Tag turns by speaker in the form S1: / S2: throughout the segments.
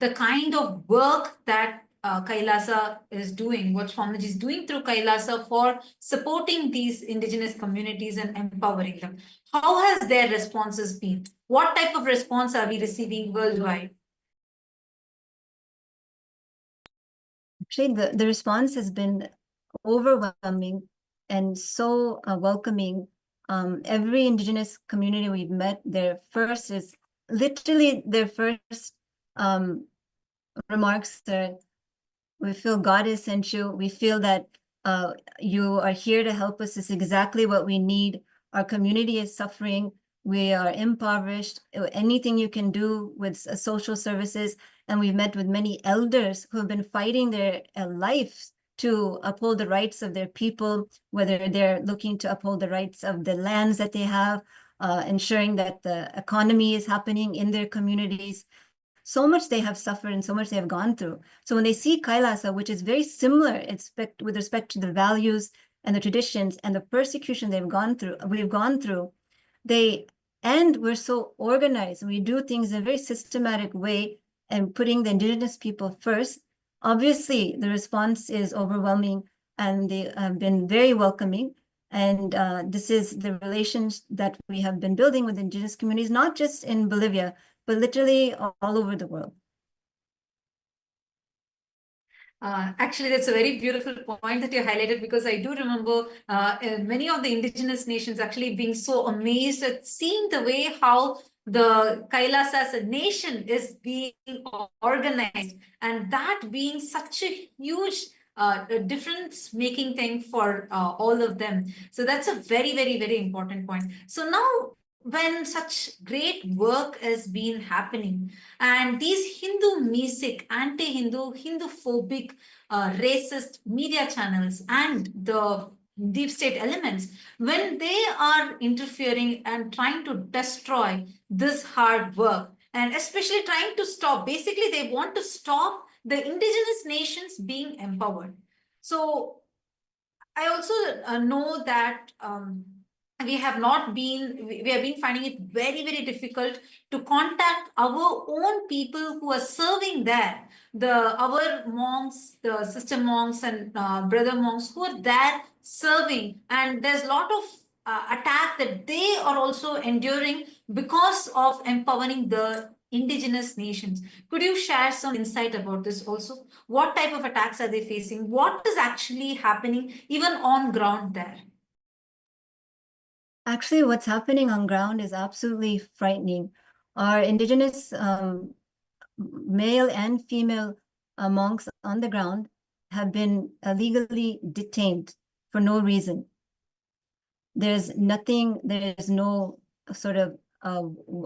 S1: the kind of work that Kailasa is doing, what Swamiji is doing through Kailasa for supporting these indigenous communities and empowering them. How has their responses been? What type of response are we receiving worldwide?
S2: Actually, the response has been overwhelming and so welcoming. Every indigenous community we've met, their first remarks are, we feel God has sent you. We feel that you are here to help us. It's exactly what we need. Our community is suffering. We are impoverished. Anything you can do with social services. And we've met with many elders who have been fighting their lives to uphold the rights of their people, whether they're looking to uphold the rights of the lands that they have, ensuring that the economy is happening in their communities. So much they have suffered and so much they have gone through. So when they see Kailasa, which is very similar with respect to the values and the traditions and the persecution we've gone through, we're so organized. We do things in a very systematic way and putting the indigenous people first. Obviously, the response is overwhelming and they have been very welcoming. And this is the relations that we have been building with indigenous communities, not just in Bolivia, but literally all over the world.
S1: Actually, that's a very beautiful point that you highlighted, because I do remember many of the indigenous nations actually being so amazed at seeing the way how the Kailasa as a nation is being organized, and that being such a huge difference-making thing for all of them. So that's a very, very, very important point. So now, when such great work has been happening, and these Hindu-mesic, anti-Hindu, Hindu-phobic, racist media channels and the deep state elements, when they are interfering and trying to destroy this hard work, and especially trying to stop, basically they want to stop the indigenous nations being empowered. So I also know that we have been finding it very, very difficult to contact our own people who are serving there, our monks, the sister monks and brother monks who are there serving, and there's a lot of attack that they are also enduring because of empowering the indigenous nations. Could you share some insight about this also? What type of attacks are they facing? What is actually happening even on ground there?
S2: Actually, what's happening on ground is absolutely frightening. Our indigenous male and female monks on the ground have been illegally detained for no reason. There's no sort of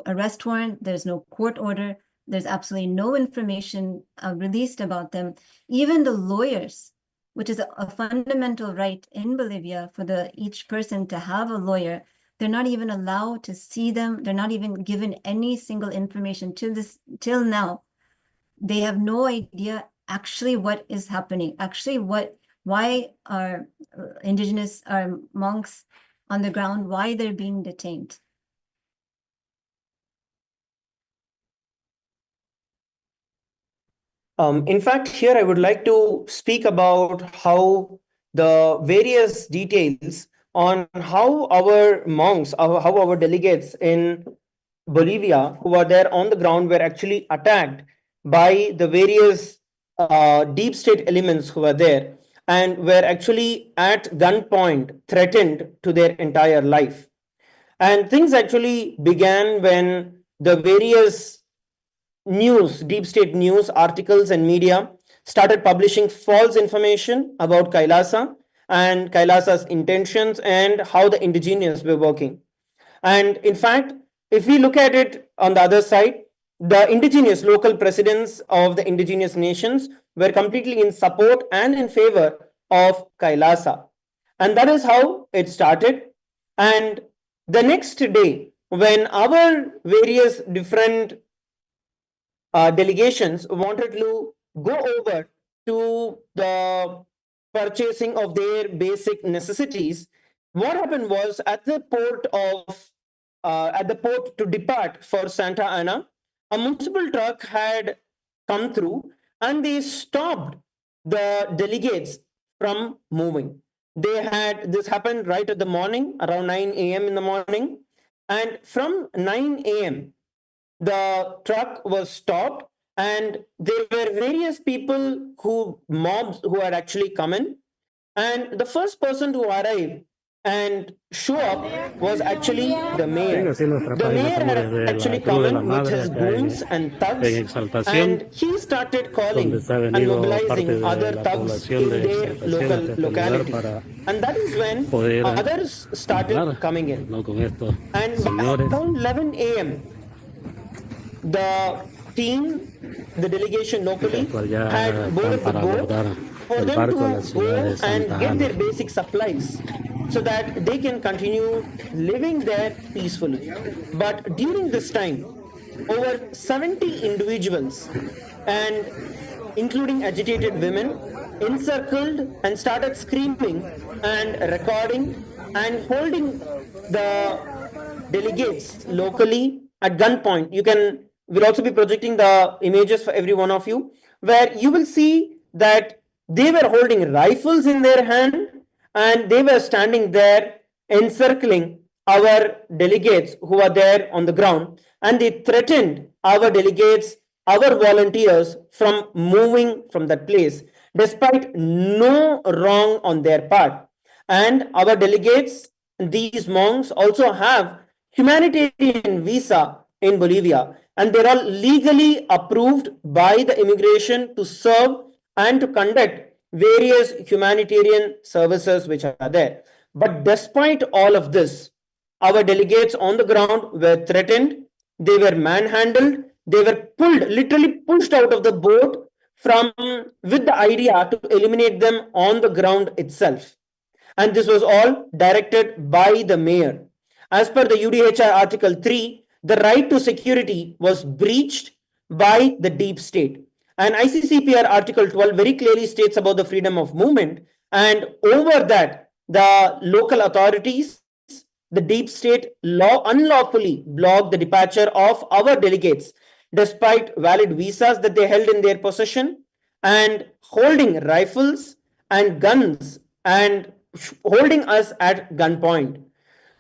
S2: arrest warrant, there's no court order, there's absolutely no information released about them. Even the lawyers, which is a fundamental right in Bolivia for each person to have a lawyer, they're not even allowed to see them. They're not even given any single information till now. They have no idea actually what is happening. Actually, why are indigenous monks on the ground, why they're being detained.
S3: In fact, here I would like to speak about how the various details on how our monks, how our delegates in Bolivia who were there on the ground were actually attacked by the various deep state elements who were there and were actually at gunpoint threatened to their entire life. And things actually began when the various deep state news articles and media started publishing false information about Kailasa and Kailasa's intentions and how the indigenous were working. And in fact, if we look at it on the other side, the indigenous local presidents of the indigenous nations were completely in support and in favor of Kailasa. And that is how it started. And the next day, when our various different delegations wanted to go over to the purchasing of their basic necessities, what happened was at the port to depart for Santa Ana, a municipal truck had come through, and they stopped the delegates from moving. This happened right at the morning, around 9 a.m. in the morning. And from 9 a.m., the truck was stopped, and there were various mobs who had actually come in. And the first person to arrive and show up was actually the mayor. The mayor had actually come in with his goons and thugs, and he started calling and mobilizing other thugs in their local locality. And that is when others started coming in. And by around 11 a.m., the team, the delegation locally, had boarded the boat for them to go and get their basic supplies so that they can continue living there peacefully. But during this time, over 70 individuals, and including agitated women, encircled and started screaming and recording and holding the delegates locally at gunpoint. We'll also be projecting the images for every one of you, where you will see that they were holding rifles in their hand and they were standing there encircling our delegates who are there on the ground, and they threatened our delegates, our volunteers, from moving from that place despite no wrong on their part. And our delegates, these monks, also have humanitarian visa in Bolivia, and they're all legally approved by the immigration to serve and to conduct various humanitarian services which are there. But despite all of this, our delegates on the ground were threatened, they were manhandled, they were literally pushed out of the boat with the idea to eliminate them on the ground itself. And this was all directed by the mayor. As per the UDHR Article 3, the right to security was breached by the deep state. And ICCPR Article 12 very clearly states about the freedom of movement. And over that, the local authorities, the deep state unlawfully blocked the departure of our delegates, despite valid visas that they held in their possession, and holding rifles and guns and holding us at gunpoint.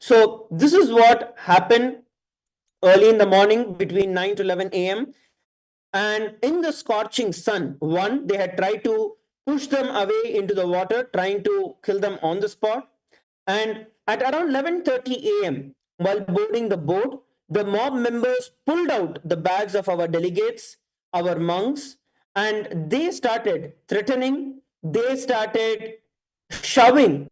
S3: So this is what happened early in the morning between 9 to 11 a.m. And in the scorching sun, they had tried to push them away into the water, trying to kill them on the spot. And at around 11:30 a.m., while boarding the boat, the mob members pulled out the bags of our delegates, our monks, and they started threatening, they started shoving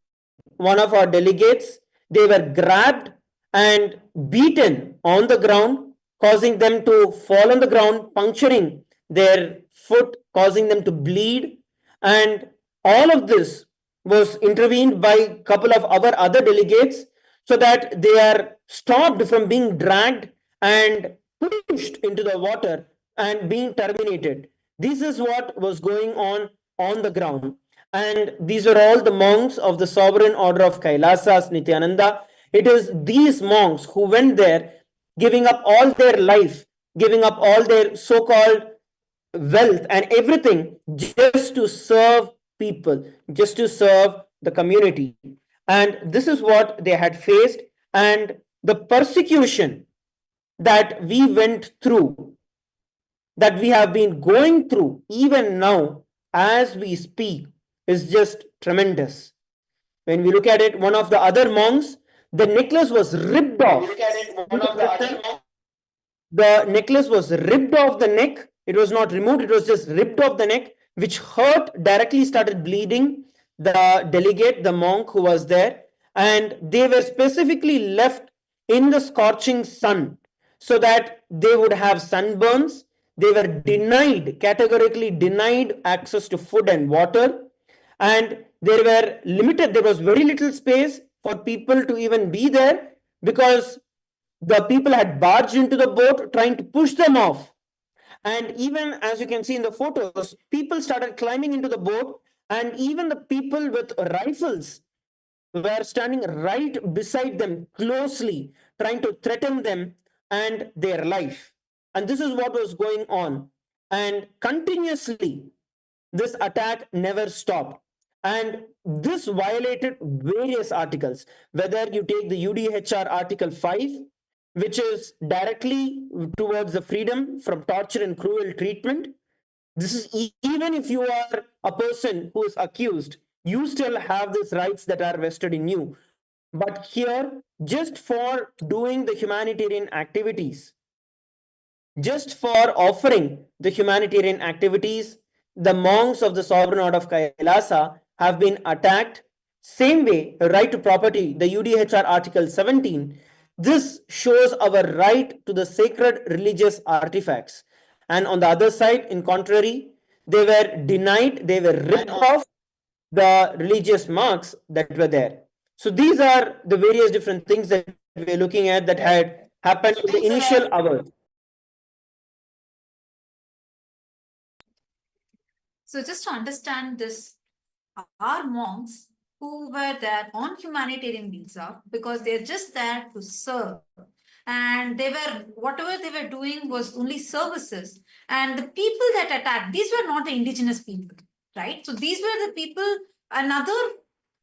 S3: one of our delegates. They were grabbed and beaten on the ground, causing them to fall on the ground, puncturing their foot, causing them to bleed. And all of this was intervened by a couple of our other delegates so that they are stopped from being dragged and pushed into the water and being terminated. This is what was going on the ground. And these are all the monks of the sovereign order of KAILASA, Nithyananda. It is these monks who went there, giving up all their life, giving up all their so-called wealth and everything just to serve people, just to serve the community. And this is what they had faced. And the persecution that we went through, that we have been going through even now as we speak, is just tremendous. When we look at it, one of the other monks, the necklace was ripped off. The necklace was ripped off the neck. It was not removed, it was just ripped off the neck, which hurt, directly started bleeding the delegate, the monk who was there. And they were specifically left in the scorching sun so that they would have sunburns. They were categorically denied access to food and water. And there was very little space for people to even be there, because the people had barged into the boat trying to push them off. And even as you can see in the photos, people started climbing into the boat, and even the people with rifles were standing right beside them closely, trying to threaten them and their life. And this is what was going on. And continuously, this attack never stopped. And this violated various articles, whether you take the UDHR Article 5, which is directly towards the freedom from torture and cruel treatment. This is even if you are a person who is accused, you still have these rights that are vested in you. But here, just for doing the humanitarian activities, just for offering the humanitarian activities, the monks of the sovereign order of Kailasa have been attacked. Same way, right to property, the UDHR Article 17. This shows our right to the sacred religious artifacts. And on the other side, in contrary, they were denied, they were ripped off the religious marks that were there. So these are the various different things that we're looking at that had happened in the initial hours.
S1: So just to understand this, our monks who were there on humanitarian visa because they're just there to serve, and they were, whatever they were doing was only services, and the people that attacked, these were not the indigenous people, right? So these were the people, another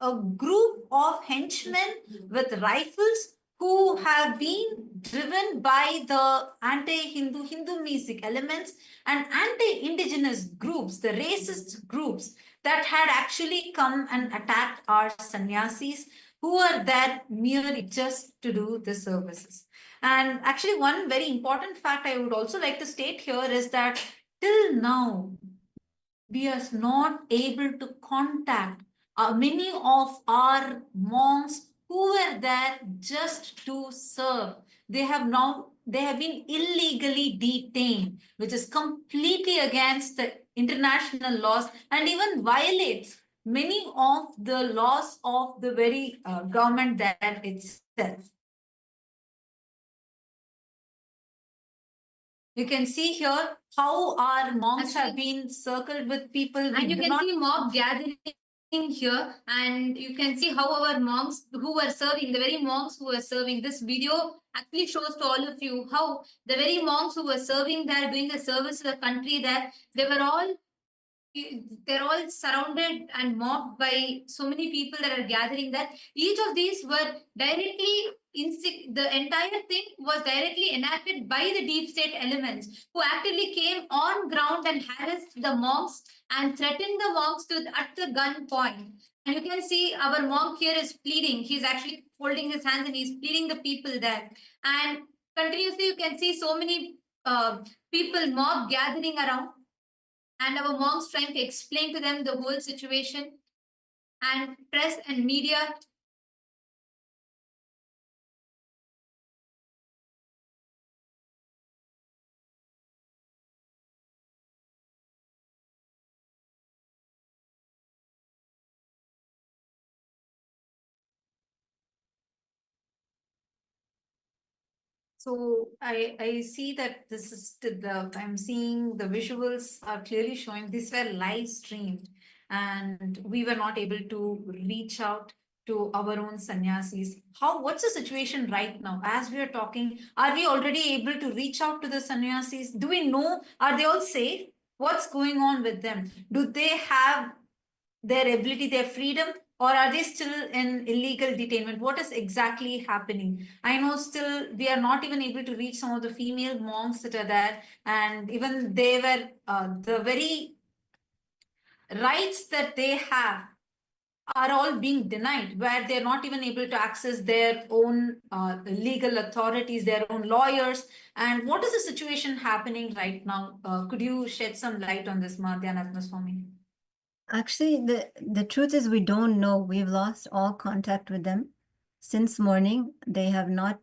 S1: a group of henchmen with rifles who have been driven by the anti-Hindu, Hindu-Mesic elements and anti-indigenous groups, the racist groups that had actually come and attacked our sannyasis who are there merely just to do the services. And actually, one very important fact I would also like to state here is that till now, we are not able to contact many of our monks who were there just to serve. They have been illegally detained, which is completely against the international laws and even violates many of the laws of the very government there itself. You can see here how our monks have been circled with people.
S4: And you can see mob gathering here, and you can see how our monks who were serving, the very monks who were serving, this video actually shows to all of you how the very monks who were serving there, doing the service to the country there, they're all surrounded and mobbed by so many people that are gathering that each of these were directly the entire thing was directly enacted by the deep state elements who actively came on ground and harassed the monks and threatened the monks at the gun point. And you can see our monk here is pleading. He's actually folding his hands and he's pleading the people there. And continuously you can see so many people, mob gathering around, and our monks trying to explain to them the whole situation, and press and media.
S1: So I see that this is I'm seeing the visuals are clearly showing these were live streamed, and we were not able to reach out to our own sannyasis. What's the situation right now as we are talking? Are we already able to reach out to the sannyasis? Do we know, are they all safe? What's going on with them? Do they have their ability, their freedom, or are they still in illegal detainment? What is exactly happening? I know still we are not even able to reach some of the female monks that are there, and even they were the very rights that they have are all being denied, where they're not even able to access their own legal authorities, their own lawyers. And what is the situation happening right now? Could you shed some light on this, Nithyananda, for me?
S2: Actually, the truth is we don't know. We've lost all contact with them since morning. They have not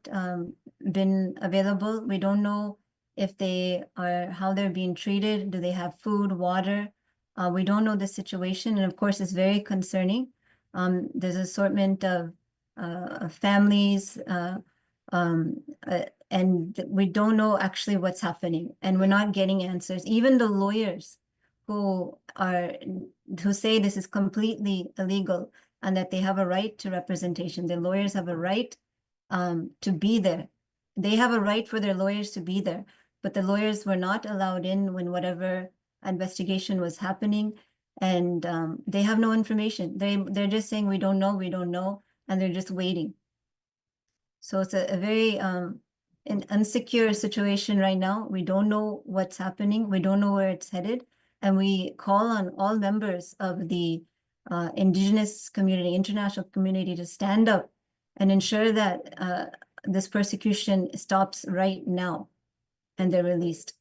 S2: been available. We don't know if they are, how they're being treated. Do they have food, water? We don't know the situation. And of course, it's very concerning. There's an assortment of families, and we don't know actually what's happening. And we're not getting answers. Even the lawyers who say this is completely illegal and that they have a right to representation. The lawyers have a right to be there. They have a right for their lawyers to be there. but the lawyers were not allowed in when whatever investigation was happening, and they have no information. They're just saying we don't know, and they're just waiting. So it's a very an insecure situation right now. We don't know what's happening. We don't know where it's headed. And we call on all members of the indigenous community, international community, to stand up and ensure that this persecution stops right now and they're released.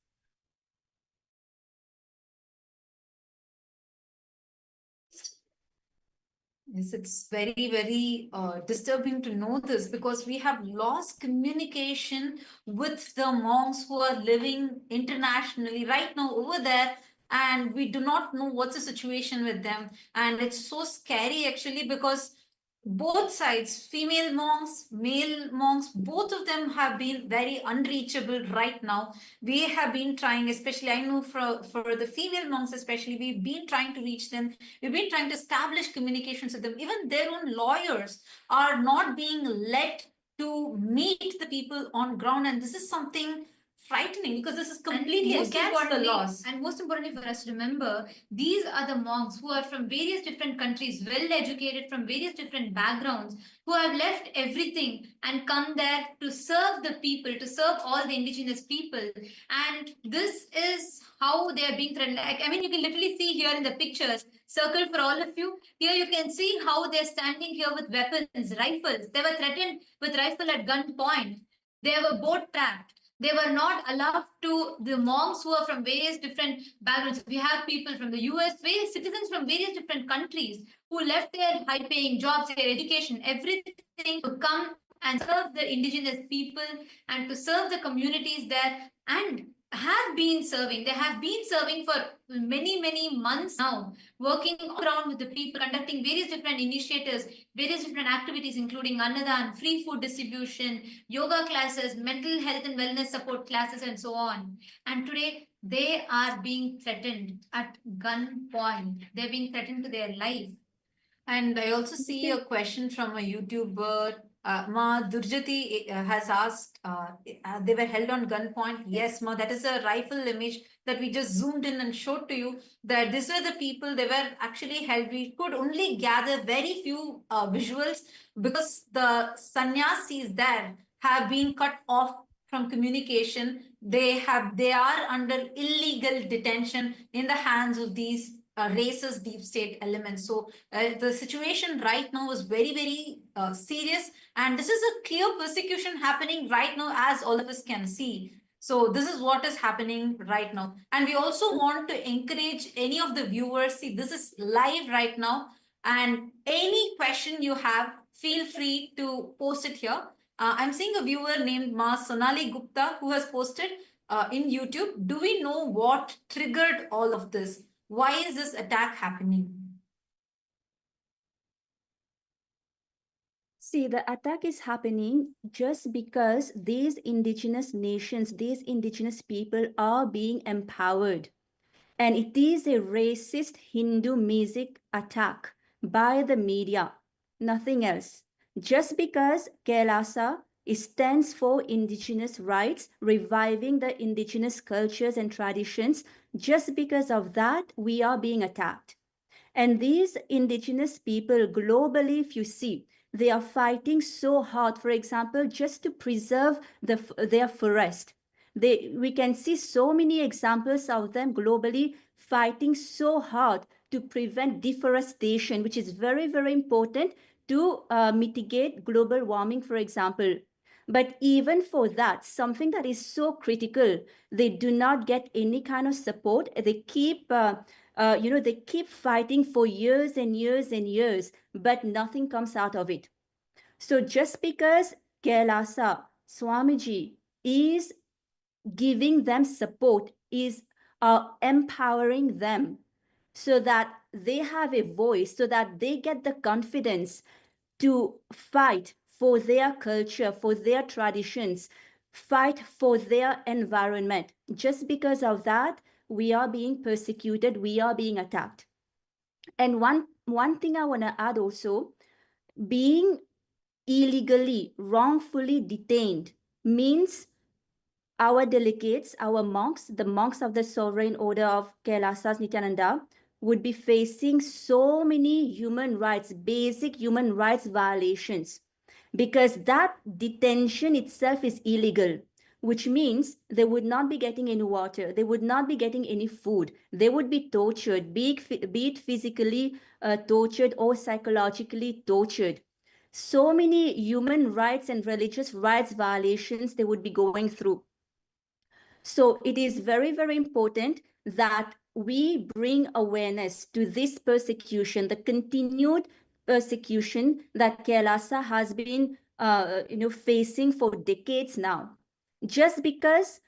S1: Yes, it's very, very disturbing to know this, because we have lost communication with the monks who are living internationally right now over there, and we do not know what's the situation with them. And it's so scary actually, because both sides, female monks, male monks, both of them have been very unreachable right now. We have been trying, especially I know for the female monks especially, we've been trying to reach them. We've been trying to establish communications with them. Even their own lawyers are not being let to meet the people on ground. And this is something frightening, because this is completely against the laws.
S4: And most importantly for us to remember, these are the monks who are from various different countries, well educated, from various different backgrounds, who have left everything and come there to serve the people, to serve all the indigenous people. And this is how they are being threatened. Like, I mean, you can literally see here in the pictures, circle for all of you. Here you can see how they're standing here with weapons, rifles. They were threatened with rifle at gunpoint. They were boat trapped. They were not allowed to, the monks who are from various different backgrounds. We have people from the US, various citizens from various different countries who left their high-paying jobs, their education, everything to come and serve the indigenous people and to serve the communities there, and have been serving. They have been serving for many, many months now, working around with the people, conducting various different initiatives, various different activities, including Annadan, free food distribution, yoga classes, mental health and wellness support classes, and so on. And today, they are being threatened at gunpoint. They're being threatened to their life.
S1: And I also see a question from a YouTuber. Ma Durjati has asked, they were held on gunpoint. Yes, Ma, that is a rifle image that we just zoomed in and showed to you, that these were the people, they were actually held. We could only gather very few visuals, because the sannyasis there have been cut off from communication. They are under illegal detention in the hands of these racist deep state elements. So the situation right now is very, very serious, and this is a clear persecution happening right now, as all of us can see. So this is what is happening right now. And we also want to encourage any of the viewers, see, this is live right now, and any question you have, feel free to post it here. I'm seeing a viewer named Ma Sonali Gupta who has posted in YouTube. Do we know what triggered all of this? Why is this attack happening?
S5: See, the attack is happening just because these indigenous nations, these indigenous people are being empowered. And it is a racist Hindu music attack by the media, nothing else. Just because KAILASA stands for indigenous rights, reviving the indigenous cultures and traditions, just because of that, we are being attacked. And these indigenous people globally, if you see, they are fighting so hard, for example, just to preserve their forest. We can see so many examples of them globally fighting so hard to prevent deforestation, which is very, very important to mitigate global warming, for example. But even for that, something that is so critical, they do not get any kind of support. They keep, they keep fighting for years and years and years, but nothing comes out of it. So just because KAILASA, Swamiji is giving them support, is empowering them so that they have a voice, so that they get the confidence to fight for their culture, for their traditions, fight for their environment. Just because of that, we are being persecuted, we are being attacked. And one thing I want to add also, being illegally, wrongfully detained means our delegates, our monks, the monks of the Sovereign Order of KAILASA Nithyananda, would be facing so many human rights, basic human rights violations, because that detention itself is illegal, which means they would not be getting any water, they would not be getting any food, they would be tortured, be it physically tortured or psychologically tortured. So many human rights and religious rights violations they would be going through. So it is very, very important that we bring awareness to this persecution, the continued persecution that KAILASA has been facing for decades now. Just because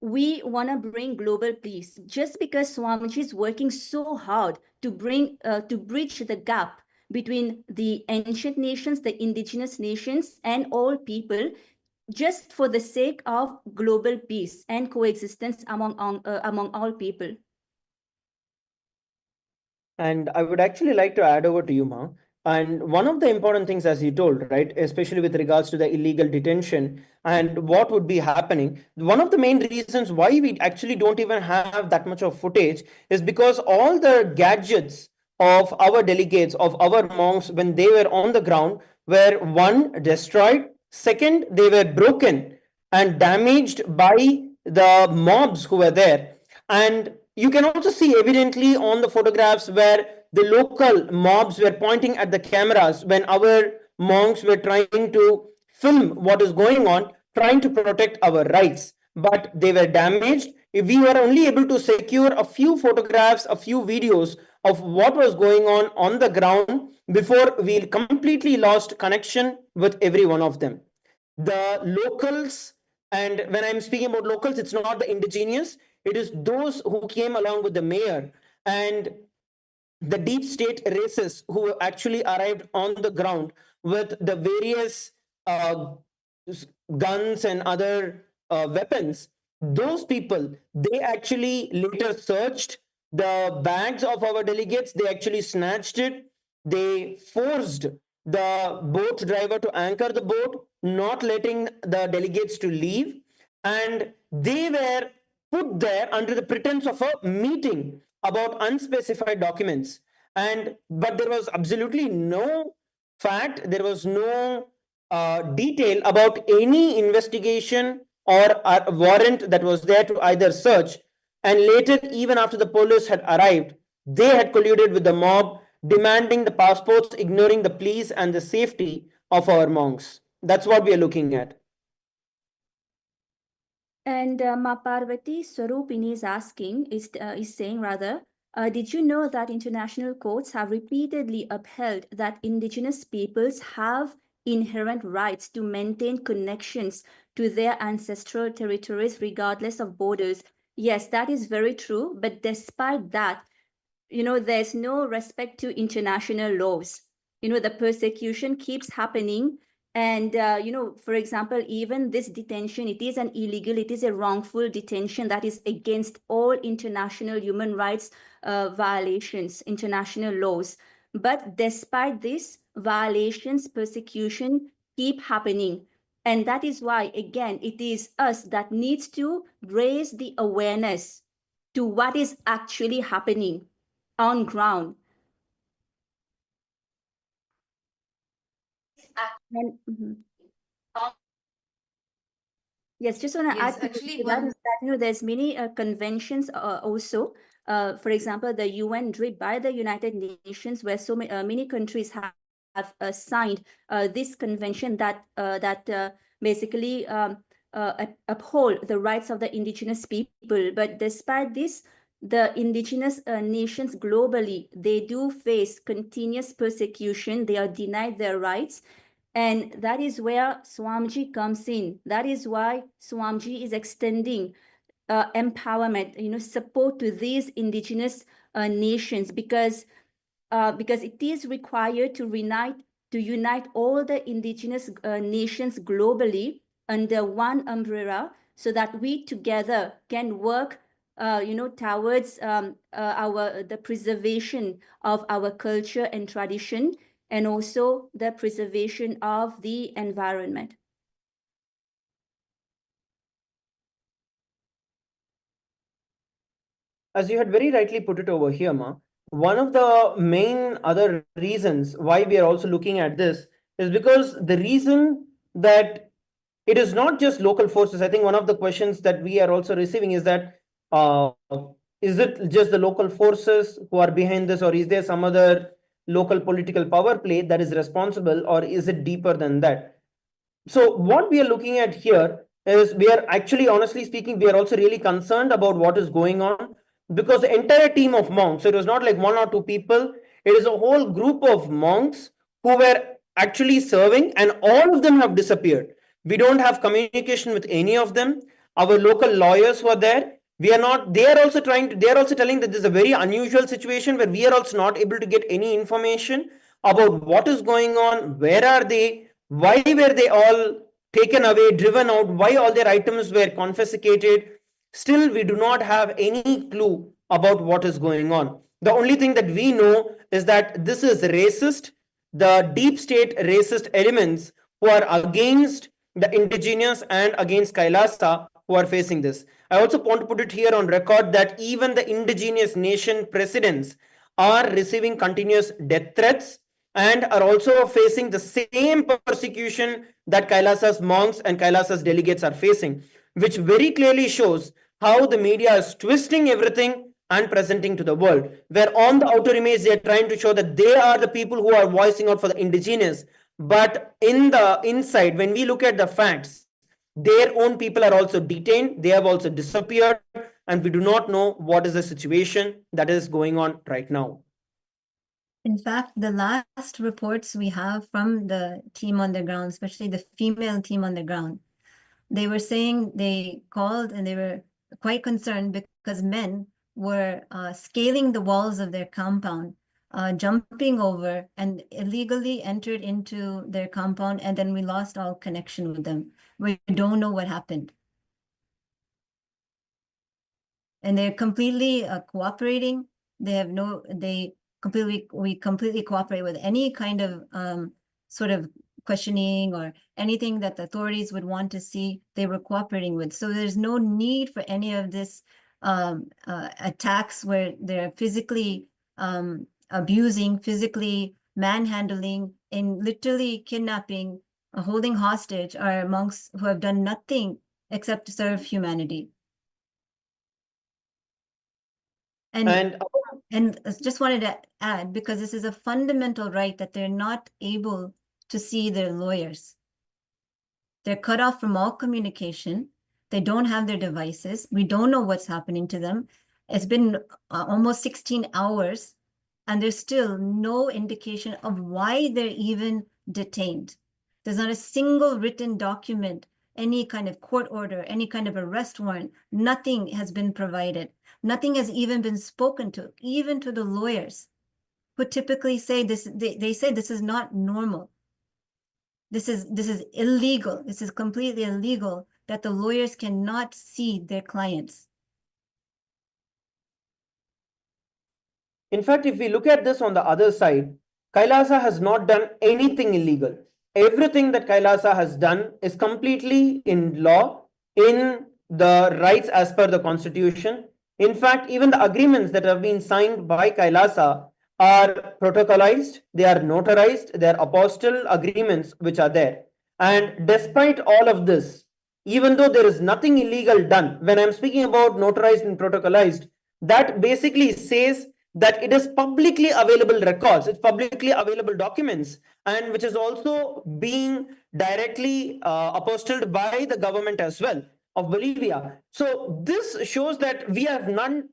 S5: we want to bring global peace, just because Swamiji is working so hard to bridge the gap between the ancient nations, the indigenous nations, and all people, just for the sake of global peace and coexistence among all people.
S3: And I would actually like to add over to you, Ma. And one of the important things, as you told, right, especially with regards to the illegal detention and what would be happening, one of the main reasons why we actually don't even have that much of footage is because all the gadgets of our delegates, of our monks, when they were on the ground, were one, destroyed, second, they were broken and damaged by the mobs who were there. And you can also see evidently on the photographs where the local mobs were pointing at the cameras when our monks were trying to film what is going on, trying to protect our rights. But they were damaged. We were only able to secure a few photographs, a few videos of what was going on the ground before we completely lost connection with every one of them. The locals, and when I'm speaking about locals, it's not the indigenous, it is those who came along with the mayor and the deep state racists who actually arrived on the ground with the various guns and other weapons. Those people, they actually later searched the bags of our delegates, they actually snatched it, they forced the boat driver to anchor the boat, not letting the delegates to leave, and they were put there under the pretense of a meeting about unspecified documents. And but there was absolutely no fact, there was no detail about any investigation or a warrant that was there to either search. And later, even after the police had arrived, they had colluded with the mob, demanding the passports, ignoring the pleas and the safety of our monks. That's what we are looking at.
S5: And Parvati Swarupini is saying rather, did you know that international courts have repeatedly upheld that indigenous peoples have inherent rights to maintain connections to their ancestral territories regardless of borders? Yes, that is very true. But despite that, there's no respect to international laws. The persecution keeps happening. And, for example, even this detention, it is an illegal, it is a wrongful detention that is against all international human rights violations, international laws. But despite this, violations, persecution keep happening. And that is why, again, it is us that needs to raise the awareness to what is actually happening on ground. And, yes, just want to
S1: Yes,
S5: add to
S1: actually
S5: that is that there's many conventions also. For example, the UN DRIP by the United Nations, where so many countries have signed this convention that basically uphold the rights of the indigenous people. But despite this, the indigenous nations globally, they do face continuous persecution. They are denied their rights. And that is where Swamiji comes in. That is why Swamiji is extending empowerment, support to these indigenous nations, because it is required to unite all the indigenous nations globally under one umbrella, so that we together can work towards the preservation of our culture and tradition, and also the preservation of the environment.
S3: as you had very rightly put it over here, Ma, one of the main other reasons why we are also looking at this is because the reason that it is not just local forces. I think one of the questions that we are also receiving is that uh, is it just the local forces who are behind this, or is there some other local political power play that is responsible, or is it deeper than that? So what we are looking at here is, we are actually, honestly speaking, we are also really concerned about what is going on, because the entire team of monks, so it was not like one or two people, it is a whole group of monks who were actually serving, and all of them have disappeared. We don't have communication with any of them. Our local lawyers were there. We are not, they are also they are also telling that this is a very unusual situation where we are also not able to get any information about what is going on, where are they, why were they all taken away, driven out, why all their items were confiscated. Still, we do not have any clue about what is going on. The only thing that we know is that this is racist, the deep state racist elements who are against the indigenous and against Kailasa who are facing this. I also want to put it here on record that even the indigenous nation presidents are receiving continuous death threats and are also facing the same persecution that Kailasa's monks and Kailasa's delegates are facing, which very clearly shows how the media is twisting everything and presenting to the world, where on the outer image they are trying to show that they are the people who are voicing out for the indigenous, but in the inside, when we look at the facts, their own people are also detained, they have also disappeared, and we do not know what is the situation that is going on right now.
S2: In fact, the last reports we have from the team on the ground, especially the female team on the ground, they were saying they called and they were quite concerned because men were scaling the walls of their compound, jumping over and illegally entered into their compound, and then we lost all connection with them. We don't know what happened. And they're completely cooperating. They have no, we completely cooperate with any kind of sort of questioning or anything that the authorities would want to see, they were cooperating with. So there's no need for any of this attacks where they're physically abusing, physically manhandling, and literally kidnapping, holding hostage our monks who have done nothing except to serve humanity. And just wanted to add, because this is a fundamental right that they're not able to see their lawyers. They're cut off from all communication. They don't have their devices. We don't know what's happening to them. It's been almost 16 hours, and there's still no indication of why they're even detained. There's not a single written document, any kind of court order, any kind of arrest warrant. Nothing has been provided. Nothing has even been spoken to, even to the lawyers, who typically say this. They say this is not normal. This is illegal. This is completely illegal that the lawyers cannot see their clients.
S3: In fact, if we look at this on the other side, Kailasa has not done anything illegal. Everything that Kailasa has done is completely in law, in the rights as per the constitution. In fact, even the agreements that have been signed by Kailasa are protocolized, they are notarized, they are apostle agreements which are there. And despite all of this, even though there is nothing illegal done, when I'm speaking about notarized and protocolized, that basically says that it is publicly available records, it's publicly available documents, and which is also being directly apostilled by the government as well of Bolivia. So this shows that we have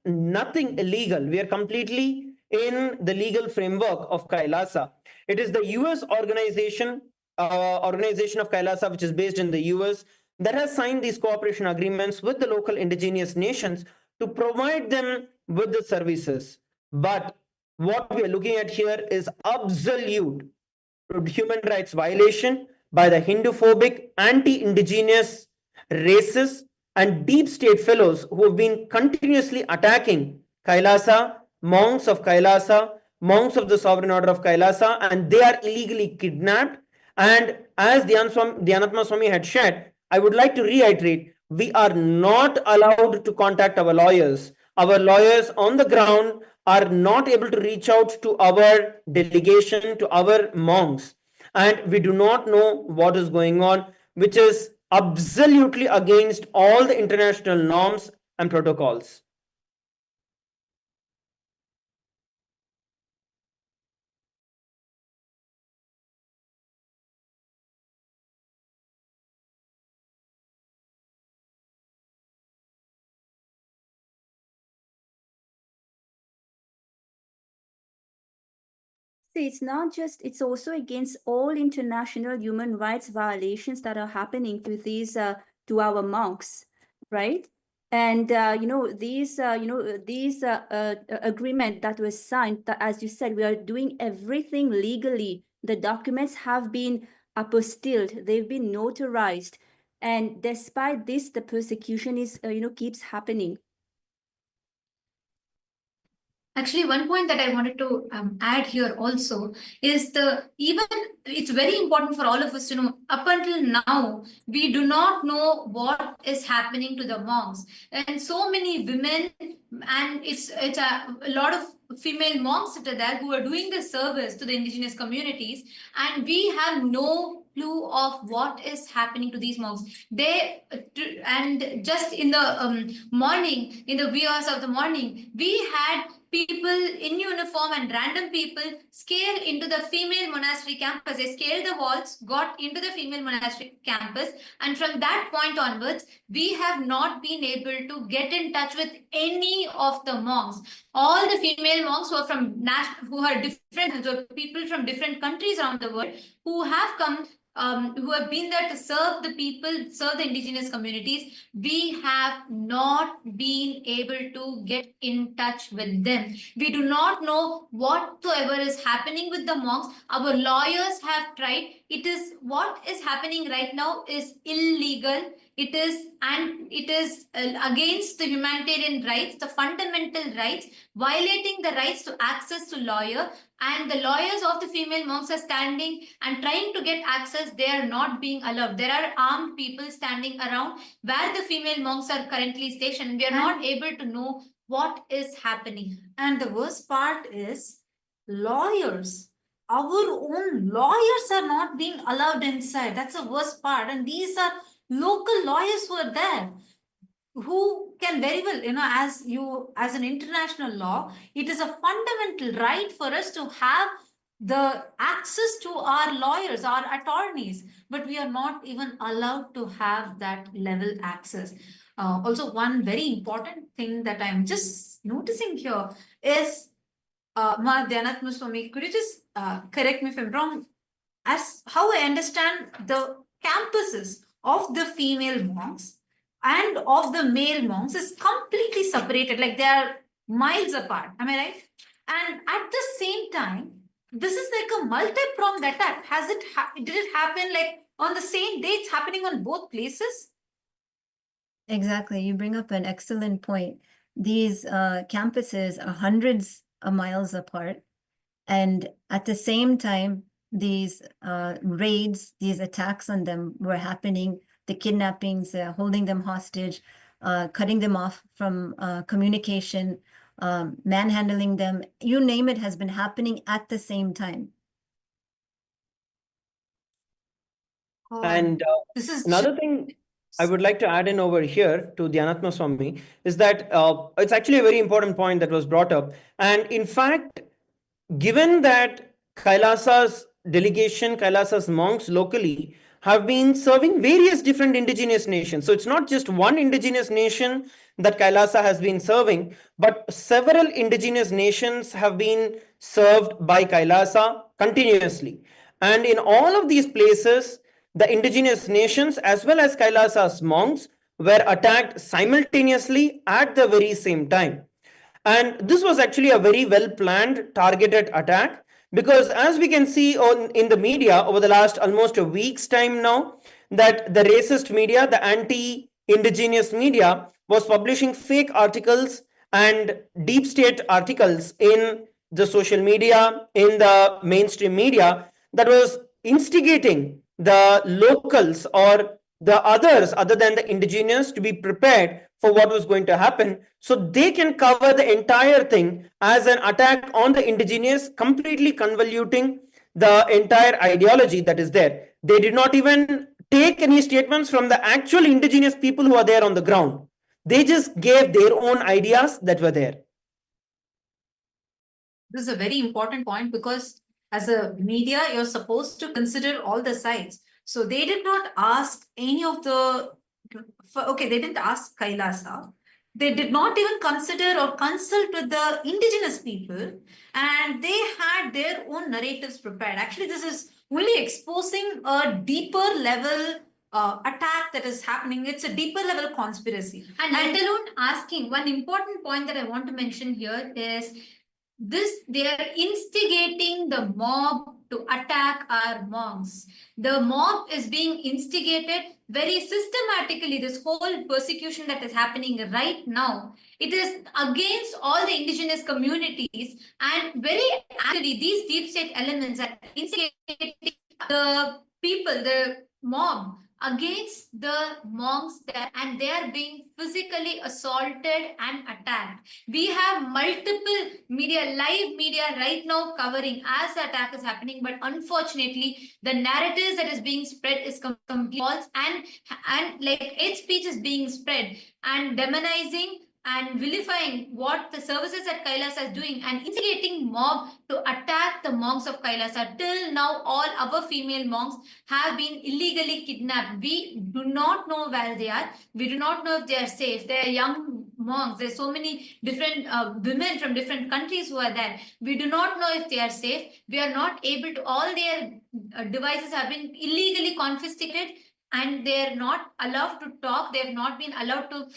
S3: nothing illegal. We are completely in the legal framework of Kailasa. It is the US organization of Kailasa, which is based in the US, that has signed these cooperation agreements with the local indigenous nations to provide them with the services. But what we are looking at here is absolute human rights violation by the Hindu-phobic, anti-indigenous, racist, and deep state fellows who have been continuously attacking Kailasa, monks of Kailasa, monks of the Sovereign Order of Kailasa, and they are illegally kidnapped. And as Dhyanatma Swami had shared, I would like to reiterate, we are not allowed to contact our lawyers. our lawyers on the ground are not able to reach out to our delegation, to our monks, and we do not know what is going on, which is absolutely against all the international norms and protocols.
S5: See, it's also against all international human rights violations that are happening to these, to our monks, right? And, these agreement that was signed, that, as you said, we are doing everything legally. The documents have been apostilled, they've been notarized. And despite this, the persecution is, keeps happening.
S4: Actually, one point that I wanted to add here also is it's very important for all of us to know, up until now, we do not know what is happening to the monks. And so many women, and it's a lot of female monks that are there who are doing the service to the indigenous communities, and we have no clue of what is happening to these monks. And just in the morning, in the wee hours of the morning, we had people in uniform and random people scale into the female monastery campus. They scaled the walls, got into the female monastery campus, and from that point onwards, we have not been able to get in touch with any of the monks. All the female monks who are different, so people from different countries around the world who have come, who have been there to serve the people, serve the indigenous communities, we have not been able to get in touch with them. We do not know whatsoever is happening with the monks. Our lawyers have tried. What is happening right now is illegal. It is against the humanitarian rights, the fundamental rights, violating the rights to access to lawyer. And the lawyers of the female monks are standing and trying to get access. They are not being allowed. There are armed people standing around where the female monks are currently stationed. We are not able to know what is happening.
S1: And the worst part is lawyers. Our own lawyers are not being allowed inside. That's the worst part. And these are local lawyers who are there, who can very well, as an international law, it is a fundamental right for us to have the access to our lawyers, our attorneys, but we are not even allowed to have that level access. Also, one very important thing that I'm just noticing here is, Nithyananda Swami, could you just correct me if I'm wrong? As how I understand, the campuses of the female monks and of the male monks is completely separated, like they are miles apart. Am I right? And at the same time, this is like a multi-pronged attack. Did it happen like on the same day? It's happening on both places?
S2: Exactly. You bring up an excellent point. These campuses are hundreds of miles apart. And at the same time, these raids, these attacks on them were happening, the kidnappings, holding them hostage, cutting them off from communication, manhandling them, you name it, has been happening at the same time.
S3: And
S1: This is
S3: another thing I would like to add in over here to Dhyanatma Swami is that it's actually a very important point that was brought up. And in fact, given that Kailasa's delegation, Kailasa's monks locally have been serving various different indigenous nations. So it's not just one indigenous nation that Kailasa has been serving, but several indigenous nations have been served by Kailasa continuously. And in all of these places, the indigenous nations as well as Kailasa's monks were attacked simultaneously at the very same time. And this was actually a very well planned, targeted attack, because as we can see in the media over the last almost a week's time now, that the racist media, the anti-indigenous media, was publishing fake articles and deep state articles in the social media, in the mainstream media, that was instigating the locals or the others other than the indigenous to be prepared for what was going to happen, so they can cover the entire thing as an attack on the indigenous, completely convoluting the entire ideology that is there. They did not even take any statements from the actual indigenous people who are there on the ground. They just gave their own ideas that were there.
S1: This is a very important point, because as a media, you're supposed to consider all the sides. So they did not ask any of the, okay, they didn't ask Kailasa. They did not even consider or consult with the indigenous people, and they had their own narratives prepared. Actually, this is only exposing a deeper level attack that is happening. It's a deeper level conspiracy.
S4: And let alone asking, one important point that I want to mention here is this: they are instigating the mob to attack our monks. The mob is being instigated very systematically. This whole persecution that is happening right now, it is against all the indigenous communities, and very actually these deep state elements are instigating the people, the mob, against the monks there, and they are being physically assaulted and attacked. We have multiple media, live media right now covering as the attack is happening, but unfortunately the narratives that is being spread is completely false, and like hate speech is being spread and demonizing and vilifying what the services that Kailasa is doing, and instigating mob to attack the monks of Kailasa. Till now, all our female monks have been illegally kidnapped. We do not know where they are. We do not know if they are safe. They are young monks. There's so many different women from different countries who are there. We do not know if they are safe. We are not able to, all their devices have been illegally confiscated, and they are not allowed to talk. They have not been allowed to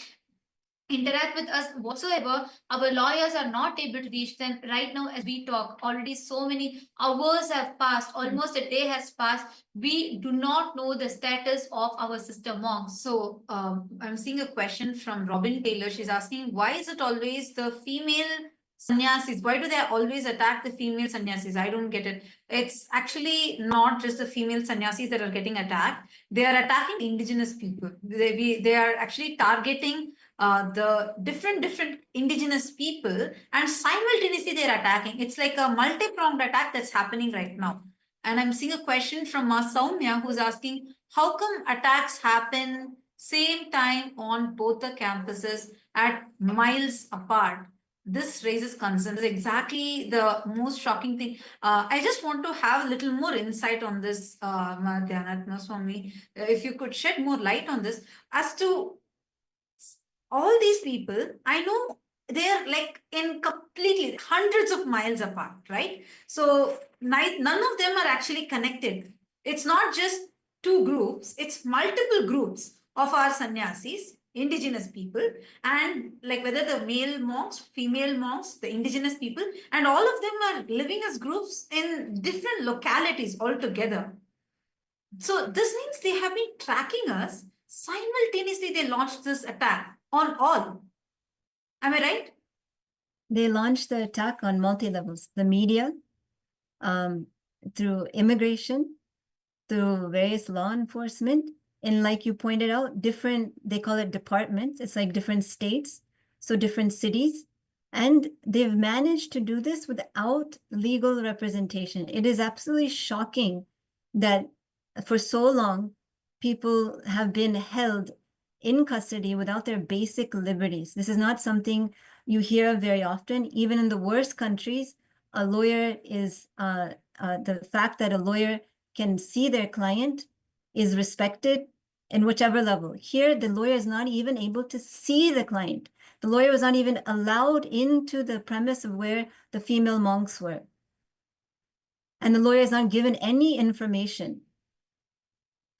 S4: interact with us whatsoever. Our lawyers are not able to reach them right now as we talk. Already so many hours have passed, almost a day has passed. We do not know the status of our sister monks.
S1: So I'm seeing a question from Robin Taylor. She's asking, why is it always the female sannyasis? Why do they always attack the female sannyasis? I don't get it. It's actually not just the female sannyasis that are getting attacked. They are attacking indigenous people. They are actually targeting the different indigenous people, and simultaneously they're attacking. It's like a multi-pronged attack that's happening right now. And I'm seeing a question from Soumya, who's asking, how come attacks happen same time on both the campuses at miles apart? This raises concerns. Exactly the most shocking thing. I just want to have a little more insight on this, Nithyananda, Swami. If you could shed more light on this as to all these people. I know they're like in completely hundreds of miles apart, right? So none of them are actually connected. It's not just two groups, it's multiple groups of our sannyasis, indigenous people, and like whether the male monks, female monks, the indigenous people, and all of them are living as groups in different localities altogether. So this means they have been tracking us. Simultaneously, they launched this attack on all. Am I right?
S2: They launched the attack on multi-levels, the media, through immigration, through various law enforcement, and like you pointed out, different, they call it departments. It's like different states, so different cities. And they've managed to do this without legal representation. It is absolutely shocking that for so long, people have been held in custody without their basic liberties. This is not something you hear very often. Even in the worst countries, a lawyer is, the fact that a lawyer can see their client is respected in whichever level. Here, the lawyer is not even able to see the client. The lawyer was not even allowed into the premise of where the female monks were. And the lawyer is not given any information,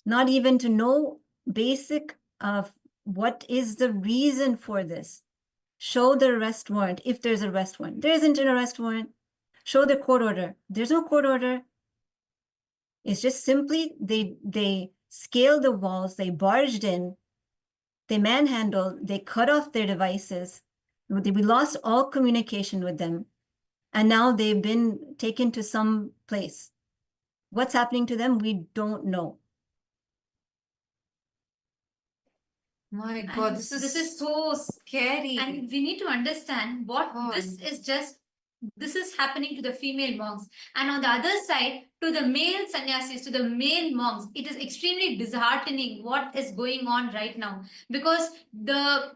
S2: not even to know basic of what is the reason for this. Show the arrest warrant if there's an arrest warrant. There isn't an arrest warrant. Show the court order. There's no court order. It's just simply they scaled the walls, they barged in, they manhandled, they cut off their devices. We lost all communication with them. And now they've been taken to some place. What's happening to them, we don't know.
S1: My
S4: And
S1: God, this is so scary.
S4: And we need to understand what
S1: God.
S4: this is happening to the female monks. And on the other side, to the male sannyasis, to the male monks, it is extremely disheartening what is going on right now. Because the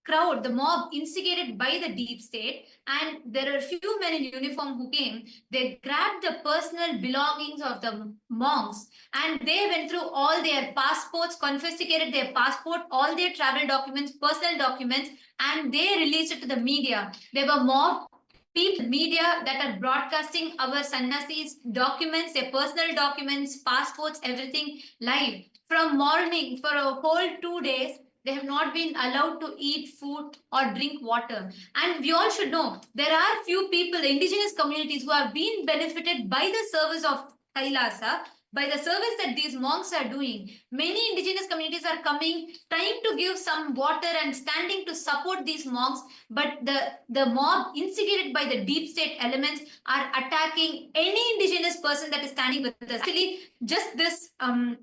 S4: crowd, the mob instigated by the deep state, and there are few men in uniform who came, they grabbed the personal belongings of the monks, and they went through all their passports, confiscated their passport, all their travel documents, personal documents, and they released it to the media. There were mob people, media that are broadcasting our sannyasis documents, their personal documents, passports, everything live. From morning for a whole 2 days, they have not been allowed to eat food or drink water. And we all should know there are few people, indigenous communities, who have been benefited by the service of Kailasa, by the service that these monks are doing. Many indigenous communities are coming, trying to give some water and standing to support these monks, but the mob instigated by the deep state elements are attacking any indigenous person that is standing with us. Actually, just this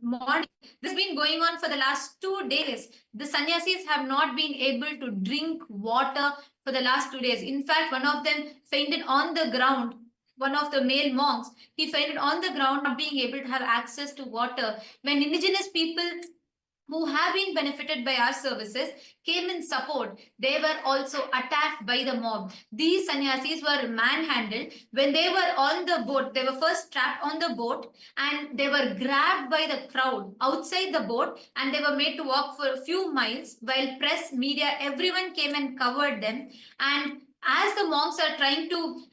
S4: morning, this has been going on for the last 2 days. The sannyasis have not been able to drink water for the last 2 days. In fact, one of them fainted on the ground. One of the male monks, he fainted on the ground, not being able to have access to water. When indigenous people who have been benefited by our services came in support, they were also attacked by the mob. These sannyasis were manhandled. When they were on the boat, they were first trapped on the boat, and they were grabbed by the crowd outside the boat, and they were made to walk for a few miles, while press, media, everyone came and covered them. And as the monks are trying to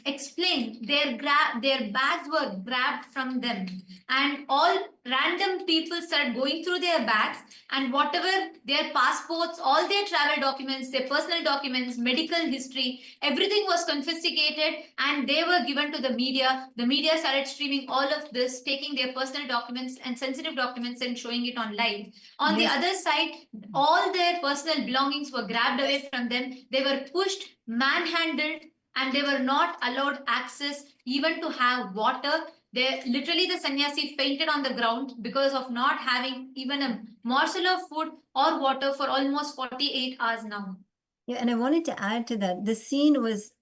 S4: explain, their bags were grabbed from them, and all random people started going through their bags, and whatever their passports, all their travel documents, their personal documents, medical history, everything was confiscated, and they were given to the media. The media started streaming all of this, taking their personal documents and sensitive documents and showing it on live. On the other side, all their personal belongings were grabbed away from them. They were pushed, manhandled, and they were not allowed access even to have water. They literally, the sannyasi fainted on the ground because of not having even a morsel of food or water for almost 48 hours now.
S2: Yeah, and I wanted to add to that. The scene was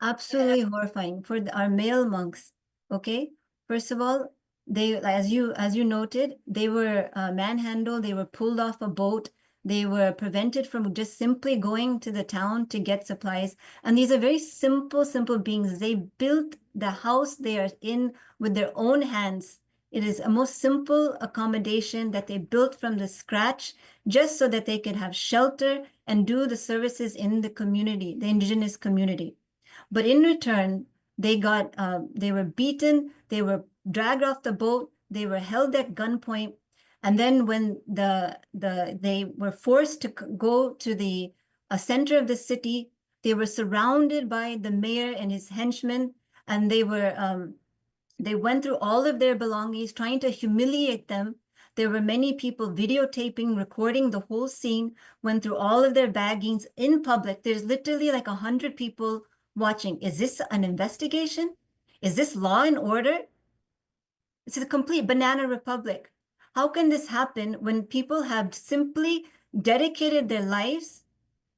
S2: absolutely horrifying for our male monks. Okay, first of all, they, as you noted, they were manhandled. They were pulled off a boat. They were prevented from just simply going to the town to get supplies. And these are very simple beings. They built the house they are in with their own hands. It is a most simple accommodation that they built from the scratch, just so that they could have shelter and do the services in the community, the indigenous community. But in return, they were beaten, they were dragged off the boat, they were held at gunpoint. And then when they were forced to go to the center of the city, they were surrounded by the mayor and his henchmen, and they went through all of their belongings, trying to humiliate them. There were many people videotaping, recording the whole scene, went through all of their baggings in public. There's literally like 100 people watching. Is this an investigation? Is this law and order? It's a complete banana republic. How can this happen when people have simply dedicated their lives?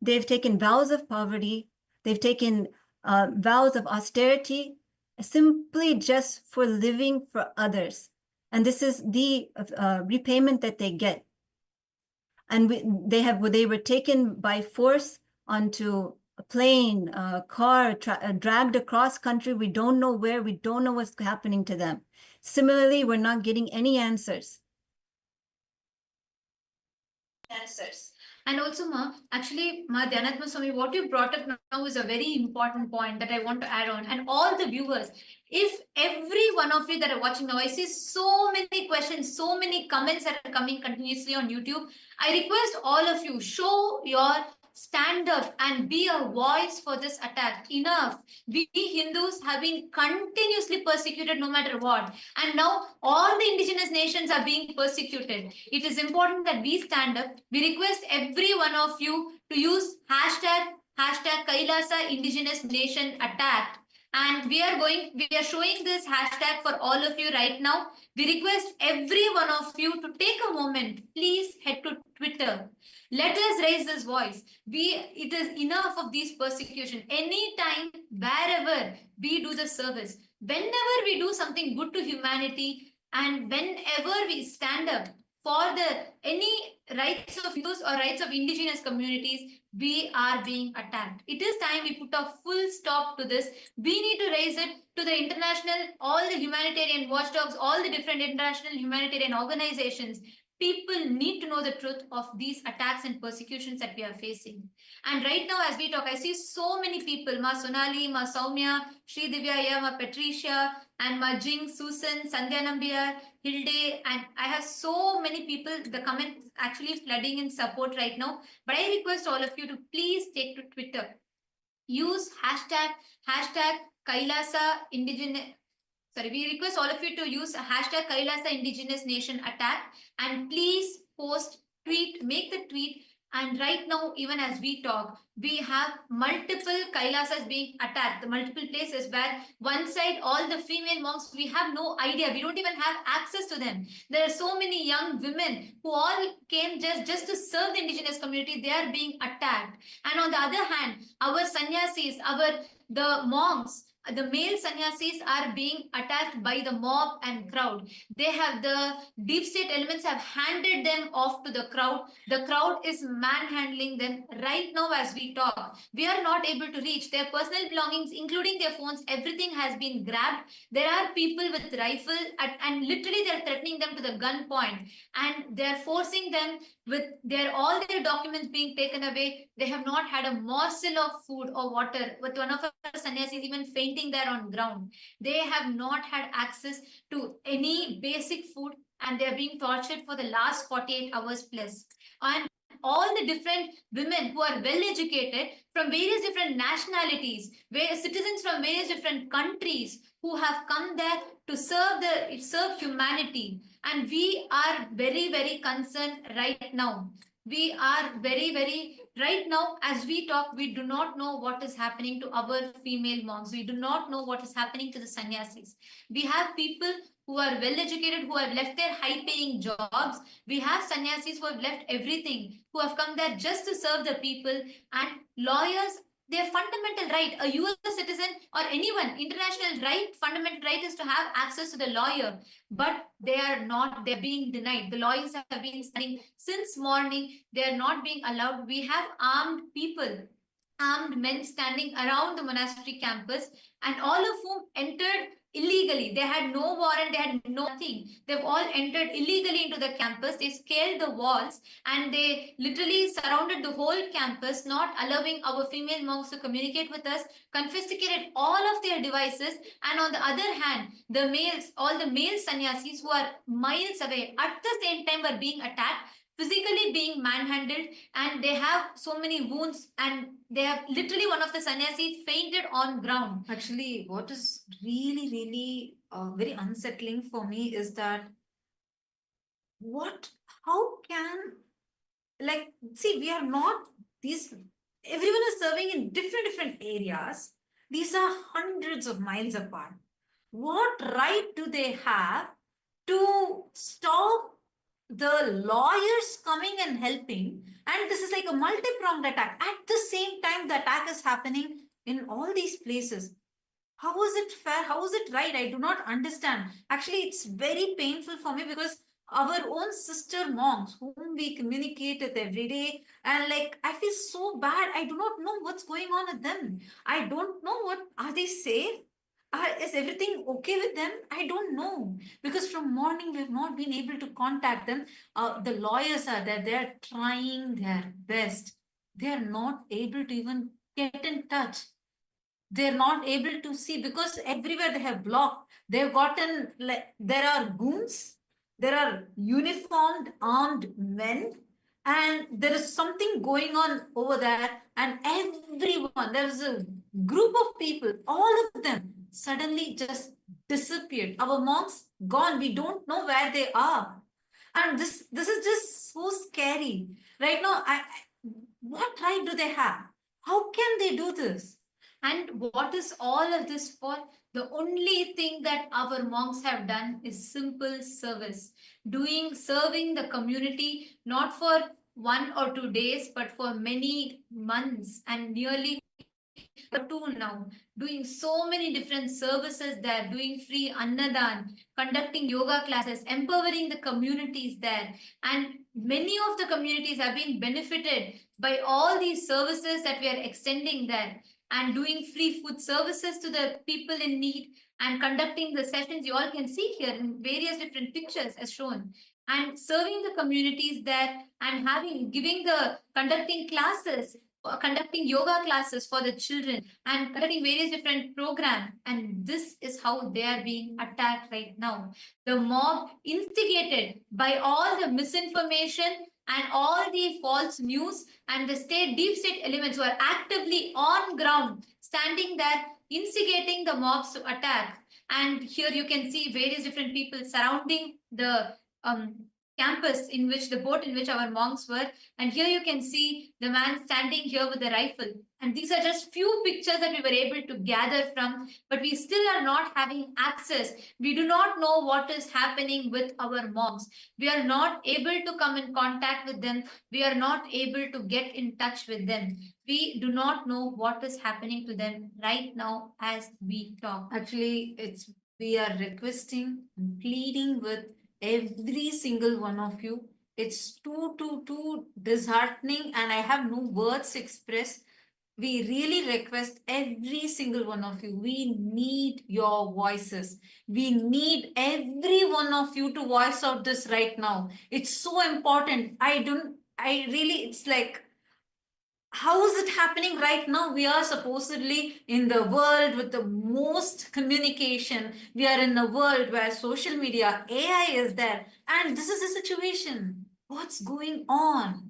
S2: They've taken vows of poverty. They've taken vows of austerity, simply just for living for others. And this is the repayment that they get. And they were taken by force onto a plane, a car, dragged across country. We don't know where, we don't know what's happening to them. Similarly, we're not getting any answers.
S4: And also, actually, Dhyanatma Swami, what you brought up now is a very important point that I want to add on. And all the viewers, if every one of you that are watching now, I see so many questions, so many comments that are coming continuously on YouTube. I request all of you, show your stand up and be a voice for this attack. Enough. We Hindus have been continuously persecuted no matter what. And now all the indigenous nations are being persecuted. It is important that we stand up. We request every one of you to use hashtag Kailasa Indigenous Nation Attack. And we are showing this hashtag for all of you right now. We request every one of you to take a moment. Please head to Twitter. Let us raise this voice. It is enough of these persecution. Anytime, wherever we do the service, whenever we do something good to humanity, and whenever we stand up for any rights of Hindus or rights of indigenous communities, we are being attacked. It is time we put a full stop to this. We need to raise it to the international, all the humanitarian watchdogs, all the different international humanitarian organizations. People need to know the truth of these attacks and persecutions that we are facing. And right now, as we talk, I see so many people, Ma Sonali, Ma Soumya, Sri Divya, Ma Patricia, and Ma Jing, Susan, Sandhya Nambiar, Hilde, and I have so many people, the comments actually flooding in support right now. But I request all of you to please take to Twitter. Use hashtag KAILASA Indigenous. Sorry, we request all of you to use hashtag KAILASA Indigenous Nation Attack, and please post, tweet, make the tweet. And right now, even as we talk, we have multiple Kailasas being attacked, the multiple places where one side, all the female monks, we have no idea. We don't even have access to them. There are so many young women who all came just to serve the indigenous community. They are being attacked. And on the other hand, our sannyasis, the monks, the male sannyasis are being attacked by the mob and crowd. The deep state elements have handed them off to the crowd. The crowd is manhandling them right now as we talk. We are not able to reach their personal belongings, including their phones. Everything has been grabbed. There are people with rifle and literally they're threatening them to the gunpoint, and they're forcing them with all their documents being taken away. They have not had a morsel of food or water, with one of our sannyasis even fainting there on ground. They have not had access to any basic food, and they're being tortured for the last 48 hours plus. And all the different women who are well educated from various different nationalities, citizens from various different countries who have come there to serve humanity. And we are very, very concerned right now. We are very, very, right now, as we talk, we do not know what is happening to our female monks. We do not know what is happening to the sannyasis. We have people who are well educated, who have left their high paying jobs. We have sannyasis who have left everything, who have come there just to serve the people. And lawyers, their fundamental right, a US citizen or anyone, international right, fundamental right is to have access to the lawyer. But they are not, they're being denied. The lawyers have been standing since morning. They are not being allowed. We have armed people, armed men standing around the monastery campus, and all of whom entered illegally. They had no warrant, they had nothing. They've all entered illegally into the campus. They scaled the walls and they literally surrounded the whole campus, not allowing our female monks to communicate with us, confiscated all of their devices. And on the other hand, the males, all the male sannyasis who are miles away at the same time were being attacked, physically being manhandled, and they have so many wounds, and they have literally, one of the sannyasis fainted on ground.
S1: Actually, what is really, really very unsettling for me is that how can, see, we are not, everyone is serving in different areas. These are hundreds of miles apart. What right do they have to stop the lawyers coming and helping? And this is like a multi-pronged attack. At the same time, the attack is happening in all these places. How is it fair? How is it right? I do not understand. Actually, it's very painful for me because our own sister monks whom we communicate with every day, and I feel so bad. I do not know what's going on with them. I don't know are they safe? Is everything okay with them? I don't know, because from morning we've not been able to contact them. The lawyers are there. They're trying their best. They're not able to even get in touch. They're not able to see because everywhere they have blocked. They've gotten, there are goons, there are uniformed armed men, and there is something going on over there. And everyone, there's a group of people, all of them suddenly just disappeared. Our monks gone. We don't know where they are. And this is just so scary. Right now, what right do they have? How can they do this?
S4: And what is all of this for? The only thing that our monks have done is simple service, serving the community, not for 1 or 2 days, but for many months and nearly two now, doing so many different services there, doing free annadan, conducting yoga classes, empowering the communities there. And many of the communities have been benefited by all these services that we are extending there, and doing free food services to the people in need, and conducting the sessions you all can see here in various different pictures as shown, and serving the communities there, and conducting classes, conducting yoga classes for the children, and conducting various different programs. And this is how they are being attacked right now. The mob, instigated by all the misinformation and all the false news, and the deep state elements who are actively on ground, standing there, instigating the mobs to attack. And here you can see various different people surrounding the campus in which the boat in which our monks were. And here you can see the man standing here with a rifle. And these are just few pictures that we were able to gather from, but we still are not having access. We do not know what is happening with our monks. We are not able to come in contact with them. We are not able to get in touch with them. We do not know what is happening to them right now as we talk.
S1: Actually, we are requesting and pleading with every single one of you. It's too disheartening, and I have no words to express. We really request every single one of you. We need your voices. We need every one of you to voice out this right now. It's so important. It's like, how is it happening right now? We are supposedly in the world with the most communication. We are in a world where social media, AI is there, and this is the situation. What's going on?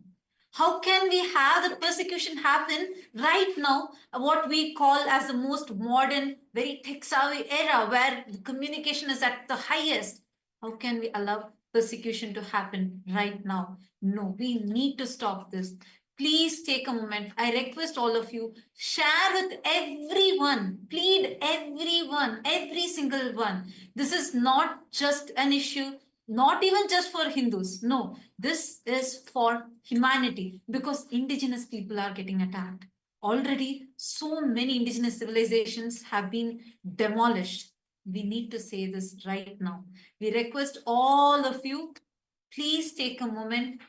S1: How can we have the persecution happen right now, what we call as the most modern, very tech-savvy era where the communication is at the highest? How can we allow persecution to happen right now? No, we need to stop this. Please take a moment. I request all of you, share with everyone, plead everyone, every single one. This is not just an issue, not even just for Hindus. No, this is for humanity, because indigenous people are getting attacked. Already, so many indigenous civilizations have been demolished. We need to say this right now. We request all of you, please take a moment.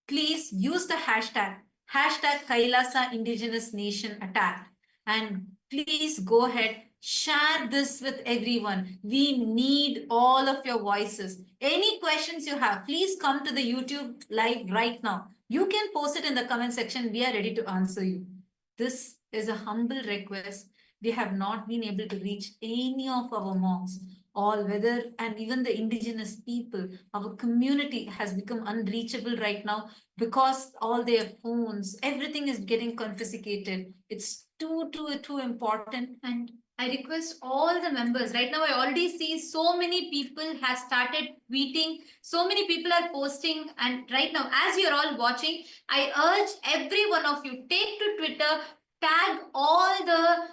S1: Please use the hashtag Kailasa Indigenous Nation Attack. And please go ahead, share this with everyone. We need all of your voices. Any questions you have, please come to the YouTube live right now. You can post it in the comment section. We are ready to answer you. This is a humble request. We have not been able to reach any of our monks, and even the indigenous people. Our community has become unreachable right now because all their phones, everything is getting confiscated. It's too important.
S4: And I request all the members. Right now, I already see so many people have started tweeting. So many people are posting. And right now, as you're all watching, I urge every one of you, take to Twitter, tag all the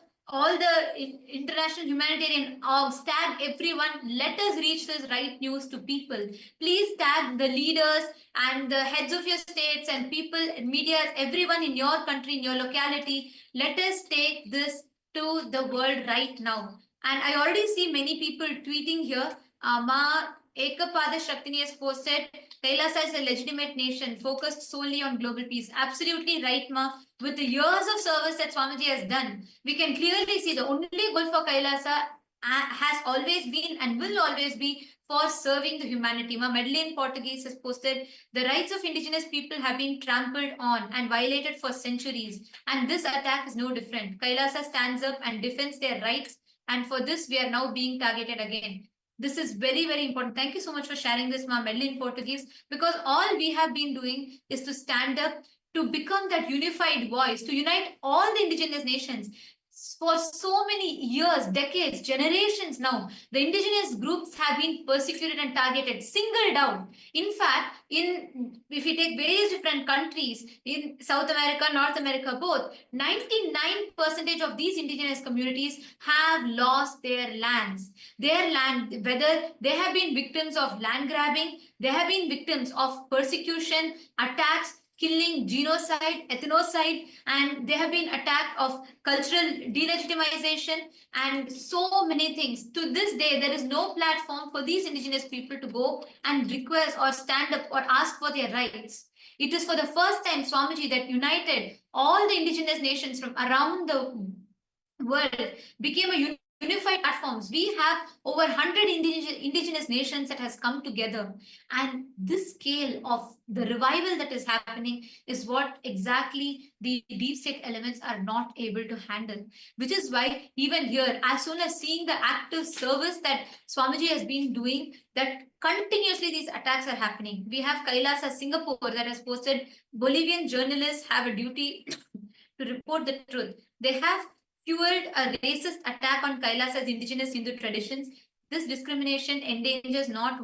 S4: international humanitarian orgs, tag everyone. Let us reach this right news to people. Please tag the leaders and the heads of your states and people, media, everyone in your country, in your locality. Let us take this to the world right now. And I already see many people tweeting here. Ma Ekapada Shaktini has posted, KAILASA is a legitimate nation focused solely on global peace. Absolutely right, Ma. With the years of service that Swamiji has done, we can clearly see the only goal for KAILASA has always been and will always be for serving the humanity. Ma Medellin Portuguese has posted, the rights of indigenous people have been trampled on and violated for centuries. And this attack is no different. KAILASA stands up and defends their rights. And for this, we are now being targeted again. This is very, very important. Thank you so much for sharing this, Ma Medellin Portuguese, because all we have been doing is to stand up, to become that unified voice, to unite all the indigenous nations. for so many years, decades, generations now, the indigenous groups have been persecuted and targeted, singled out. In fact, if we take various different countries in South America, North America, both, 99% of these indigenous communities have lost their lands. Their land, whether they have been victims of land grabbing, they have been victims of persecution, attacks, killing, genocide, ethnocide, and they have been attacked of cultural delegitimization and so many things. To this day, there is no platform for these indigenous people to go and request or stand up or ask for their rights. It is for the first time, Swamiji, that united all the indigenous nations from around the world, became a unified platforms. We have over 100 indigenous nations that has come together, and this scale of the revival that is happening is what exactly the deep state elements are not able to handle, which is why even here, as soon as seeing the active service that Swamiji has been doing, that continuously these attacks are happening. We have KAILASA Singapore that has posted Bolivian journalists have a duty to report the truth. They have fueled a racist attack on Kailasa's indigenous Hindu traditions. This discrimination endangers not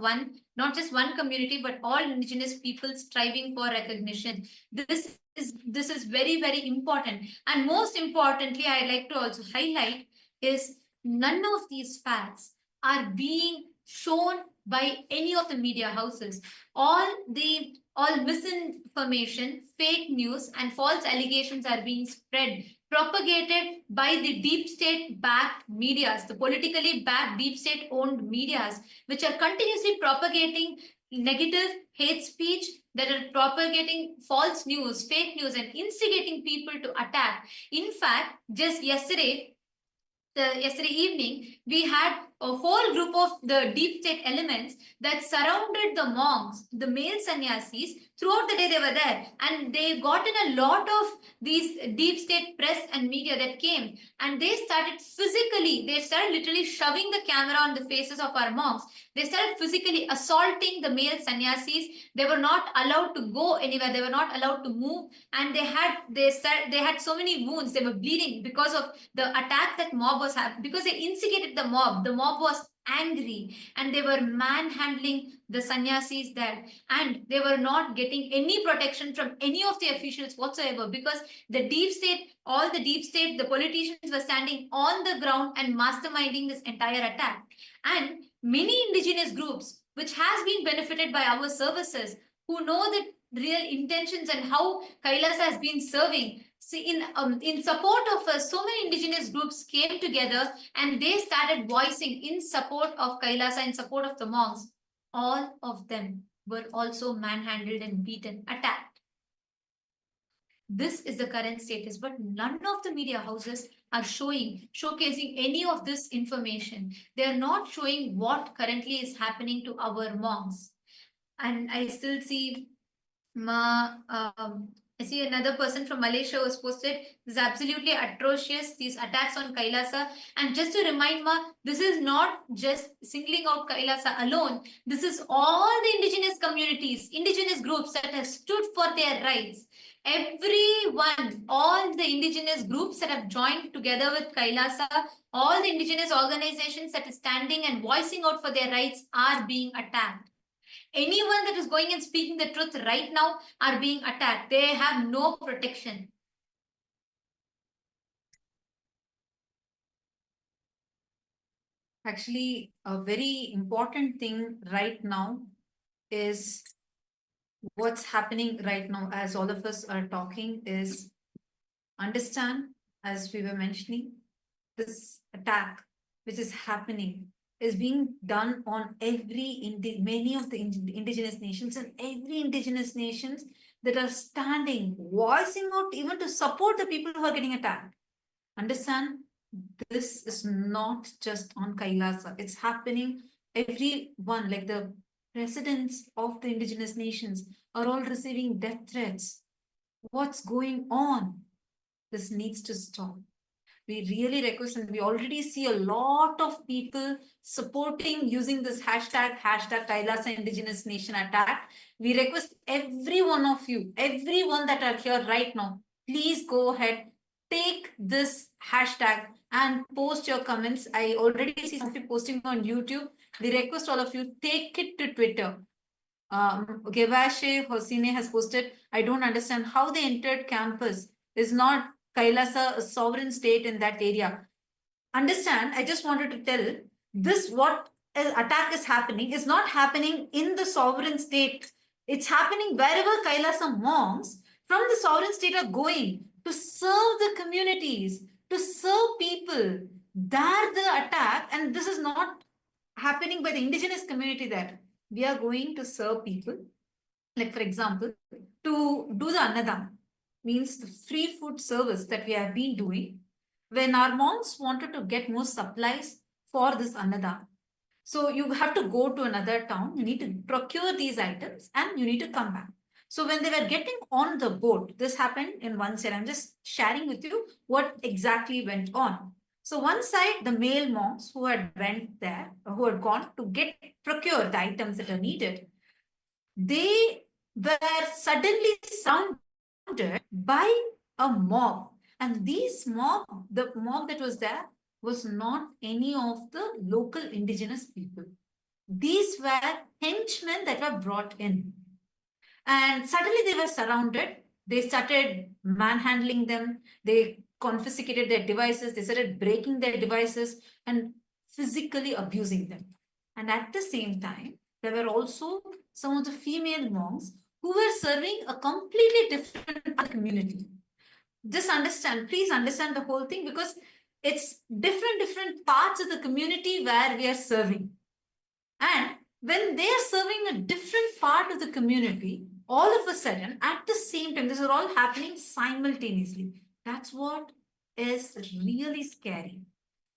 S4: just one community, but all indigenous people striving for recognition. This is very, very important. And most importantly, I'd like to also highlight is none of these facts are being shown by any of the media houses. All misinformation, fake news, and false allegations are being spread, propagated by the deep state backed medias, the politically backed deep state owned medias, which are continuously propagating negative hate speech, that are propagating false news, fake news, and instigating people to attack. In fact, just yesterday evening, we had a whole group of the deep state elements that surrounded the monks, the male sannyasis. Throughout the day they were there, and they got in a lot of these deep state press and media that came, and they started literally shoving the camera on the faces of our monks. They started physically assaulting the male sannyasis. They were not allowed to go anywhere. They were not allowed to move, and they had so many wounds. They were bleeding because of the attack that mob was having, because they instigated the mob. The mob was angry, and they were manhandling the sannyasis there, and they were not getting any protection from any of the officials whatsoever, because the deep state, the politicians were standing on the ground and masterminding this entire attack. And many indigenous groups, which has been benefited by our services, who know the real intentions and how Kailasa has been serving, in support of so many indigenous groups came together, and they started voicing in support of Kailasa, in support of the monks. All of them were also manhandled and beaten, attacked. This is the current status, but none of the media houses are showcasing any of this information. They are not showing what currently is happening to our monks. And I still see I see another person from Malaysia was posted, this is absolutely atrocious, these attacks on Kailasa. And just to remind this is not just singling out Kailasa alone. This is all the indigenous communities, indigenous groups that have stood for their rights. Everyone, all the indigenous groups that have joined together with Kailasa, all the indigenous organizations that are standing and voicing out for their rights are being attacked. Anyone that is going and speaking the truth right now are being attacked. They have no protection.
S1: Actually, a very important thing right now is what's happening right now, as all of us are talking, is understand, as we were mentioning, this attack which is happening is being done on many of the indigenous nations, and every indigenous nations that are standing, voicing out even to support the people who are getting attacked. Understand, this is not just on Kailasa. It's happening everyone, like the presidents of the indigenous nations are all receiving death threats. What's going on? This needs to stop. We really request, and we already see a lot of people supporting using this hashtag Kailasa Indigenous Nation attack. We request every one of you, everyone that are here right now, please go ahead, take this hashtag and post your comments. I already see some people posting on YouTube. We request all of you, take it to Twitter. Gevashe Hosine has posted, I don't understand how they entered campus. Is not Kailasa a sovereign state in that area? Understand, I just wanted to tell this, what attack is happening is not happening in the sovereign state. It's happening wherever Kailasa monks from the sovereign state are going to serve the communities, to serve people. There the attack, and this is not happening by the indigenous community there. We are going to serve people. Like for example, to do the Annadam, means the free food service that we have been doing. When our monks wanted to get more supplies for this Annadam, so you have to go to another town, you need to procure these items and you need to come back. So when they were getting on the boat, this happened in one side. I'm just sharing with you what exactly went on. So one side, the male monks who had went there, who had gone to procure the items that are needed, they were suddenly surrounded by a mob. And the mob that was there was not any of the local indigenous people. These were henchmen that were brought in. And suddenly they were surrounded. They started manhandling them. They confiscated their devices. They started breaking their devices and physically abusing them. And at the same time, there were also some of the female monks who were serving a completely different community. Just understand, please understand the whole thing, because it's different parts of the community where we are serving. And when they are serving a different part of the community, all of a sudden, at the same time, this is all happening simultaneously. That's what is really scary.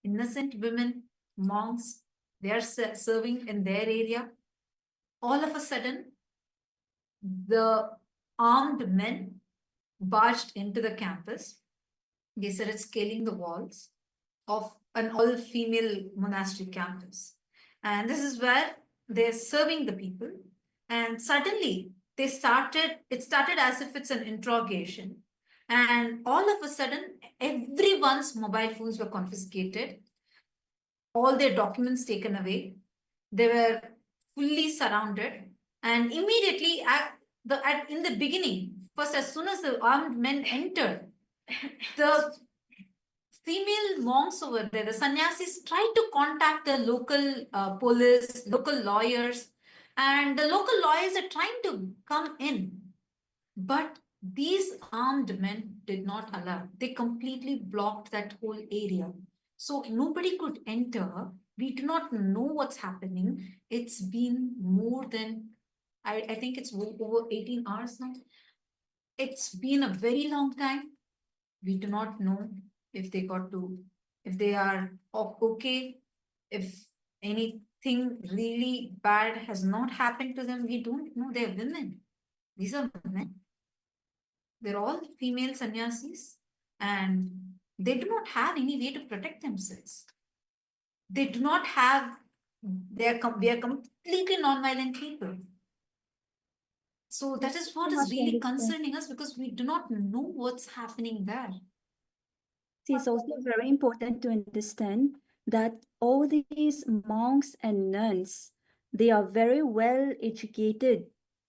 S1: Innocent women, monks, they are serving in their area. All of a sudden, the armed men barged into the campus. They started scaling the walls of an all-female monastery campus. And this is where they're serving the people. And suddenly, it started as if it's an interrogation. And all of a sudden, everyone's mobile phones were confiscated. All their documents taken away. They were fully surrounded. And immediately, in the beginning, first, as soon as the armed men entered, the female monks over there, the sannyasis, tried to contact the local police, local lawyers, and the local lawyers are trying to come in. But these armed men did not allow. They completely blocked that whole area. So nobody could enter. We do not know what's happening. It's been more than, I think it's over 18 hours now. It's been a very long time. We do not know if they are okay, if anything really bad has not happened to them. We don't know. They're women. These are men. They're all female sannyasis, and they do not have any way to protect themselves. They do not have, they are completely non-violent people. So that is what is really concerning us, because we do not know what's happening there.
S5: It's also very important to understand that all these monks and nuns, they are very well educated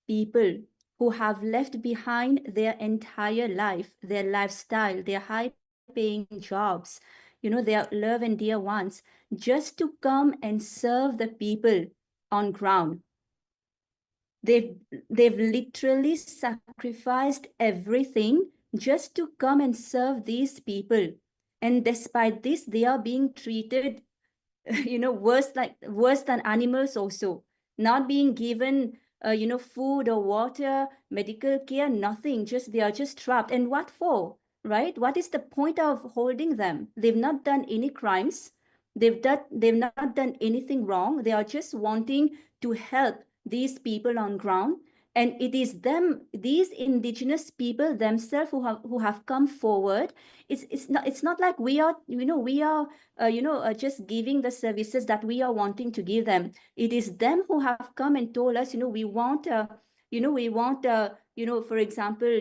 S5: people who have left behind their entire life, their lifestyle, their high-paying jobs, their love and dear ones, just to come and serve the people on ground. They've literally sacrificed everything just to come and serve these people. And despite this, they are being treated, worse than animals also, not being given, food or water, medical care, nothing. They are just trapped. And what for, right? What is the point of holding them? They've not done any crimes. They've not done anything wrong. They are just wanting to help these people on ground. And it is these indigenous people themselves who have come forward. It's not like we are just giving the services that we are wanting to give them. It is them who have come and told us, we want for example,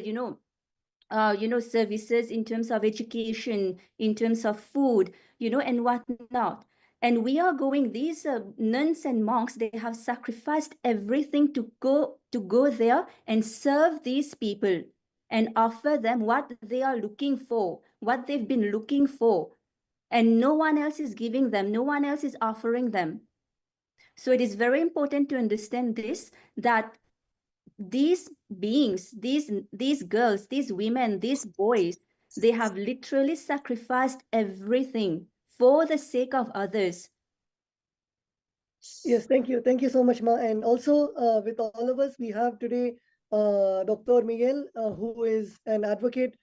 S5: services in terms of education, in terms of food, and whatnot. And we are going, these nuns and monks, they have sacrificed everything to go there and serve these people and offer them what they are looking for, what they've been looking for. And no one else is giving them, no one else is offering them. So it is very important to understand this, that these beings, these girls, these women, these boys, they have literally sacrificed everything for the sake of others.
S6: Yes, thank you. Thank you so much, Ma. And also with all of us, we have today Dr. Miguel, who is an advocate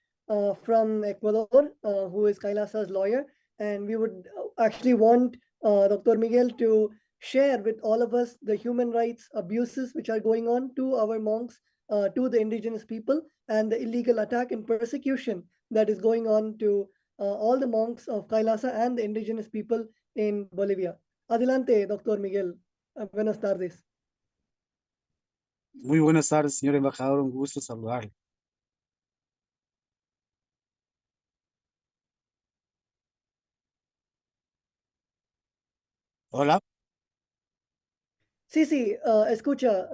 S6: from Ecuador, who is KAILASA's lawyer. And we would actually want Dr. Miguel to share with all of us the human rights abuses which are going on to our monks, to the indigenous people, and the illegal attack and persecution that is going on to all the monks of KAILASA and the indigenous people in Bolivia. Adelante, doctor Miguel. Buenas tardes.
S7: Muy buenas tardes, señor embajador. Un gusto saludarle. Hola.
S6: Sí, escucha.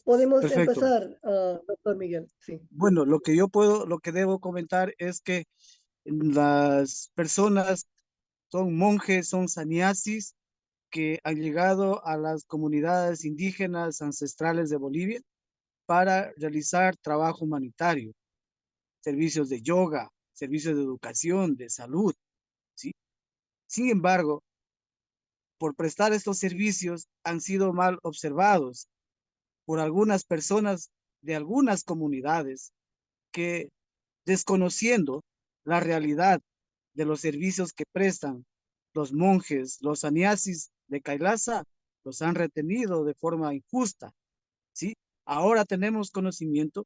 S6: Podemos
S7: Perfecto.
S6: empezar, doctor Miguel. Sí.
S7: Bueno, lo que debo comentar es que las personas son monjes, son sannyasis que han llegado a las comunidades indígenas ancestrales de Bolivia para realizar trabajo humanitario, servicios de yoga, servicios de educación, de salud, ¿sí? Sin embargo, por prestar estos servicios han sido mal observados por algunas personas de algunas comunidades que, desconociendo la realidad de los servicios que prestan los monjes, los sannyasis de KAILASA, los han retenido de forma injusta, ¿sí? Ahora tenemos conocimiento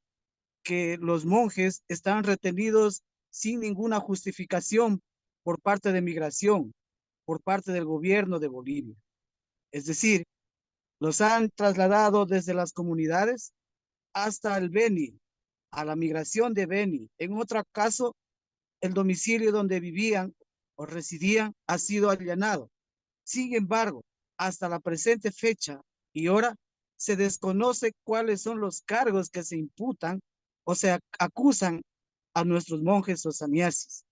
S7: que los monjes están retenidos sin ninguna justificación por parte de migración, por parte del gobierno de Bolivia. Es decir, los han trasladado desde las comunidades hasta el Beni, a la migración de Beni. En otro caso, el domicilio donde vivían o residían ha sido allanado. Sin embargo, hasta la presente fecha y hora, se desconoce cuáles son los cargos que se imputan o se acusan a nuestros monjes o sannyasis,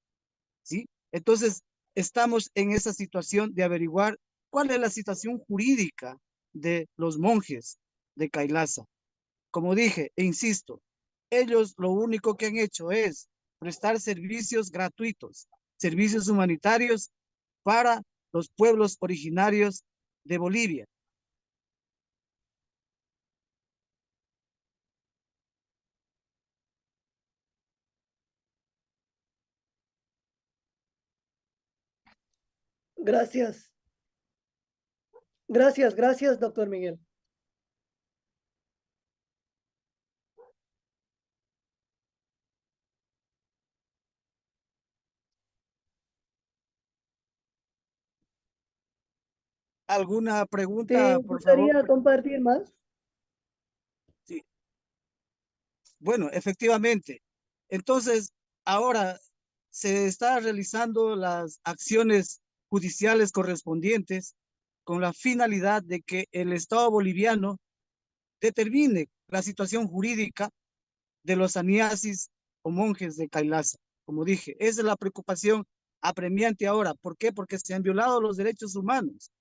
S7: ¿sí? Entonces, estamos en esa situación de averiguar cuál es la situación jurídica de los monjes de KAILASA. Como dije, e insisto, ellos lo único que han hecho es prestar servicios gratuitos, servicios humanitarios para los pueblos originarios de Bolivia.
S6: Gracias. Gracias, doctor Miguel.
S7: ¿Alguna
S6: ¿Te
S7: pregunta, por
S6: gustaría
S7: favor?
S6: compartir más?
S7: Sí. Bueno, efectivamente. Entonces, ahora se está realizando las acciones judiciales correspondientes con la finalidad de que el Estado boliviano determine la situación jurídica de los sannyasis o monjes de KAILASA. Como dije, esa es la preocupación apremiante ahora. ¿Por qué? Porque se han violado los derechos humanos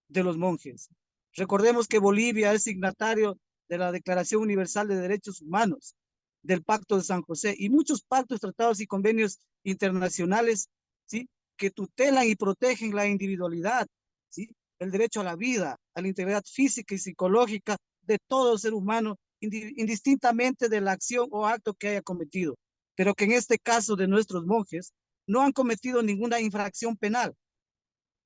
S7: de los monjes. Recordemos que Bolivia es signatario de la Declaración Universal de Derechos Humanos, del Pacto de San José y muchos pactos, tratados y convenios internacionales, ¿sí?, que tutelan y protegen la individualidad, ¿sí?, el derecho a la vida, a la integridad física y psicológica de todo ser humano, indistintamente de la acción o acto que haya cometido, pero que en este caso de nuestros monjes no han cometido ninguna infracción penal,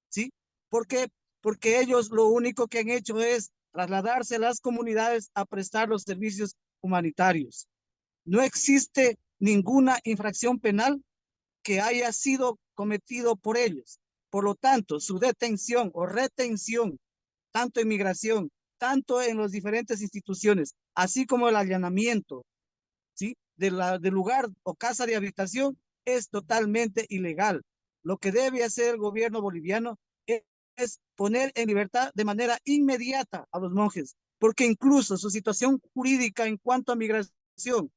S7: ¿sí? ¿Por qué? Porque ellos lo único que han hecho es trasladarse a las comunidades a prestar los servicios humanitarios. No existe ninguna infracción penal que haya sido cometido por ellos. Por lo tanto, su detención o retención, tanto en migración, tanto en las diferentes instituciones, así como el allanamiento ¿sí? Del lugar o casa de habitación es totalmente ilegal. Lo que debe hacer el gobierno boliviano es poner en libertad de manera inmediata a los monjes, porque incluso su situación jurídica en cuanto a migración,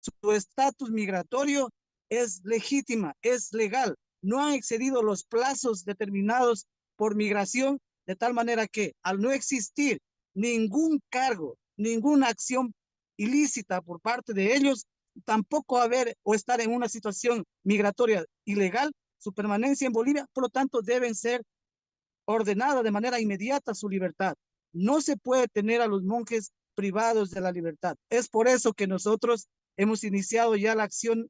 S7: su estatus migratorio es legítima, es legal. No han excedido los plazos determinados por migración, de tal manera que al no existir ningún cargo, ninguna acción ilícita por parte de ellos, tampoco haber o estar en una situación migratoria ilegal, su permanencia en Bolivia, por lo tanto, deben ser ordenada de manera inmediata su libertad. No se puede tener a los monjes privados de la libertad. Es por eso que nosotros hemos iniciado ya la acción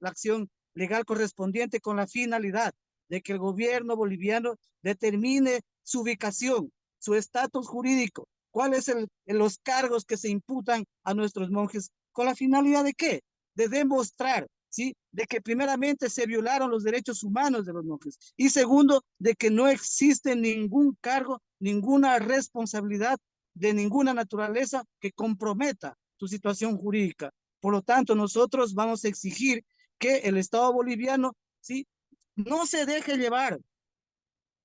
S7: legal correspondiente con la finalidad de que el gobierno boliviano determine su ubicación, su estatus jurídico, cuáles son los cargos que se imputan a nuestros monjes, con la finalidad de qué? De demostrar, ¿sí? De que primeramente se violaron los derechos humanos de los monjes y segundo, de que no existe ningún cargo, ninguna responsabilidad de ninguna naturaleza que comprometa su situación jurídica. Por lo tanto, nosotros vamos a exigir que el Estado boliviano, ¿sí? No se deje llevar,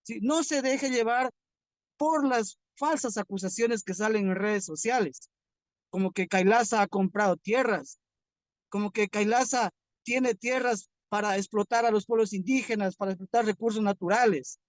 S7: ¿sí? No se deje llevar por las falsas acusaciones que salen en redes sociales, como que KAILASA ha comprado tierras, como que KAILASA tiene tierras para explotar a los pueblos indígenas, para explotar recursos naturales.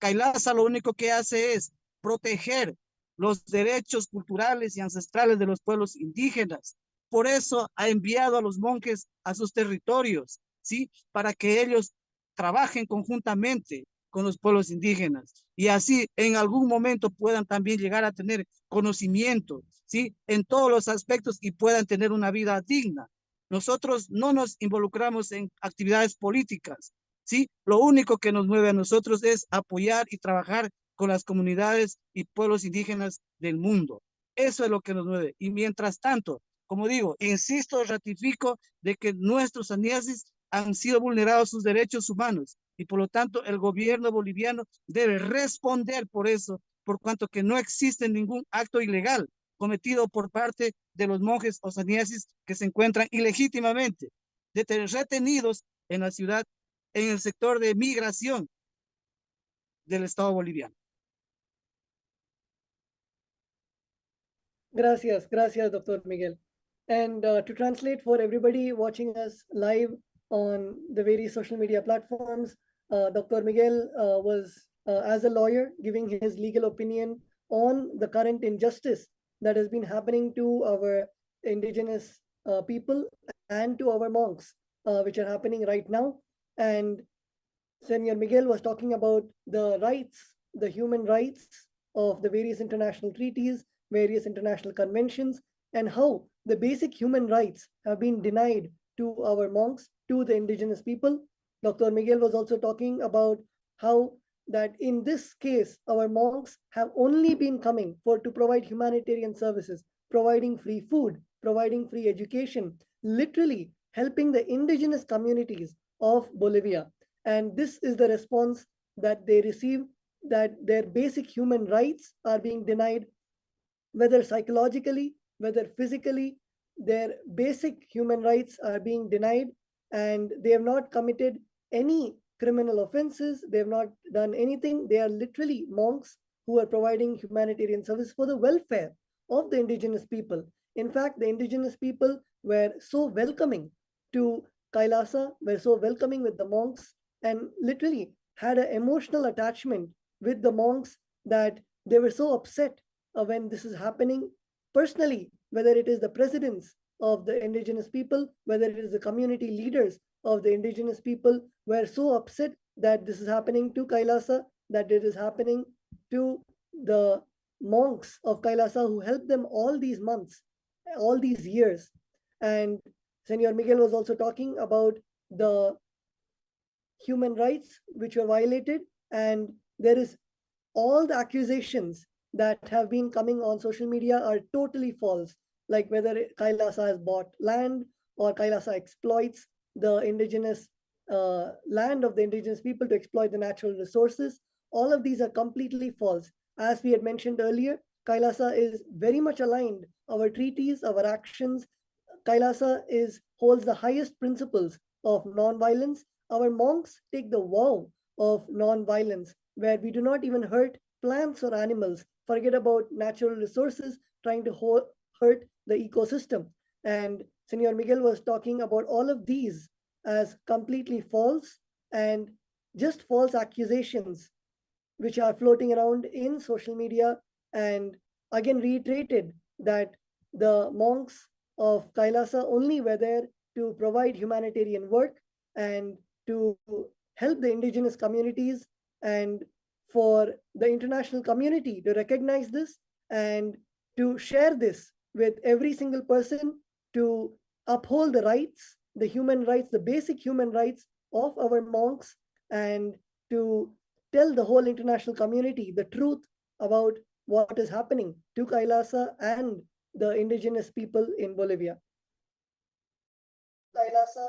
S7: KAILASA lo único que hace es proteger los derechos culturales y ancestrales de los pueblos indígenas. Por eso ha enviado a los monjes a sus territorios, ¿sí? Para que ellos trabajen conjuntamente con los pueblos indígenas y así en algún momento puedan también llegar a tener conocimiento, ¿sí? En todos los aspectos y puedan tener una vida digna. Nosotros no nos involucramos en actividades políticas, ¿sí? Lo único que nos mueve a nosotros es apoyar y trabajar con las comunidades y pueblos indígenas del mundo. Eso es lo que nos mueve. Y mientras tanto, como digo, insisto, ratifico de que nuestros sannyasis han sido vulnerados sus derechos humanos y por lo tanto el gobierno boliviano debe responder por eso, por cuanto que no existe ningún acto ilegal cometido por parte de los monjes o sannyasis que se encuentran ilegítimamente retenidos en la ciudad, en el sector de migración del Estado boliviano.
S6: Gracias, gracias, Dr. Miguel. And to translate for everybody watching us live on the various social media platforms, Dr. Miguel was, as a lawyer, giving his legal opinion on the current injustice that has been happening to our indigenous people and to our monks, which are happening right now. And Senor Miguel was talking about the rights, the human rights of the various international treaties, various international conventions, and how the basic human rights have been denied to our monks, to the indigenous people. Dr. Miguel was also talking about how that in this case, our monks have only been coming to provide humanitarian services, providing free food, providing free education, literally helping the indigenous communities of Bolivia. And this is the response that they receive, that their basic human rights are being denied, whether psychologically, whether physically, their basic human rights are being denied, and they have not committed any criminal offenses. They have not done anything. They are literally monks who are providing humanitarian service for the welfare of the indigenous people. In fact, the indigenous people were so welcoming to KAILASA, were so welcoming with the monks, and literally had an emotional attachment with the monks that they were so upset when this is happening personally, whether it is the presidents of the indigenous people, whether it is the community leaders of the indigenous people, were so upset that this is happening to KAILASA, that it is happening to the monks of KAILASA who helped them all these months, all these years. And Senor Miguel was also talking about the human rights which were violated, and there is all the accusations that have been coming on social media are totally false, like whether KAILASA has bought land or KAILASA exploits the indigenous land of the indigenous people to exploit the natural resources. All of these are completely false. As we had mentioned earlier, KAILASA is very much aligned. Our treaties, our actions Kailasa holds the highest principles of non-violence. Our monks take the vow of non-violence, where we do not even hurt plants or animals, forget about natural resources, trying to hurt the ecosystem. And Senor Miguel was talking about all of these as completely false and just false accusations which are floating around in social media, and again reiterated that the monks of Kailasa only were there to provide humanitarian work and to help the indigenous communities, and for the international community to recognize this and to share this with every single person, to uphold the rights, the human rights, the basic human rights of our monks, and to tell the whole international community the truth about what is happening to Kailasa and the indigenous people in Bolivia. Kailasa,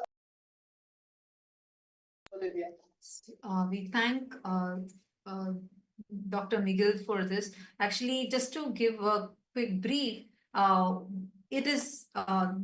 S6: Bolivia.
S1: We thank Dr. Miguel for this. Actually, just to give a quick brief, it is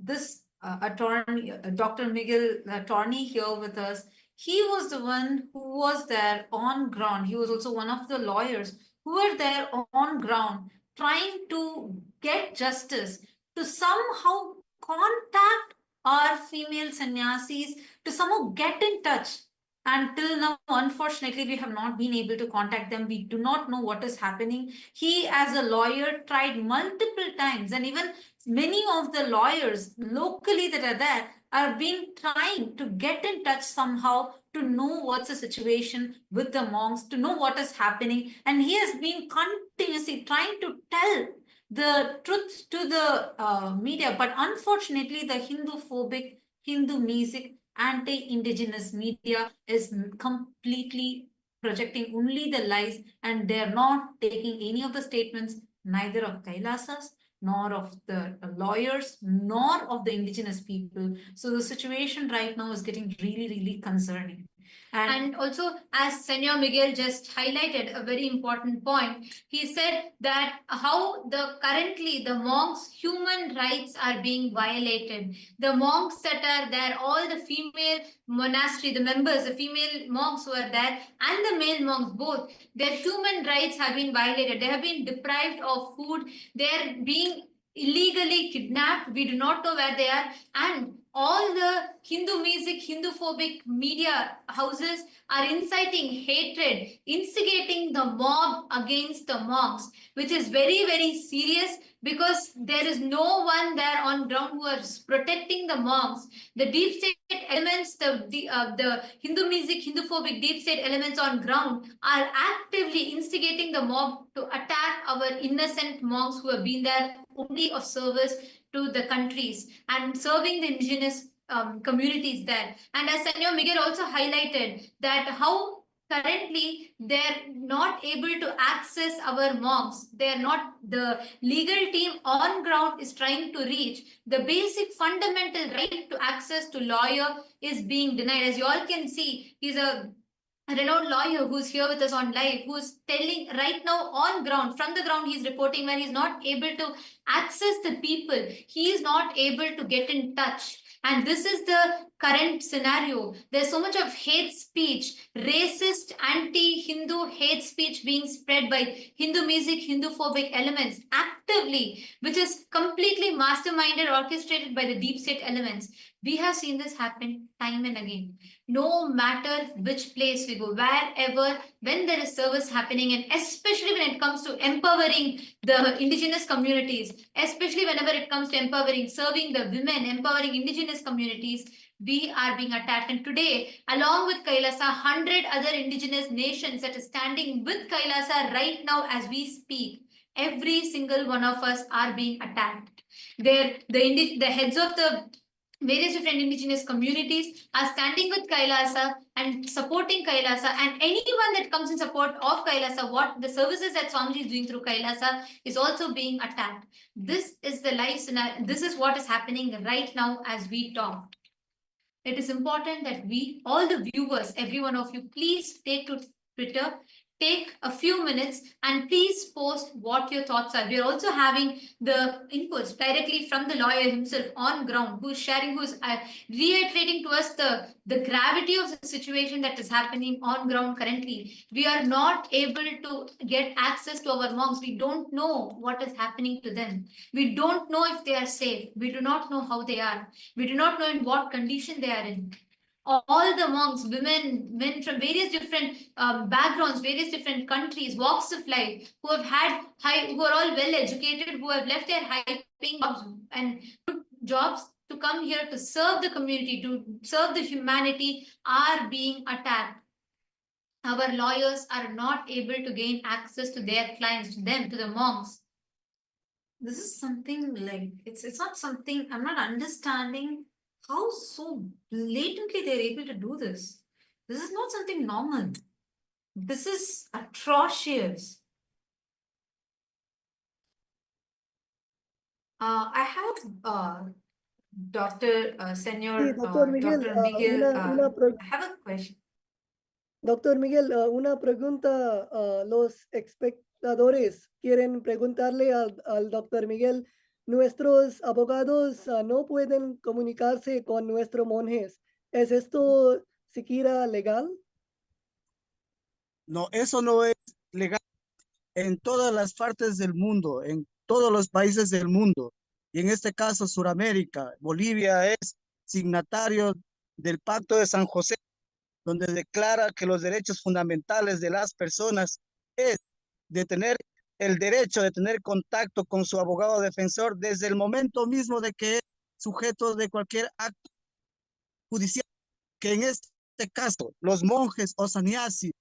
S1: this attorney, Dr. Miguel, attorney here with us. He was the one who was there on ground. He was also one of the lawyers who were there on ground trying to get justice, to somehow contact our female sannyasis, to somehow get in touch. Until now, unfortunately, we have not been able to contact them. We do not know what is happening. He, as a lawyer, tried multiple times, and even many of the lawyers locally that are there are been trying to get in touch somehow to know what's the situation with the monks, to know what is happening. And he has been continuously trying to tell the truth to the media. But unfortunately, the Hindu-phobic, Hindu-mesic, anti-indigenous media is completely projecting only the lies, and they're not taking any of the statements, neither of Kailasas, nor of the lawyers, nor of the indigenous people. So the situation right now is getting really, really concerning.
S4: And also, as Senor Miguel just highlighted a very important point, he said that how currently the monks' human rights are being violated. The monks that are there, all the female monastery, the members, the female monks who are there, and the male monks both, their human rights have been violated. They have been deprived of food. They are being illegally kidnapped. We do not know where they are. And all the Hindu-mesic, Hindu-phobic media houses are inciting hatred, instigating the mob against the monks, which is very, very serious, because there is no one there on ground who is protecting the monks. The deep state elements, the Hindu-mesic, Hindu-phobic deep state elements on ground are actively instigating the mob to attack our innocent monks who have been there only of service to the countries and serving the indigenous communities there. And as Senor Miguel also highlighted that how currently they're not able to access our monks. They're not, the legal team on ground is trying to reach. The basic fundamental right to access to lawyer is being denied. As you all can see, he's a renowned lawyer who's here with us on live, who's telling right now on ground, from the ground, he's reporting where he's not able to access the people. He is not able to get in touch. And this is the current scenario. There's so much of hate speech, racist, anti-Hindu hate speech being spread by Hindu-mesic, Hindu-phobic elements actively, which is completely masterminded, orchestrated by the deep state elements. We have seen this happen time and again. No matter which place we go, wherever, when there is service happening, and especially when it comes to empowering the indigenous communities, especially whenever it comes to empowering, serving the women, empowering indigenous communities, we are being attacked. And today, along with Kailasa, 100 other indigenous nations that are standing with Kailasa right now as we speak, every single one of us are being attacked. The heads of the various different indigenous communities are standing with Kailasa and supporting Kailasa, and anyone that comes in support of Kailasa, what the services that Swamiji is doing through Kailasa is also being attacked. This is the life scenario. This is what is happening right now as we talk. It is important that we, all the viewers, every one of you, please take to Twitter, take a few minutes and please post what your thoughts are. We are also having the inputs directly from the lawyer himself on ground, who is sharing, who is reiterating to us the gravity of the situation that is happening on ground currently. We are not able to get access to our monks. We don't know what is happening to them. We don't know if they are safe. We do not know how they are. We do not know in what condition they are in. All the monks, women, men from various different backgrounds, various different countries, walks of life, who have had who are all well educated, who have left their high-paying jobs and good jobs to come here to serve the community, to serve the humanity, are being attacked. Our lawyers are not able to gain access to their clients, to them, to the monks.
S1: This is something like it's not something I'm not understanding. How so blatantly they're able to do this? This is not something normal. This is atrocious. I have Dr. Senor,
S6: Sí, doctor Miguel,
S1: Dr. Miguel. I have a question.
S6: Doctor Miguel, una pregunta. Los espectadores quieren preguntarle al doctor Miguel, nuestros abogados no pueden comunicarse con nuestros monjes. ¿Es esto siquiera legal?
S7: No, eso no es legal en todas las partes del mundo, en todos los países del mundo. Y en este caso, Suramérica, Bolivia es signatario del Pacto de San José, donde declara que los derechos fundamentales de las personas es de tener el derecho de tener contacto con su abogado defensor desde el momento mismo de que es sujeto de cualquier acto judicial, que en este caso los monjes o sannyasis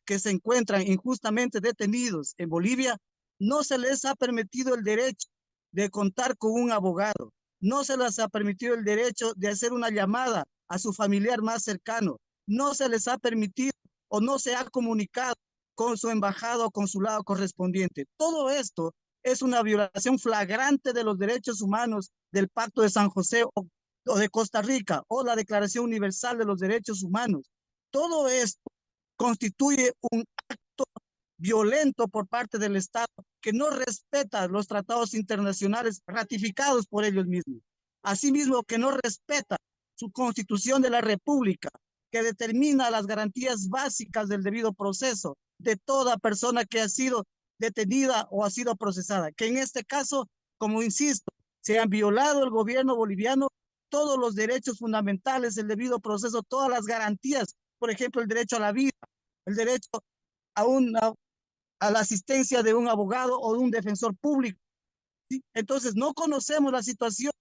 S7: que se encuentran injustamente detenidos en Bolivia, no se les ha permitido el derecho de contar con un abogado, no se les ha permitido el derecho de hacer una llamada a su familiar más cercano, no se les ha permitido o no se ha comunicado con su embajada o consulado correspondiente. Todo esto es una violación flagrante de los derechos humanos del Pacto de San José o de Costa Rica o la Declaración Universal de los Derechos Humanos. Todo esto constituye un acto violento por parte del Estado que no respeta los tratados internacionales ratificados por ellos mismos. Asimismo, que no respeta su constitución de la República, que determina las garantías básicas del debido proceso de toda persona que ha sido detenida o ha sido procesada, que en este caso, como insisto, se han violado el gobierno boliviano todos los derechos fundamentales, el debido proceso, todas las garantías, por ejemplo, el derecho a la vida, el derecho a la asistencia de un abogado o de un defensor público. ¿Sí? Entonces, no conocemos la situación,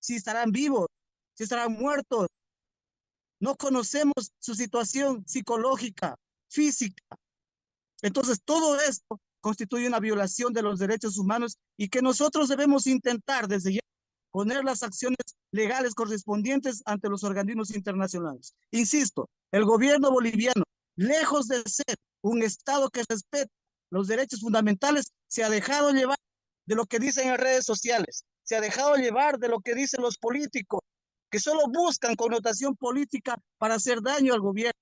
S7: si estarán vivos, si estarán muertos. No conocemos su situación psicológica, física. Entonces, todo esto constituye una violación de los derechos humanos y que nosotros debemos intentar desde ya poner las acciones legales correspondientes ante los organismos internacionales. Insisto, el gobierno boliviano, lejos de ser un Estado que respeta los derechos fundamentales, se ha dejado llevar de lo que dicen en redes sociales, se ha dejado llevar de lo que dicen los políticos, que solo buscan connotación política para hacer daño al gobierno.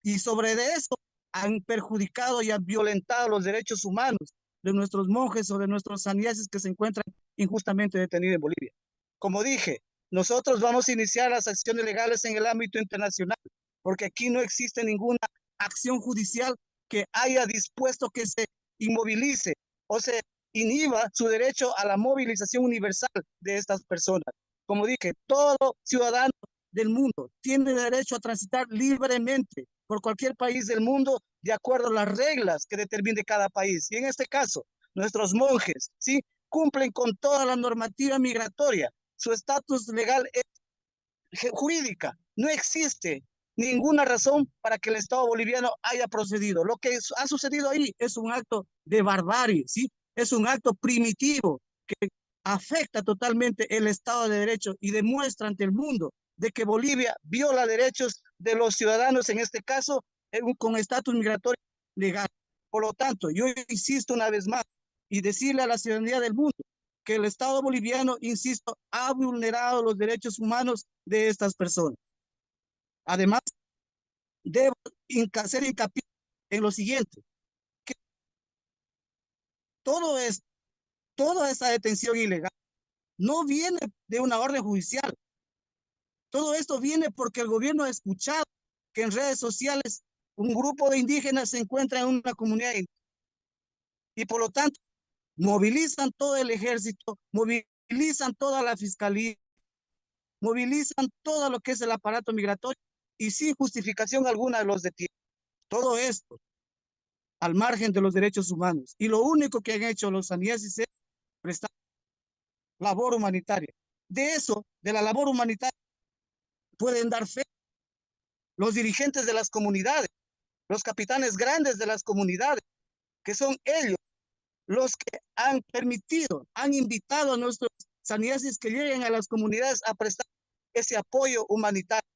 S7: Y sobre de eso han perjudicado y han violentado los derechos humanos de nuestros monjes o de nuestros sannyasis que se encuentran injustamente detenidos en Bolivia. Como dije, nosotros vamos a iniciar las acciones legales en el ámbito internacional, porque aquí no existe ninguna acción judicial que haya dispuesto que se inmovilice o se inhiba su derecho a la movilización universal de estas personas. Como dije, todo ciudadano del mundo tiene derecho a transitar libremente por cualquier país del mundo de acuerdo a las reglas que determine cada país. Y en este caso, nuestros monjes, ¿sí?, cumplen con toda la normativa migratoria. Su estatus legal es jurídica. No existe ninguna razón para que el Estado boliviano haya procedido. Lo que ha sucedido ahí es un acto de barbarie, ¿sí? Es un acto primitivo que afecta totalmente el Estado de Derecho y demuestra ante el mundo de que Bolivia viola derechos de los ciudadanos, en este caso, con estatus migratorio legal. Por lo tanto, yo insisto una vez más y decirle a la ciudadanía del mundo que el Estado boliviano, insisto, ha vulnerado los derechos humanos de estas personas. Además, debo hacer hincapié en lo siguiente, que todo esto, toda esa detención ilegal no viene de una orden judicial. Todo esto viene porque el gobierno ha escuchado que en redes sociales un grupo de indígenas se encuentra en una comunidad y por lo tanto movilizan todo el ejército, movilizan toda la fiscalía, movilizan todo lo que es el aparato migratorio y sin justificación alguna los detienen. Todo esto al margen de los derechos humanos. Y lo único que han hecho los saniesis es prestar labor humanitaria. De eso, de la labor humanitaria, pueden dar fe los dirigentes de las comunidades, los capitanes grandes de las comunidades, que son ellos los que han permitido, han invitado a nuestros saniesis que lleguen a las comunidades a prestar ese apoyo humanitario.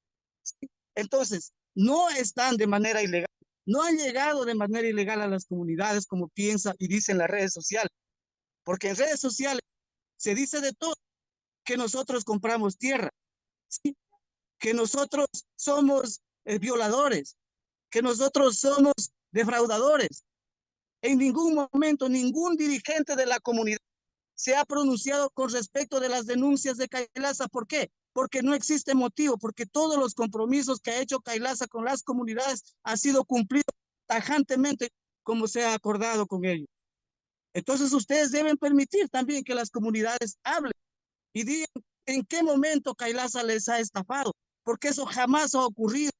S7: ¿Sí? Entonces, no están de manera ilegal, no han llegado de manera ilegal a las comunidades como piensa y dicen las redes sociales, porque en redes sociales se dice de todo, que nosotros compramos tierra, ¿sí? Que nosotros somos violadores, que nosotros somos defraudadores. En ningún momento ningún dirigente de la comunidad se ha pronunciado con respecto de las denuncias de KAILASA. ¿Por qué? Porque no existe motivo, porque todos los compromisos que ha hecho KAILASA con las comunidades han sido cumplidos tajantemente como se ha acordado con ellos. Entonces ustedes deben permitir también que las comunidades hablen y digan en qué momento KAILASA les ha estafado, porque eso jamás ha ocurrido,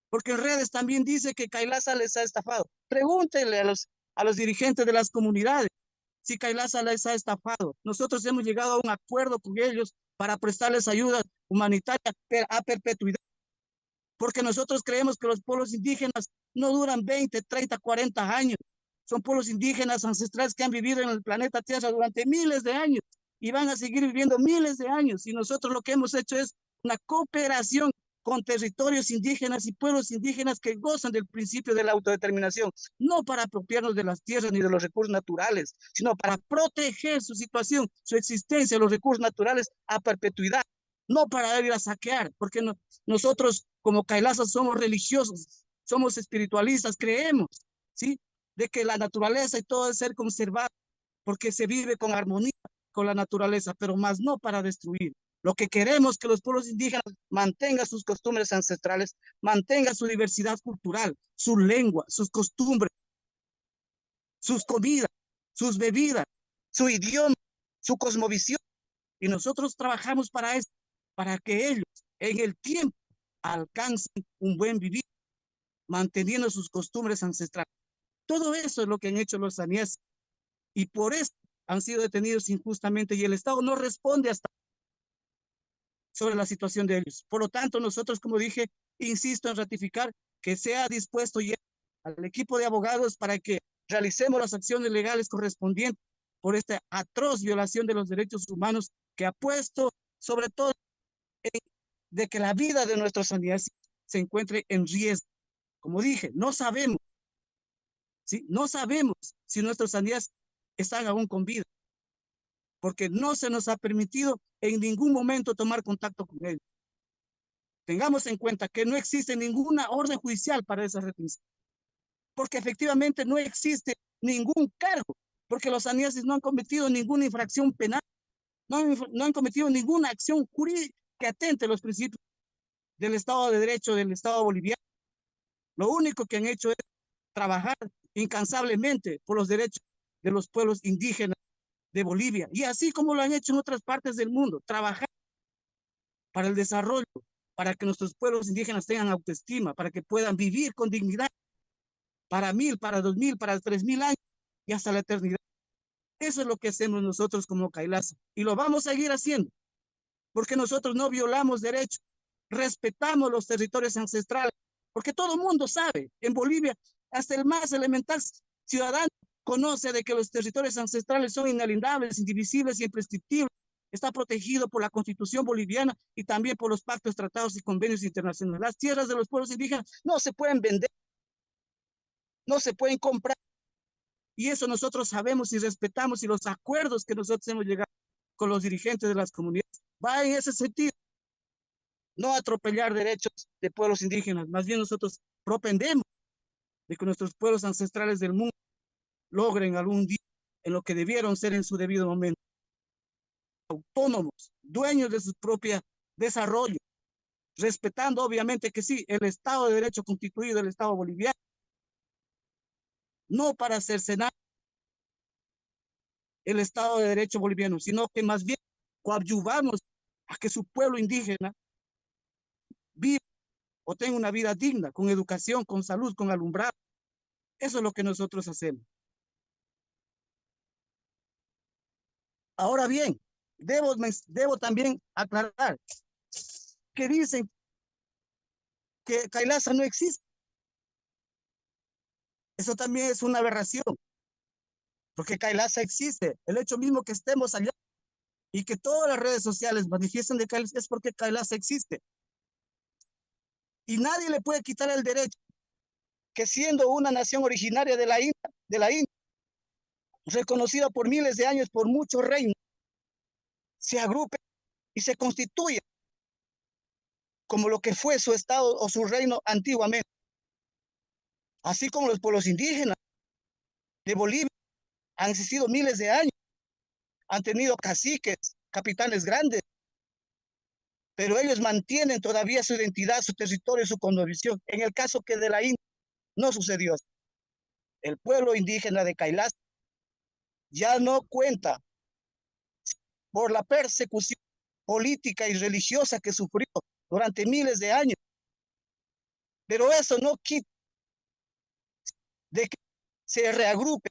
S7: porque en redes también dice que KAILASA les ha estafado. Pregúntenle a los dirigentes de las comunidades si KAILASA les ha estafado. Nosotros hemos llegado a un acuerdo con ellos para prestarles ayuda humanitaria a perpetuidad, porque nosotros creemos que los pueblos indígenas no duran 20, 30, 40 años. Son pueblos indígenas ancestrales que han vivido en el planeta Tierra durante miles de años y van a seguir viviendo miles de años. Y nosotros lo que hemos hecho es una cooperación con territorios indígenas y pueblos indígenas que gozan del principio de la autodeterminación, no para apropiarnos de las tierras ni de los recursos naturales, sino para proteger su situación, su existencia, los recursos naturales a perpetuidad, no para ir a saquear, porque nosotros como KAILASA somos religiosos, somos espiritualistas, creemos, ¿sí? De que la naturaleza y todo debe ser conservado, porque se vive con armonía con la naturaleza, pero más no para destruir. Lo que queremos es que los pueblos indígenas mantengan sus costumbres ancestrales, mantengan su diversidad cultural, su lengua, sus costumbres, sus comidas, sus bebidas, su idioma, su cosmovisión. Y nosotros trabajamos para eso, para que ellos en el tiempo alcancen un buen vivir, manteniendo sus costumbres ancestrales. Todo eso es lo que han hecho los sanieses y por eso han sido detenidos injustamente y el Estado no responde hasta sobre la situación de ellos. Por lo tanto, nosotros, como dije, insisto en ratificar que sea dispuesto ya al equipo de abogados para que realicemos las acciones legales correspondientes por esta atroz violación de los derechos humanos que ha puesto sobre todo de que la vida de nuestros sanidades se encuentre en riesgo. Como dije, no sabemos, ¿sí? No sabemos si nuestros sanidades están aún con vida, porque no se nos ha permitido en ningún momento tomar contacto con ellos. Tengamos en cuenta que no existe ninguna orden judicial para esa retención, porque efectivamente no existe ningún cargo, porque los saniesis no han cometido ninguna infracción penal, no han cometido ninguna acción jurídica que atente a los principios del Estado de Derecho del Estado boliviano. Lo único que han hecho es trabajar incansablemente por los derechos de los pueblos indígenas de Bolivia, y así como lo han hecho en otras partes del mundo, trabajar para el desarrollo, para que nuestros pueblos indígenas tengan autoestima, para que puedan vivir con dignidad para 1000, para 2000, para 3000 años y hasta la eternidad. Eso es lo que hacemos nosotros como KAILASA y lo vamos a seguir haciendo, porque nosotros no violamos derechos, respetamos los territorios ancestrales, porque todo el mundo sabe, en Bolivia, hasta el más elemental ciudadano conoce de que los territorios ancestrales son inalienables, indivisibles y imprescriptibles. Está protegido por la Constitución boliviana y también por los pactos, tratados y convenios internacionales. Las tierras de los pueblos indígenas no se pueden vender, no se pueden comprar. Y eso nosotros sabemos y respetamos, y los acuerdos que nosotros hemos llegado con los dirigentes de las comunidades va en ese sentido. No atropellar derechos de pueblos indígenas, más bien nosotros propendemos de que nuestros pueblos ancestrales del mundo logren algún día en lo que debieron ser en su debido momento, autónomos, dueños de su propio desarrollo, respetando obviamente que sí, el Estado de Derecho constituido del Estado boliviano, no para cercenar el Estado de Derecho boliviano, sino que más bien coadyuvamos a que su pueblo indígena viva o tenga una vida digna, con educación, con salud, con alumbrado. Eso es lo que nosotros hacemos. Ahora bien, debo también aclarar que dicen que KAILASA no existe. Eso también es una aberración, porque KAILASA existe. El hecho mismo que estemos allá y que todas las redes sociales manifiesten de KAILASA es porque KAILASA existe. Y nadie le puede quitar el derecho que, siendo una nación originaria de la India, reconocida por miles de años por muchos reinos, se agrupe y se constituya como lo que fue su estado o su reino antiguamente. Así como los pueblos indígenas de Bolivia han existido miles de años, han tenido caciques, capitanes grandes, pero ellos mantienen todavía su identidad, su territorio, su cosmovisión. En el caso que de la India no sucedió así. El pueblo indígena de KAILASA ya no cuenta por la persecución política y religiosa que sufrió durante miles de años. Pero eso no quita de que se reagrupe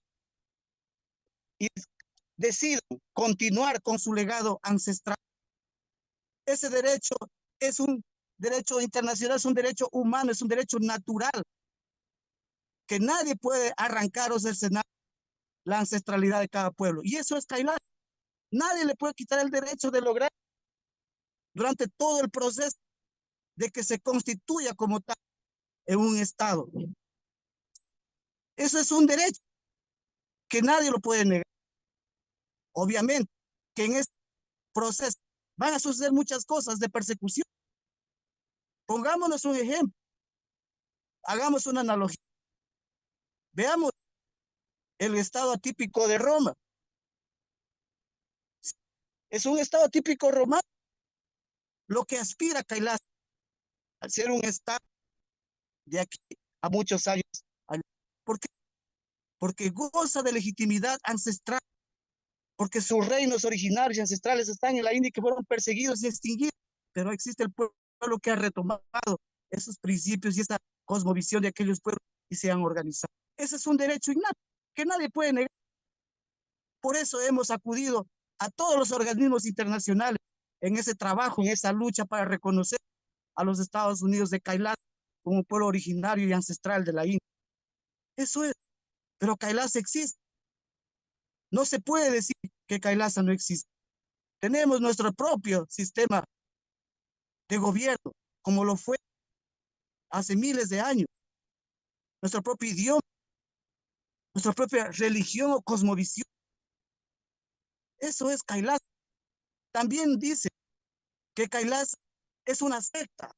S7: y decidan continuar con su legado ancestral. Ese derecho es un derecho internacional, es un derecho humano, es un derecho natural, que nadie puede arrancar o cercenar la ancestralidad de cada pueblo. Y eso es KAILASA. Nadie le puede quitar el derecho de lograr durante todo el proceso de que se constituya como tal en un Estado. Eso es un derecho que nadie lo puede negar. Obviamente que en este proceso van a suceder muchas cosas de persecución. Pongámonos un ejemplo, hagamos una analogía. Veamos el estado atípico de Roma. Es un estado atípico romano. Lo que aspira KAILASA a ser un estado de aquí a muchos años. ¿Por qué? Porque goza de legitimidad ancestral, porque sus reinos originarios y ancestrales están en la India, que fueron perseguidos y extinguidos, pero existe el pueblo que ha retomado esos principios y esa cosmovisión de aquellos pueblos y se han organizado. Ese es un derecho innato que nadie puede negar. Por eso hemos acudido a todos los organismos internacionales en ese trabajo, en esa lucha para reconocer a los Estados Unidos de KAILASA como pueblo originario y ancestral de la India. Eso es, pero KAILASA existe. No se puede decir que KAILASA no existe. Tenemos nuestro propio sistema de gobierno, como lo fue hace miles de años. Nuestro propio idioma, nuestra propia religión o cosmovisión. Eso es KAILASA. También dice que KAILASA es una secta.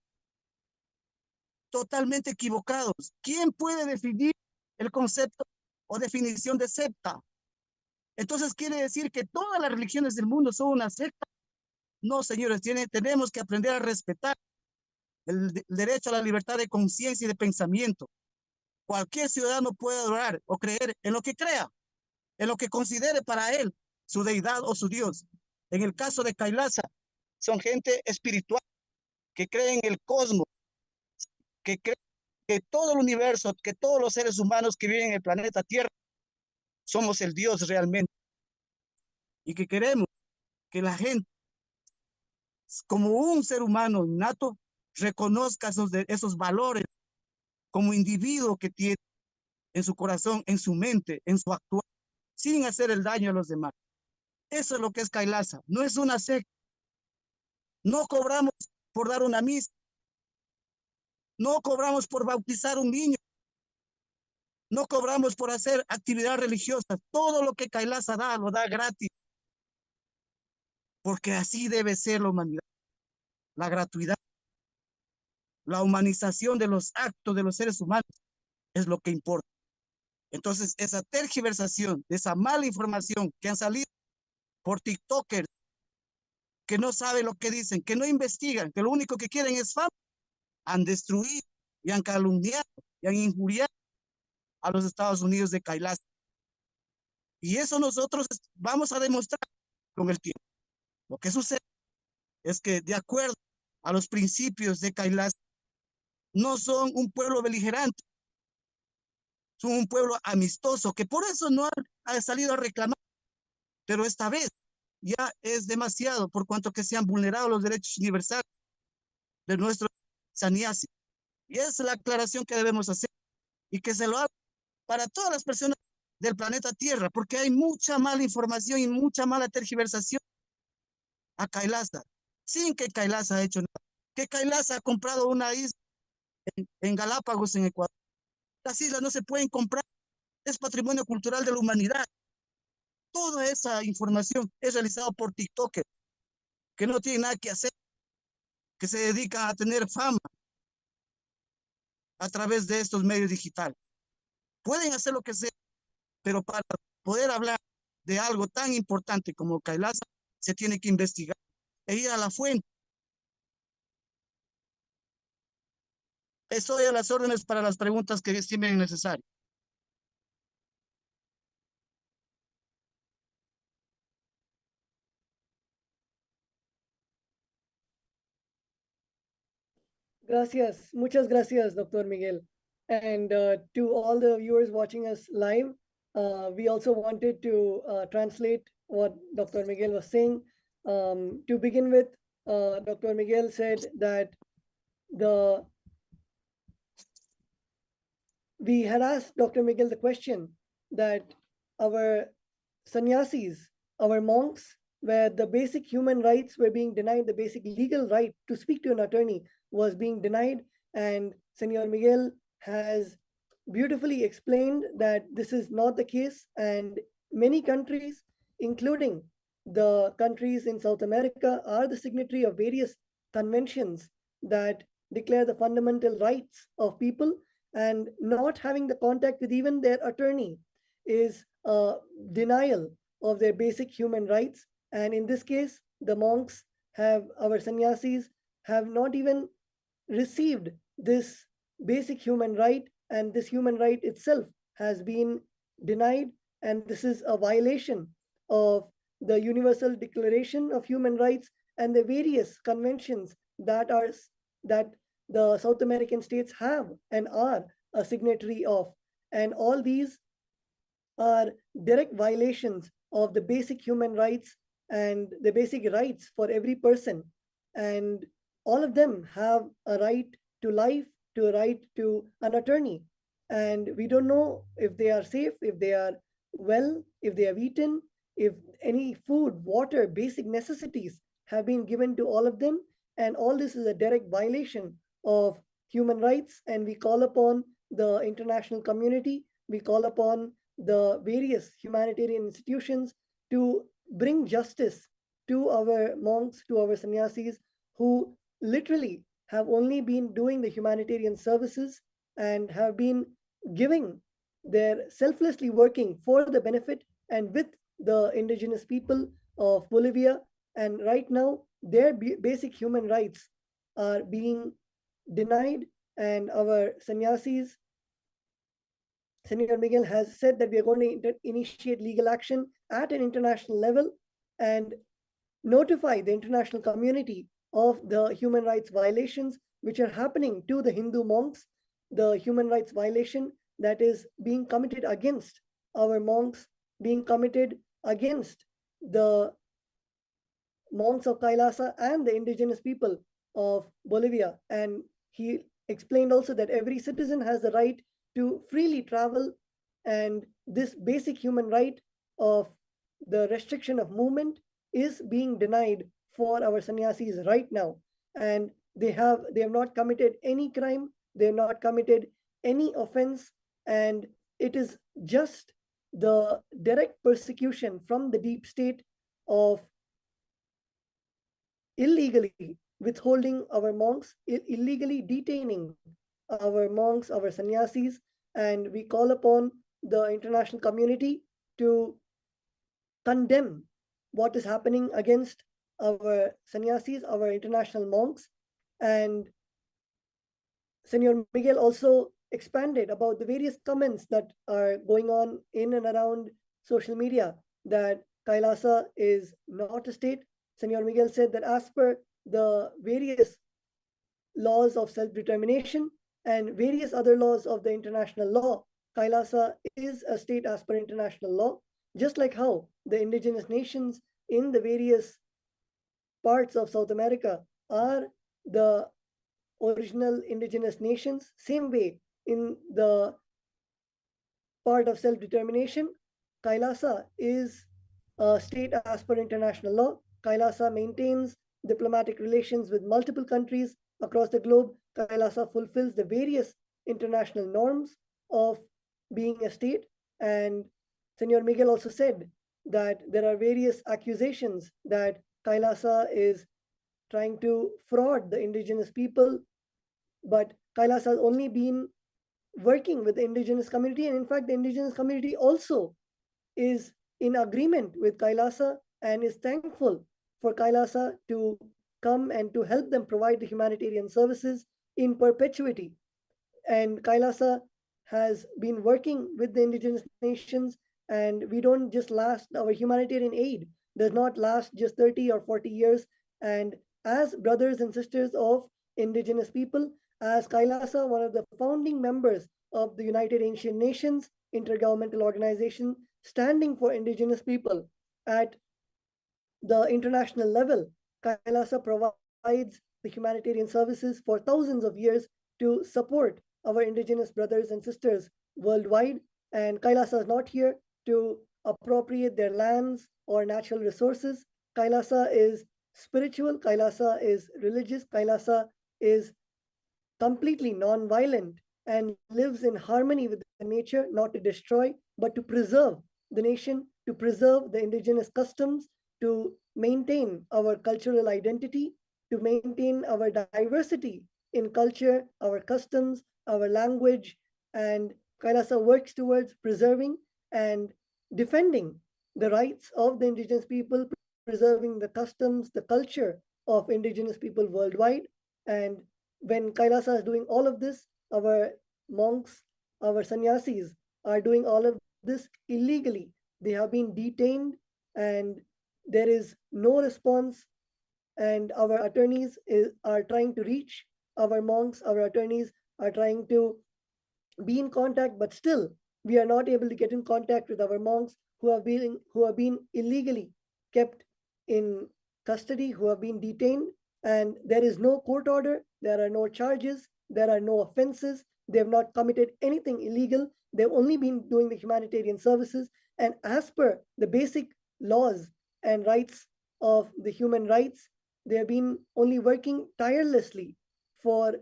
S7: Totalmente equivocados. ¿Quién puede definir el concepto o definición de secta? Entonces, ¿quiere decir que todas las religiones del mundo son una secta? No, señores, tenemos que aprender a respetar el derecho a la libertad de conciencia y de pensamiento. Cualquier ciudadano puede adorar o creer en lo que crea, en lo que considere para él su deidad o su Dios. En el caso de KAILASA, son gente espiritual que cree en el cosmos, que cree que todo el universo, que todos los seres humanos que viven en el planeta Tierra somos el Dios realmente, y que queremos que la gente, como un ser humano innato, reconozca esos valores como individuo que tiene en su corazón, en su mente, en su actuar, sin hacer el daño a los demás. Eso es lo que es KAILASA. No es una secta. No cobramos por dar una misa. No cobramos por bautizar un niño. No cobramos por hacer actividades religiosas. Todo lo que KAILASA da, lo da gratis. Porque así debe ser la humanidad. La gratuidad, la humanización de los actos de los seres humanos es lo que importa. Entonces, esa tergiversación, esa mala información que han salido por TikTokers, que no saben lo que dicen, que no investigan, que lo único que quieren es fama, han destruido y han calumniado y han injuriado a los Estados Unidos de KAILASA. Y eso nosotros vamos a demostrar con el tiempo. Lo que sucede es que, de acuerdo a los principios de KAILASA, no son un pueblo beligerante, son un pueblo amistoso, que por eso no ha salido a reclamar. Pero esta vez ya es demasiado, por cuanto que se han vulnerado los derechos universales de nuestros sannyasi. Y esa es la aclaración que debemos hacer y que se lo haga para todas las personas del planeta Tierra, porque hay mucha mala información y mucha mala tergiversación a KAILASA, sin que KAILASA ha hecho nada. Que KAILASA ha comprado una isla en Galápagos, en Ecuador. Las islas no se pueden comprar, es patrimonio cultural de la humanidad. Toda esa información es realizada por TikTokers que no tienen nada que hacer, que se dedican a tener fama a través de estos medios digitales. Pueden hacer lo que sea, pero para poder hablar de algo tan importante como KAILASA, se tiene que investigar e ir a la fuente. Estoy a las órdenes para las preguntas que estimen necesarias.
S6: Gracias. Muchas gracias, Dr. Miguel. And to all the viewers watching us live, we also wanted to translate what Dr. Miguel was saying. To begin with, Dr. Miguel said that we had asked Dr. Miguel the question that our sannyasis, our monks, where the basic human rights were being denied, the basic legal right to speak to an attorney was being denied. And Senor Miguel has beautifully explained that this is not the case. And many countries, including the countries in South America, are the signatory of various conventions that declare the fundamental rights of people, and not having the contact with even their attorney is a denial of their basic human rights. And in this case, the monks our sannyasis have not even received this basic human right, and this human right itself has been denied. And this is a violation of the Universal Declaration of Human Rights and the various conventions that the South American states have and are a signatory of. And all these are direct violations of the basic human rights and the basic rights for every person. And all of them have a right to life, to a right to an attorney. And we don't know if they are safe, if they are well, if they have eaten, if any food, water, basic necessities have been given to all of them. And all this is a direct violation of human rights. And we call upon the international community, we call upon the various humanitarian institutions to bring justice to our monks, to our sannyasis, who literally have only been doing the humanitarian services and have been selflessly working for the benefit and with the indigenous people of Bolivia. And right now, their basic human rights are being denied. And our sannyasis, Senator Miguel has said that we are going to initiate legal action at an international level and notify the international community of the human rights violations which are happening to the Hindu monks, the human rights violation that is being committed against our monks, being committed against the monks of KAILASA and the indigenous people of Bolivia. And he explained also that every citizen has the right to freely travel, and this basic human right of the restriction of movement is being denied for our sannyasis right now. And they have not committed any crime, they have not committed any offense, and it is just the direct persecution from the deep state of illegally withholding our monks, illegally detaining our monks, our sannyasis, And we call upon the international community to condemn what is happening against our sannyasis, our international monks. And Senor Miguel also expanded about the various comments that are going on in and around social media that Kailasa is not a state. Senor Miguel said that as per the various laws of self-determination and various other laws of the international law, Kailasa is a state as per international law, just like how the indigenous nations in the various parts of South America are the original indigenous nations. Same way, in the part of self-determination, Kailasa is a state as per international law. Kailasa maintains diplomatic relations with multiple countries across the globe. Kailasa fulfills the various international norms of being a state. And Senor Miguel also said that there are various accusations that Kailasa is trying to fraud the indigenous people, but Kailasa has only been working with the indigenous community. And in fact, the indigenous community also is in agreement with Kailasa and is thankful for Kailasa to come and to help them provide the humanitarian services in perpetuity. And Kailasa has been working with the indigenous nations, and we don't just last, our humanitarian aid does not last just 30 or 40 years. And as brothers and sisters of indigenous people, as Kailasa, one of the founding members of the United Ancient Nations intergovernmental organization standing for indigenous people at the international level, Kailasa provides the humanitarian services for thousands of years to support our indigenous brothers and sisters worldwide. And Kailasa is not here to appropriate their lands or natural resources. Kailasa is spiritual, Kailasa is religious, Kailasa is completely non-violent and lives in harmony with the nature, not to destroy, but to preserve the nation, to preserve the indigenous customs, to maintain our cultural identity, to maintain our diversity in culture, our customs, our language. And Kailasa works towards preserving and defending the rights of the indigenous people, preserving the customs, the culture of indigenous people worldwide. And when Kailasa is doing all of this, our monks, our sannyasis are doing all of this illegally. They have been detained and there is no response. And our attorneys are trying to reach our monks, our attorneys are trying to be in contact, but still we are not able to get in contact with our monks who have been illegally kept in custody, who have been detained. And there is no court order, there are no charges, there are no offenses, they have not committed anything illegal, they've only been doing the humanitarian services. And as per the basic laws and rights of the human rights, they have been only working tirelessly for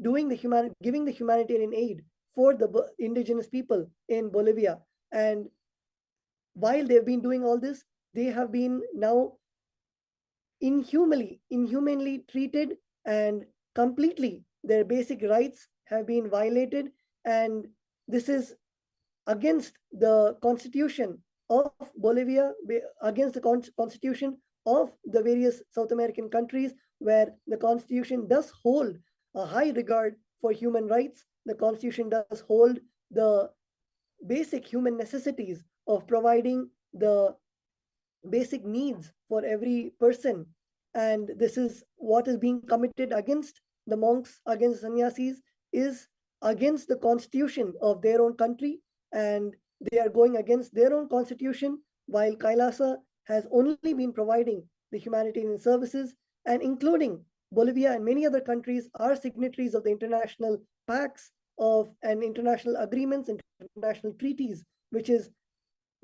S6: giving the humanitarian aid for the indigenous people in Bolivia. And while they've been doing all this, they have been now inhumanly treated, and completely their basic rights have been violated. And this is against the constitution of Bolivia, against the constitution of the various South American countries, where the constitution does hold a high regard for human rights. The constitution does hold the basic human necessities of providing the basic needs for every person. And this is what is being committed against the monks, against sannyasis, is against the constitution of their own country. And they are going against their own constitution, while Kailasa has only been providing the humanitarian services. And including Bolivia and many other countries are signatories of the international pacts of and international agreements, international treaties, which is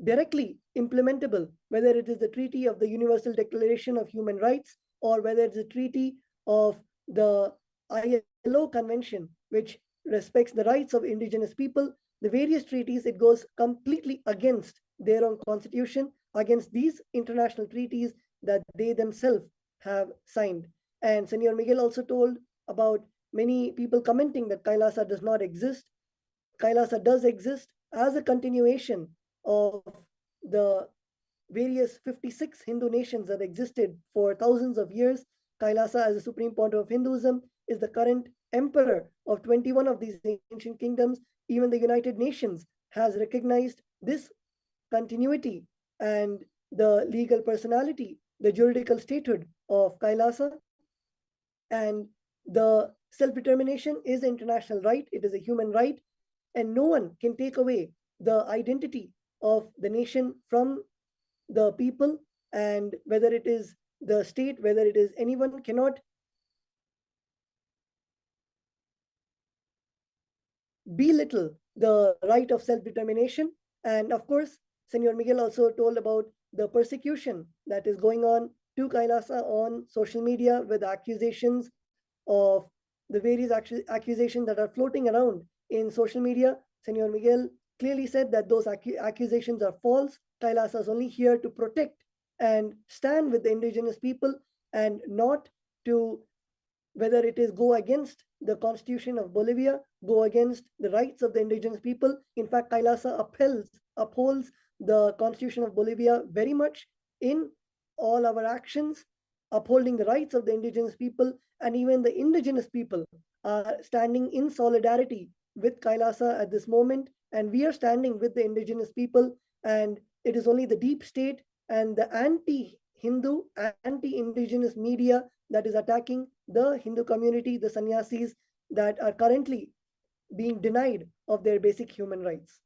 S6: directly implementable, whether it is the Treaty of the Universal Declaration of Human Rights, or whether it's a treaty of the ILO Convention, which respects the rights of indigenous people. The various treaties, it goes completely against their own constitution, against these international treaties that they themselves have signed. And Senor Miguel also told about many people commenting that Kailasa does not exist. Kailasa does exist as a continuation of the various 56 Hindu nations that existed for thousands of years. Kailasa, as the supreme pontiff of Hinduism, is the current emperor of 21 of these ancient kingdoms. Even the United Nations has recognized this continuity and the legal personality, the juridical statehood of Kailasa. And the self-determination is an international right, it is a human right, and no one can take away the identity of the nation from the people. And whether it is the state, whether it is anyone, cannot belittle the right of self-determination. And of course, Senor Miguel also told about the persecution that is going on to Kailasa on social media with accusations of the various accusations that are floating around in social media. Senor Miguel clearly said that those accusations are false. Kailasa is only here to protect and stand with the indigenous people, and not to, whether it is go against the constitution of Bolivia, go against the rights of the indigenous people. In fact, Kailasa upholds the constitution of Bolivia very much in all our actions, upholding the rights of the indigenous people. And even the indigenous people are standing in solidarity with Kailasa at this moment. And we are standing with the indigenous people. And it is only the deep state and the anti-Hindu, anti-indigenous media that is attacking the Hindu community, the sannyasis that are currently being denied of their basic human rights.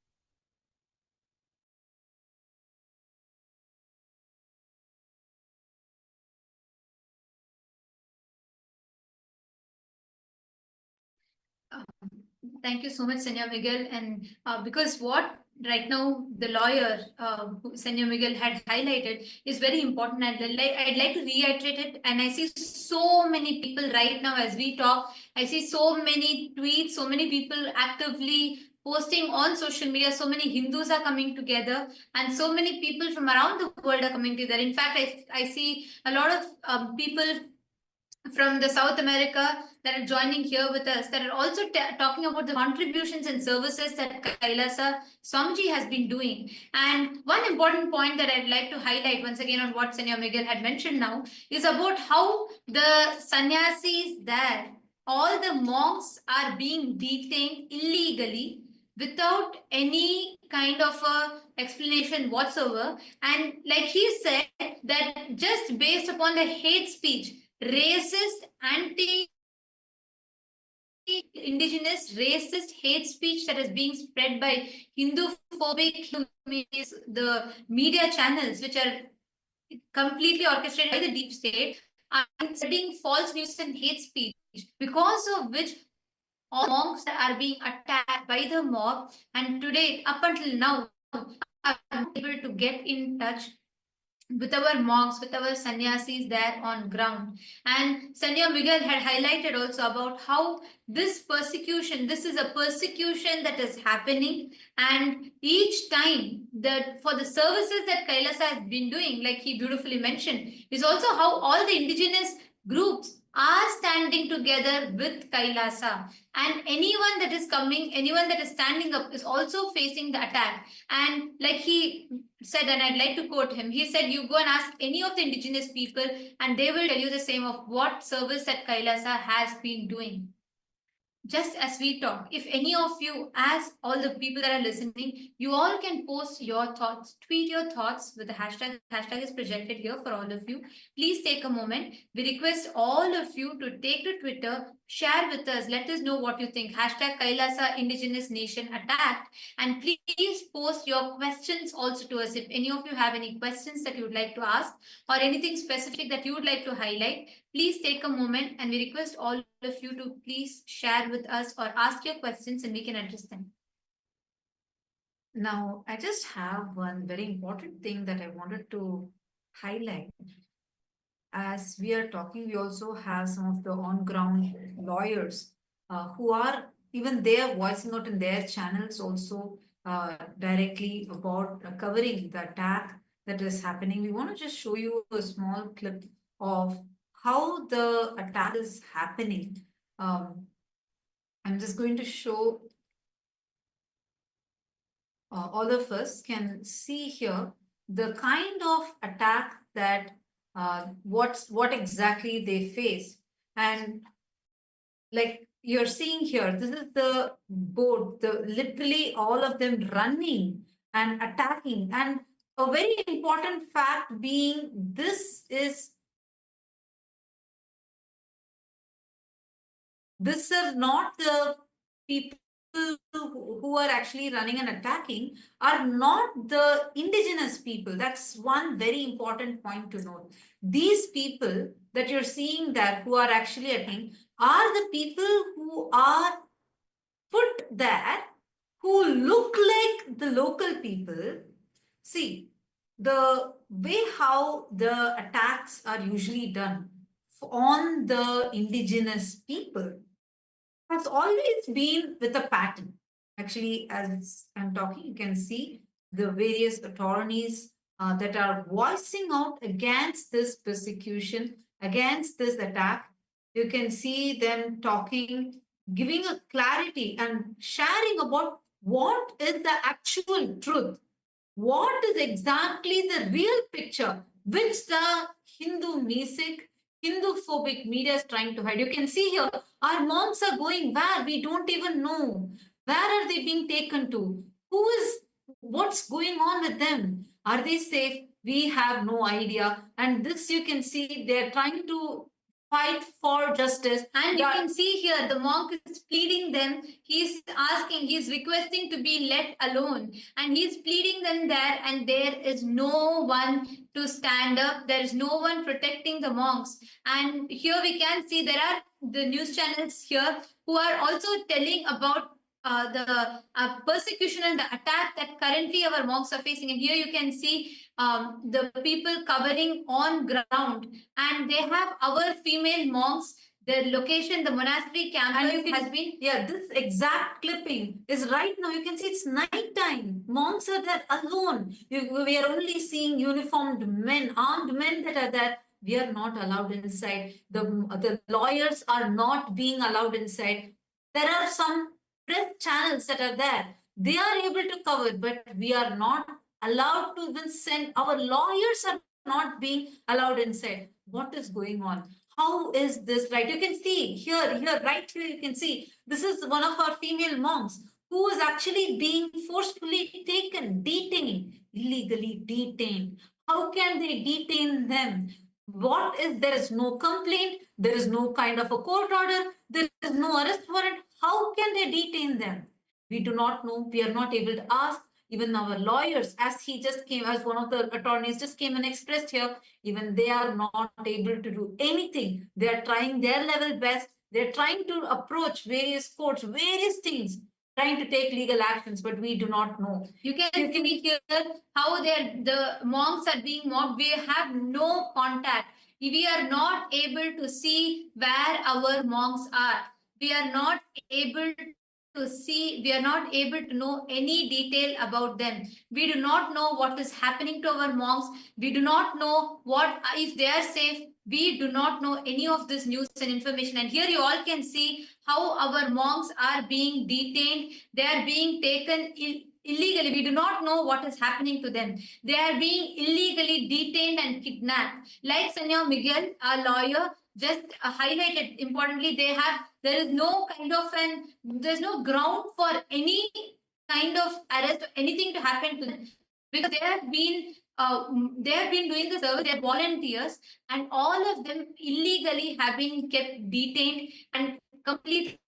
S4: Thank you so much, Senor Miguel. And because what right now the lawyer, Senor Miguel, had highlighted is very important, and I'd like to reiterate it. And I see so many people right now as we talk. I see so many tweets, so many people actively posting on social media. So many Hindus are coming together, and so many people from around the world are coming together. In fact, I see a lot of people from the South America that are joining here with us, that are also talking about the contributions and services that Kailasa Swamiji has been doing. And one important point that I'd like to highlight once again on what Senor Miguel had mentioned now is about how the sannyasis there, all the monks are being detained illegally without any kind of a explanation whatsoever. And like he said, that just based upon the hate speech, racist, anti-indigenous, racist hate speech that is being spread by Hindu-phobic the media channels, which are completely orchestrated by the deep state, are spreading false news and hate speech, because of which all monks are being attacked by the mob. And today, up until now, are able to get in touch with our monks, with our sannyasis there on ground. And Senor Miguel had highlighted also about how this persecution, this is a persecution that is happening, and each time that for the services that Kailasa has been doing, like he beautifully mentioned, is also how all the indigenous groups are standing together with Kailasa. And anyone that is coming, anyone that is standing up is also facing the attack. And like he said, and I'd like to quote him, he said, you go and ask any of the indigenous people and they will tell you the same of what service that Kailasa has been doing. Just as we talk, if any of you, as all the people that are listening, you all can post your thoughts, tweet your thoughts with the hashtag. Hashtag is projected here for all of you. Please take a moment. We request all of you to take to Twitter, share with us, let us know what you think. Hashtag Kailasa Indigenous Nation attacked. And please post your questions also to us. If any of you have any questions that you would like to ask or anything specific that you would like to highlight, please take a moment, and we request all of you to please share with us or ask your questions and we can address them.
S1: Now, I just have one very important thing that I wanted to highlight. As we are talking, we also have some of the on-ground lawyers who are, even they are voicing out in their channels also directly about covering the attack that is happening. We want to just show you a small clip of how the attack is happening. I'm just going to show all of us can see here the kind of attack that what exactly they face. And like you're seeing here, this is the boat, literally all of them running and attacking. And a very important fact being, these are not the people who are actually running and attacking, are not the indigenous people. That's one very important point to note. These people that you're seeing that who are actually attacking are the people who are put there, who look like the local people. See, the way how the attacks are usually done on the indigenous people has always been with a pattern. Actually, as I'm talking, you can see the various attorneys that are voicing out against this persecution, against this attack. You can see them talking, giving a clarity and sharing about what is the actual truth. What is exactly the real picture which the Hindu music, Hindu phobic media is trying to hide? You can see here, our monks are going where? We don't even know. Where are they being taken to? What's going on with them? Are they safe? We have no idea. And this you can see they're trying to fight for justice.
S4: And you can see here the monk is pleading them. He's asking, he's requesting to be let alone. And he's pleading them there, and there is no one to stand up. There is no one protecting the monks. And here we can see there are the news channels here who are also telling about the persecution and the attack that currently our monks are facing. And here you can see the people covering on ground, and they have our female monks. Their location, the monastery campus has been.
S1: Yeah, this exact clipping is right now. You can see it's night time. Monks are there alone. We are only seeing uniformed men, armed men that are there. We are not allowed inside. The lawyers are not being allowed inside. There are some press channels that are there. They are able to cover, but we are not allowed to even send. Our lawyers are not being allowed inside. What is going on? How is this right? You can see here, right here, you can see this is one of our female monks who is actually being forcefully taken, detained, illegally detained. How can they detain them? There is no complaint, there is no kind of a court order, there is no arrest warrant. How can they detain them? We do not know. We are not able to ask. Even our lawyers, as he just came, as one of the attorneys just came and expressed here, even they are not able to do anything. They are trying their level best. They're trying to approach various courts, various things, trying to take legal actions, but we do not know.
S4: You can see here how the monks are being mobbed. We have no contact. We are not able to see where our monks are. We are not able to see, we are not able to know any detail about them. We do not know what is happening to our monks. We do not know what if they are safe. We do not know any of this news and information. And here you all can see how our monks are being detained. They are being taken illegally. We do not know what is happening to them. They are being illegally detained and kidnapped. Like Sanya Miguel, a lawyer, just highlighted importantly, there is no kind of there's no ground for any kind of arrest or anything to happen to them, because they have been doing the service. They are volunteers, and all of them illegally have been kept detained, and completely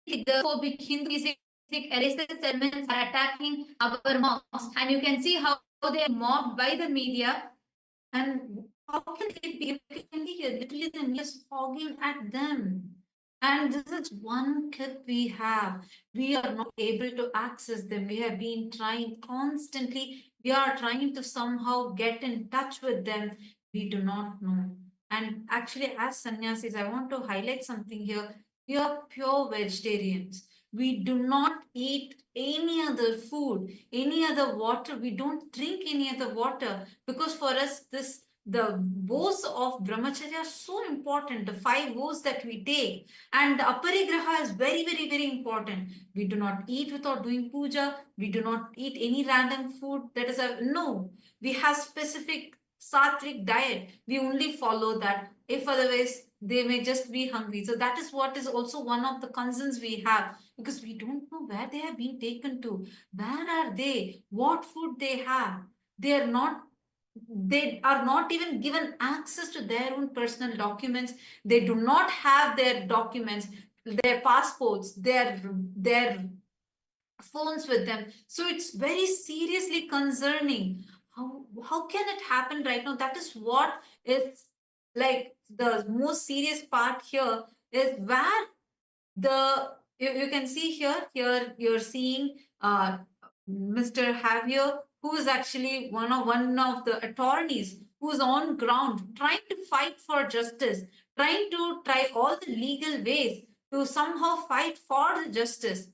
S4: the phobic Hinduistic racist elements are attacking our monks. And you can see how they are mobbed by the media. And how can they be? You can hear literally the news fogging at them. And this is one clip we have. We are not able to access them. We have been trying constantly. We are trying to somehow get in touch with them. We do not know. And actually, as sannyasis, I want to highlight something here. We are pure vegetarians. We do not eat any other food, any other water. We don't drink any other water, because for us, this
S1: the vows of brahmacharya are so important, the 5 vows that we take. And the aparigraha is very, very, very important. We do not eat without doing puja. We do not eat any random food. That is no. We have specific sattvic diet. We only follow that. If otherwise, they may just be hungry. So that is what is also one of the concerns we have, because we don't know where they have been taken to. Where are they? What food they have? They are not even given access to their own personal documents. They do not have their documents, their passports, their phones with them. So it's very seriously concerning. How can it happen right now? That is what is like the most serious part here, is where you can see here you're seeing Mr. Javier, who is actually one of the attorneys who's on ground trying to fight for justice, trying to try all the legal ways to somehow fight for the justice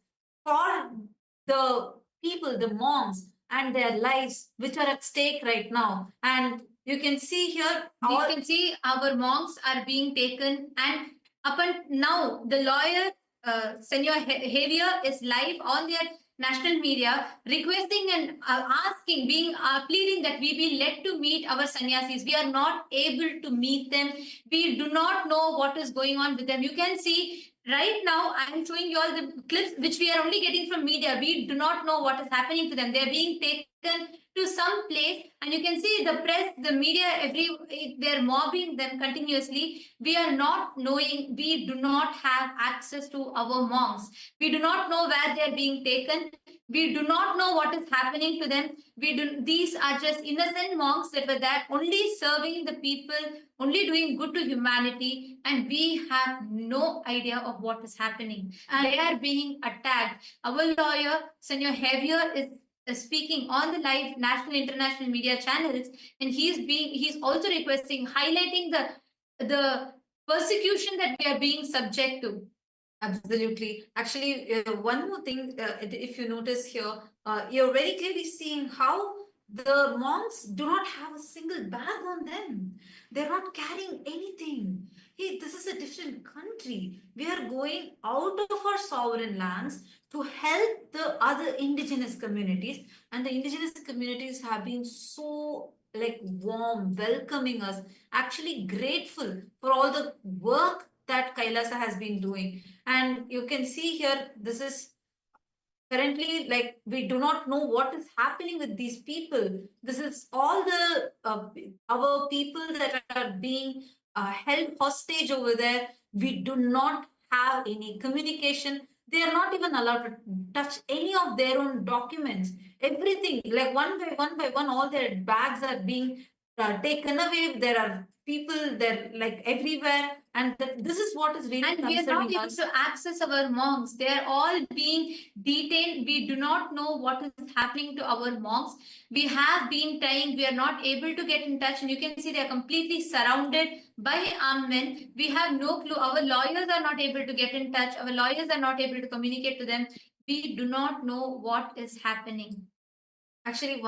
S1: for the people, the monks, and their lives, which are at stake right now. And you can see here,
S4: You can see our monks are being taken, and up until now, the lawyer, Senor Javier, is live on their national media requesting and asking, pleading that we be led to meet our sannyasis. We are not able to meet them. We do not know what is going on with them. You can see right now, I am showing you all the clips which we are only getting from media. We do not know what is happening to them. They are being taken to some place, and you can see the press, the media, they're mobbing them continuously. We are not knowing, we do not have access to our monks. We do not know where they're being taken. We do not know what is happening to them. These are just innocent monks that were there only serving the people, only doing good to humanity, and we have no idea of what is happening. And they are being attacked. Our lawyer, Senor Javier, is speaking on the live national international media channels, and he's also requesting, highlighting the persecution that we are being subject to.
S1: Absolutely. Actually, one more thing, if you notice here, you're very clearly seeing how the monks do not have a single bag on them. They're not carrying anything. Hey, this is a different country. We are going out of our sovereign lands to help the other indigenous communities. And the indigenous communities have been so warm, welcoming us, actually grateful for all the work that Kailasa has been doing. And you can see here, this is currently we do not know what is happening with these people. This is all the our people that are being held hostage over there. We do not have any communication. They are not even allowed to touch any of their own documents. Everything, like one by one, all their bags are being taken away. There are people there everywhere, and this is what is really
S4: and we are not able to access our monks. They are all being detained. We do not know what is happening to our monks. We have been trying. We are not able to get in touch, and you can see they are completely surrounded by armed men. We have no clue. Our lawyers are not able to get in touch. Our lawyers are not able to communicate to them. We do not know what is happening.
S1: Actually,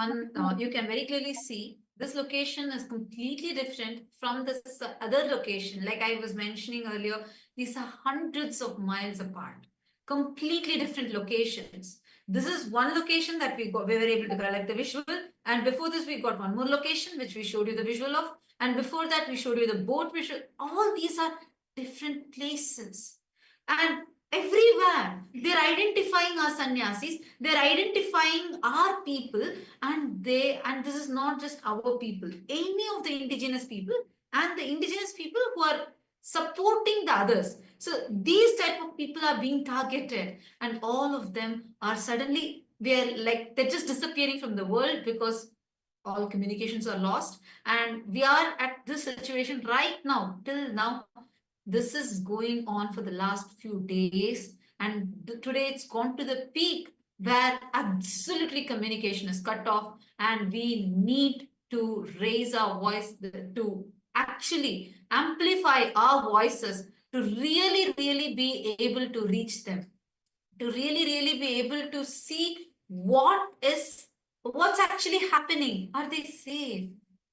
S1: you can very clearly see this location is completely different from this other location. Like I was mentioning earlier, these are hundreds of miles apart, completely different locations. This is one location that we were able to collect the visual. And before this, we got one more location, which we showed you the visual of. And before that, we showed you the boat visual. All these are different places. And everywhere they're identifying our sannyasis, they're identifying our people, and this is not just our people, any of the indigenous people and the indigenous people who are supporting the others. So these type of people are being targeted, and all of them are suddenly they're just disappearing from the world because all communications are lost. And we are at this situation right now. Till now, this is going on for the last few days, and today it's gone to the peak where absolutely communication is cut off, and we need to raise our voice to actually amplify our voices to really be able to reach them, to really be able to see what's actually happening. Are they safe?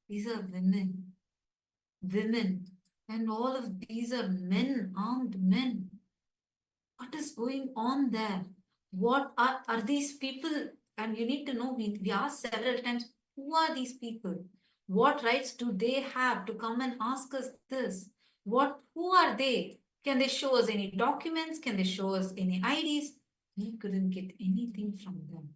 S1: These are women. women, and all of these are men, armed men. What is going on there? What are these people? And you need to know, we asked several times, who are these people? What rights do they have to come and ask us this? Who are they? Can they show us any documents? Can they show us any IDs? We couldn't get anything from them.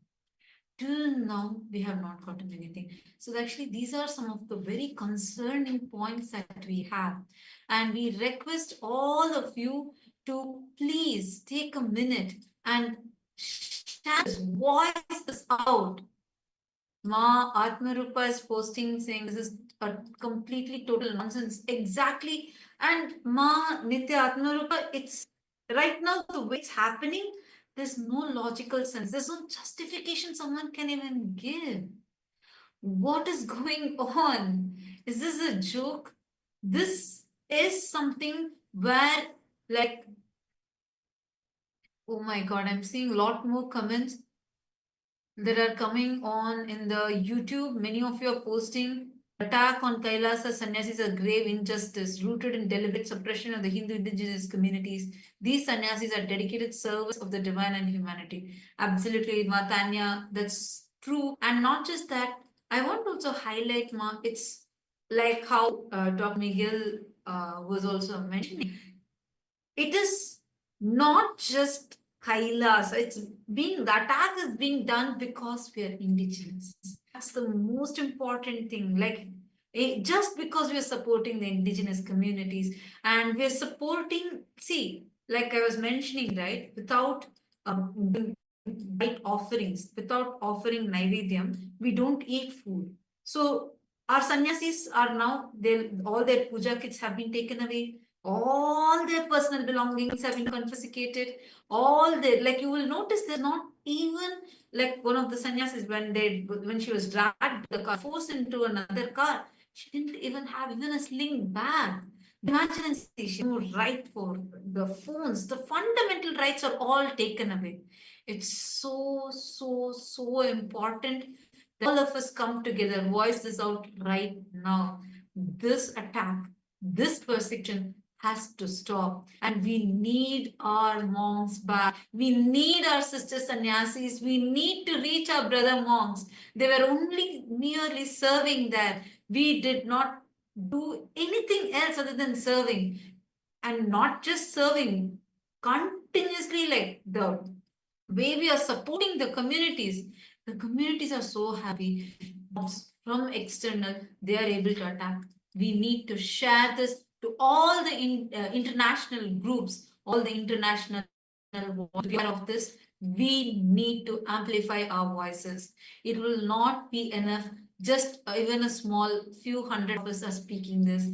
S1: Till now, we have not gotten anything. So actually, these are some of the very concerning points that we have. And we request all of you to please take a minute and share this, voice this out. Ma Atmarupa is posting saying this is a completely total nonsense. Exactly. And Ma Nitya Atmarupa, it's right now the way it's happening, there's no logical sense. There's no justification someone can even give. What is going on? Is this a joke? This is something where, like, oh my God, I'm seeing a lot more comments that are coming on in the YouTube. Many of you are posting attack on Kailasa sannyasis is a grave injustice rooted in deliberate suppression of the Hindu indigenous communities. These sannyasis are dedicated service of the divine and humanity. Absolutely, Matanya, that's true. And not just that, I want to also highlight, Ma, it's like how Dr. Miguel was also mentioning. It is not just Kailasa, the attack is being done because we are indigenous. That's the most important thing. Like, just because we are supporting the indigenous communities and we are supporting, see, like I was mentioning, right, without right offerings, without offering Naivedyam, we don't eat food. So our sannyasis are now, all their puja kits have been taken away. All their personal belongings have been confiscated. All their, like, you will notice they're not even, like one of the sannyasis, when she was dragged the car, forced into another car, she didn't even have even a sling bag. Imagine, she no right for the phones. The fundamental rights are all taken away. It's so important that all of us come together, voice this out right now. This attack, this persecution has to stop, and we need our monks back. We need our sister sannyasis. We need to reach our brother monks. They were only merely serving there. We did not do anything else other than serving, and not just serving, continuously, like the way we are supporting the communities are so happy. From external, they are able to attack. We need to share this to all the international groups, all the international aware of this. We need to amplify our voices. It will not be enough, just even a small few hundred of us are speaking this.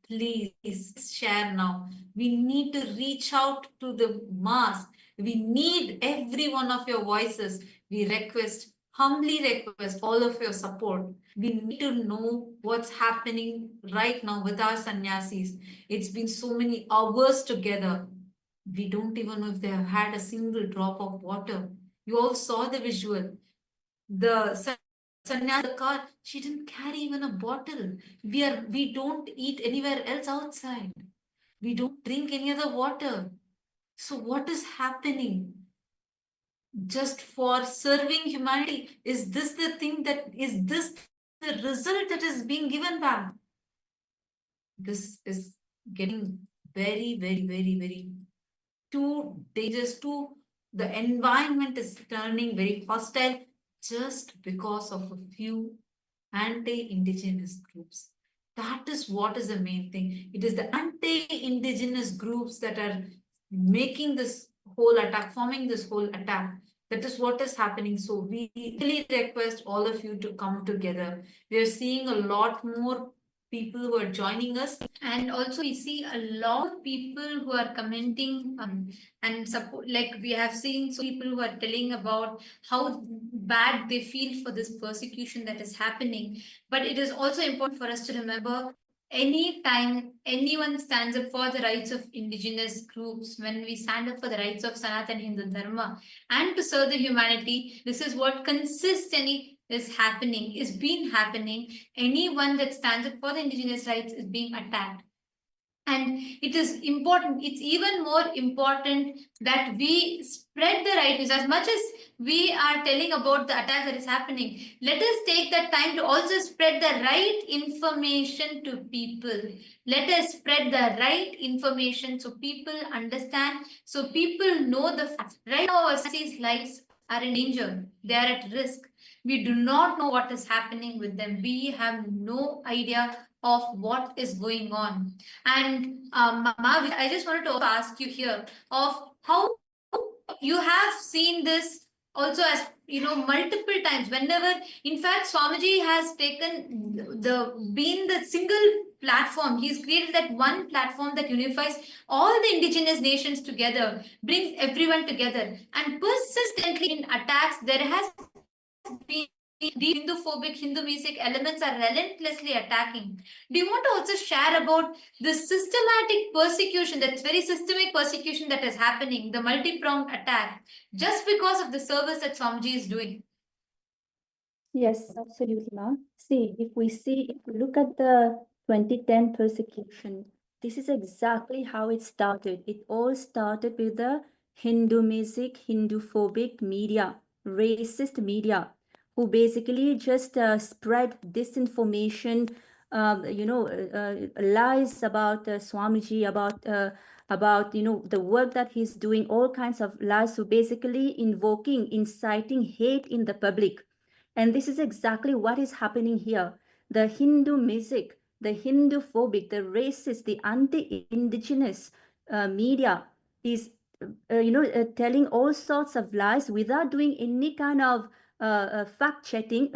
S1: Please share now. We need to reach out to the mass. We need every one of your voices. We humbly request all of your support. We need to know what's happening right now with our sannyasis. It's been so many hours together. We don't even know if they have had a single drop of water. You all saw the visual. The sannyasi car, she didn't carry even a bottle. We don't eat anywhere else outside. We don't drink any other water. So what is happening? Just for serving humanity, is this the result that is being given back? This is getting very too dangerous. The environment is turning very hostile just because of a few anti-indigenous groups. That is what is the main thing. It is the anti-indigenous groups that are making this whole attack, forming this whole attack. That is what is happening. So we really request all of you to come together. We are seeing a lot more people who are joining us, and also we see a lot of people who are commenting and support. Like we have seen so people who are telling about how bad they feel for this persecution that is happening. But it is also important for us to remember, anytime anyone stands up for the rights of indigenous groups, when we stand up for the rights of Sanatana Hindu Dharma and to serve the humanity, this is what consistently
S4: is happening, is been happening. Anyone that stands up for the indigenous rights is being attacked. And it is important, it's even more important that we spread the right news. As much as we are telling about the attack that is happening, let us take that time to also spread the right information to people. Let us spread the right information so people understand, so people know the facts. Right now, our cities' lives are in danger, they are at risk. We do not know what is happening with them. We have no idea of what is going on. And Mahavi, I just wanted to also ask you here of how you have seen this also, as multiple times. Whenever, in fact, Swamiji has taken been the single platform. He's created that one platform that unifies all the indigenous nations together, brings everyone together, and persistently in attacks there has been the Hindu-phobic, Hindu-music elements are relentlessly attacking. Do you want to also share about the systematic persecution, that's very systemic persecution that is happening, the multi-pronged attack, just because of the service that Swamiji is doing?
S5: Yes, absolutely, ma'am. If we look at the 2010 persecution, this is exactly how it started. It all started with the Hindu music, Hindu-phobic media, racist media, who basically just spread disinformation, lies about Swamiji, about the work that he's doing, all kinds of lies, so basically inciting hate in the public. And this is exactly what is happening here. The Hindu music, the Hindu-phobic, the racist, the anti-indigenous media is, telling all sorts of lies without doing any kind of fact checking,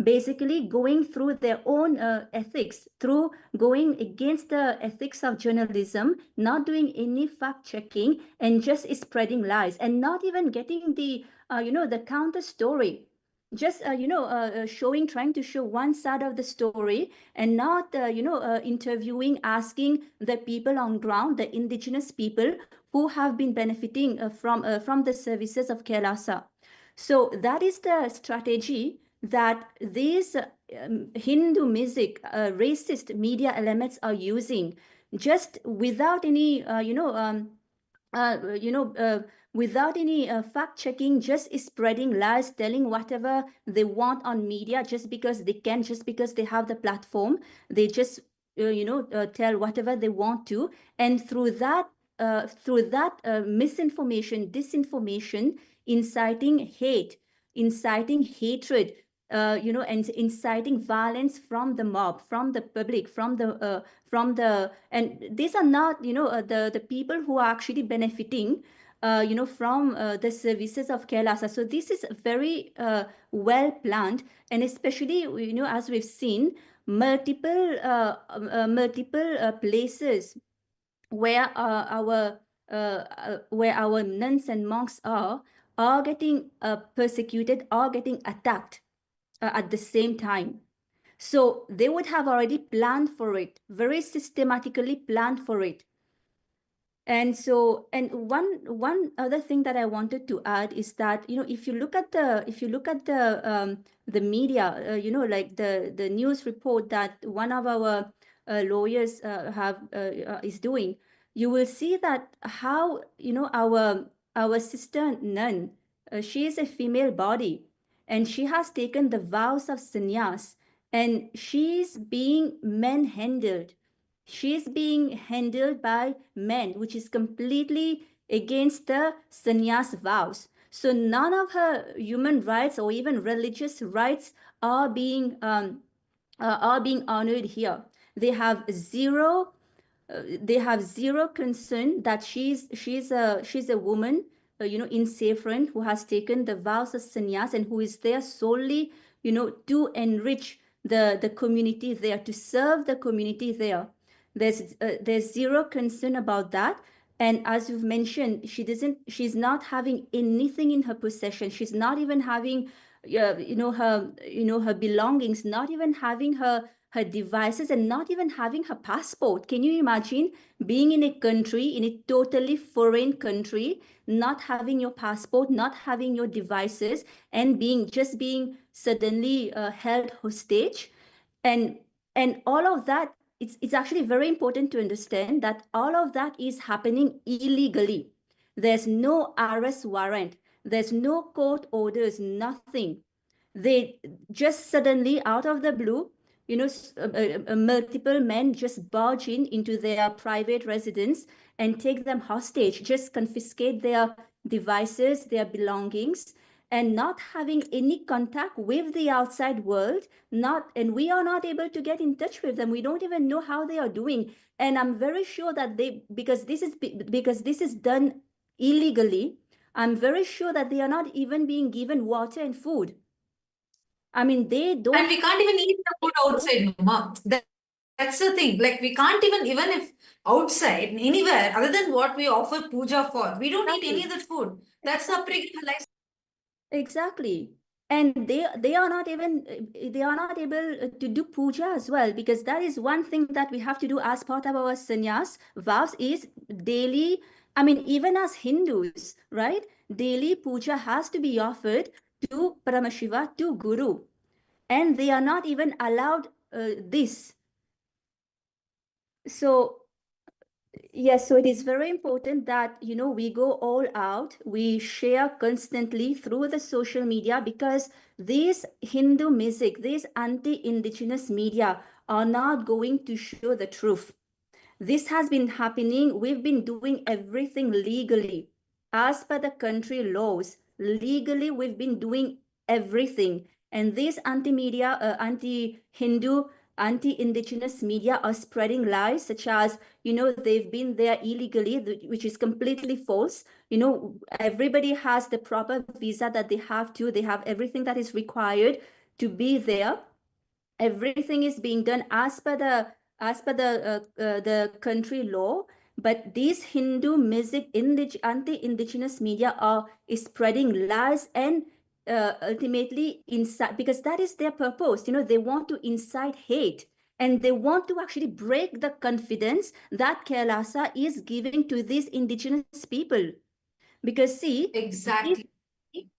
S5: basically going through their own ethics, through going against the ethics of journalism, not doing any fact checking, and just spreading lies, and not even getting the the counter story. Just trying to show one side of the story, and not interviewing, asking the people on ground, the indigenous people who have been benefiting from the services of KAILASA. So that is the strategy that these Hindu music, racist media elements are using, just without any without any fact checking, just spreading lies, telling whatever they want on media, just because they can, just because they have the platform. They just tell whatever they want to, and through that misinformation, disinformation, inciting hate, inciting hatred, and inciting violence from the mob, from the public, from the, and these are not the people who are actually benefiting from the services of KAILASA. So this is very well planned, and especially as we've seen, multiple places where our nuns and monks are getting persecuted, are getting attacked at the same time. So they would have already planned for it, very systematically planned for it. And so, and one other thing that I wanted to add is that, if you look at the media, like the news report that one of our lawyers is doing, you will see that how our sister nun, she is a female body, and she has taken the vows of sannyas, and she's being manhandled. She's being handled by men, which is completely against the sannyas vows. So none of her human rights or even religious rights are being honored here. They have zero concern that she's a woman, in saffron, who has taken the vows of sannyas, and who is there solely, to enrich the community there, to serve the community there. There's zero concern about that. And as you've mentioned, she's not having anything in her possession. She's not even having her belongings, not even having her devices, and not even having her passport. Can you imagine being in a country, in a totally foreign country, not having your passport, not having your devices, and being suddenly held hostage? And all of that, it's actually very important to understand that all of that is happening illegally. There's no arrest warrant, there's no court orders, nothing. They just suddenly, out of the blue, multiple men just barge into their private residence and take them hostage, just confiscate their devices, their belongings, and not having any contact with the outside world. And we are not able to get in touch with them. We don't even know how they are doing. And I'm very sure that because this is done illegally, I'm very sure that they are not even being given water and food. I mean, they don't.
S1: And we can't even eat the food outside, Mama. That's the thing. Like, we can't even if outside, anywhere, other than what we offer puja for, we don't eat any of that food. That's the upbringing life.
S5: Exactly. And they are not able to do puja as well, because that is one thing that we have to do as part of our sannyas vows, is daily. I mean, even as Hindus, right? Daily puja has to be offered to Paramashiva, to Guru. And they are not even allowed this. So yes, so it is very important that, we go all out, we share constantly through the social media, because these Hindu music, these anti-indigenous media are not going to show the truth. This has been happening. We've been doing everything legally. As per the country laws, legally, we've been doing everything. And these anti-media, anti-Hindu, anti-indigenous media are spreading lies, such as, they've been there illegally, which is completely false. Everybody has the proper visa that they have to. They have everything that is required to be there. Everything is being done as per the country law. But these Hindu music, anti-indigenous media is spreading lies and ultimately incite, because that is their purpose. They want to incite hate, and they want to actually break the confidence that KAILASA is giving to these indigenous people. Because see,
S1: Exactly.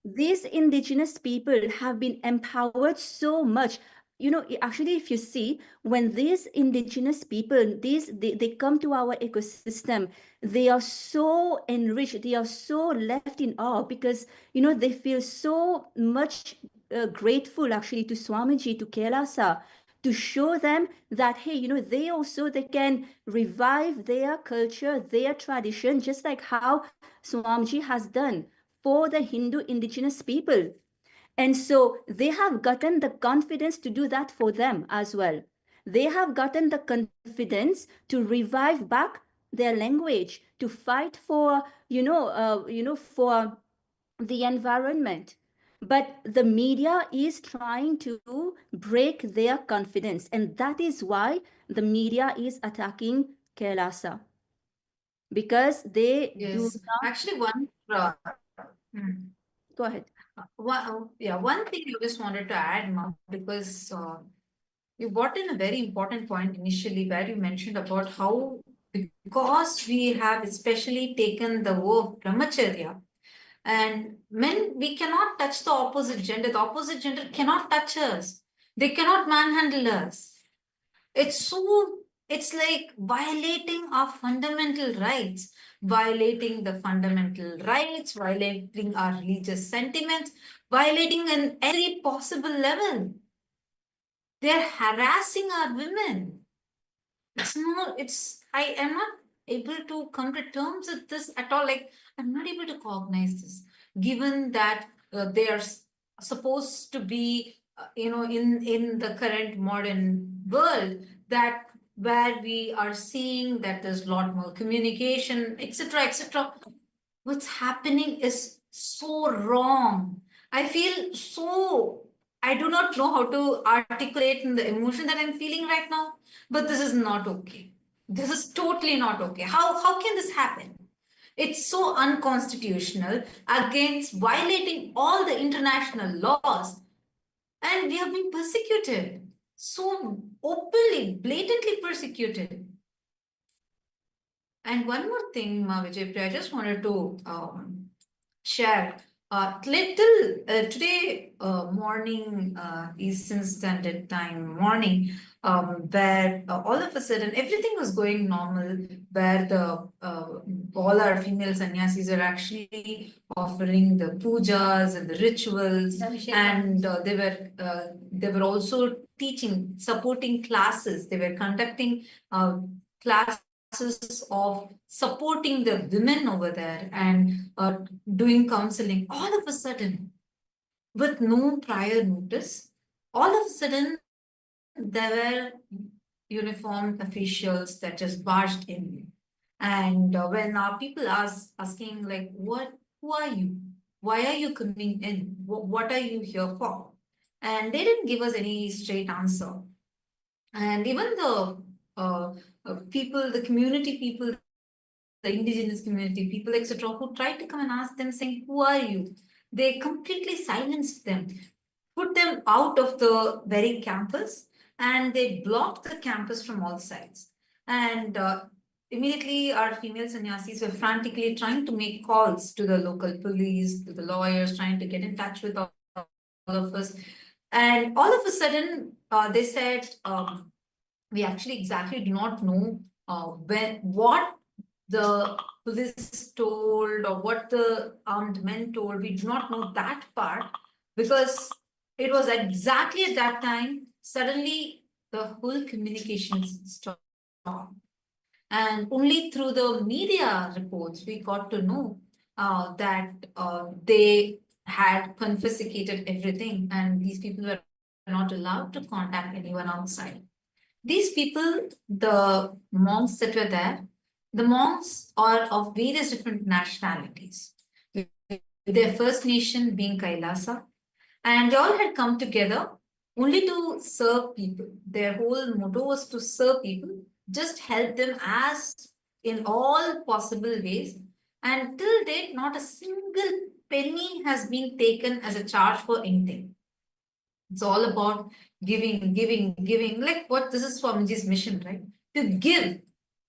S5: these indigenous people have been empowered so much. Actually, if you see, when these indigenous people, they come to our ecosystem, they are so enriched, they are so left in awe, because they feel so much grateful actually to Swamiji, to KAILASA, to show them that, hey, they can revive their culture, their tradition, just like how Swamiji has done for the Hindu indigenous people. And so they have gotten the confidence to do that for them as well. They have gotten the confidence to revive back their language, to fight for, for the environment. But the media is trying to break their confidence. And that is why the media is attacking KAILASA. Because they do
S1: Yes.
S5: not.
S1: Actually,
S5: Go ahead.
S1: one thing I just wanted to add, Mom, because you brought in a very important point initially, where you mentioned about how, because we have especially taken the vow of brahmacharya, and men, we cannot touch the opposite gender. The opposite gender cannot touch us. They cannot manhandle us. It's like violating our fundamental rights, violating our religious sentiments, violating in every possible level. They're harassing our women. I am not able to come to terms with this at all. Like, I'm not able to cognize this, given that they are supposed to be, in the current modern world, that where we are seeing that there's a lot more communication, etc., etc. What's happening is so wrong. I do not know how to articulate the emotion that I'm feeling right now, but this is not okay. This is totally not okay. How can this happen? It's so unconstitutional, against violating all the international laws. And we have been persecuted, so openly, blatantly persecuted. And one more thing, Vijay, I just wanted to share. Little today morning, Eastern Standard Time morning, where all of a sudden everything was going normal, where the all our female sannyasis are actually offering the pujas and the rituals, and they were also teaching, supporting classes. They were conducting classes of supporting the women over there and doing counseling. All of a sudden, with no prior notice, all of a sudden there were uniformed officials that just barged in. And when our people asking like, who are you? Why are you coming in? What are you here for? And they didn't give us any straight answer. And even the people, the community people, the indigenous community people, etc., who tried to come and ask them, saying, who are you? They completely silenced them, put them out of the very campus, and they blocked the campus from all sides. And immediately our female sannyasis were frantically trying to make calls to the local police, to the lawyers, trying to get in touch with all of us. And all of a sudden, they said, we actually exactly do not know what the police told or what the armed men told. We do not know that part, because it was exactly at that time, suddenly the whole communications stopped. And only through the media reports we got to know that they had confiscated everything, and these people were not allowed to contact anyone outside. These people, the monks that were there, the monks are of various different nationalities, their first nation being Kailasa, and they all had come together only to serve people. Their whole motto was to serve people, just help them as in all possible ways. And till date, not a single penny has been taken as a charge for anything. It's all about giving, like what this is Swamiji's mission, right? To give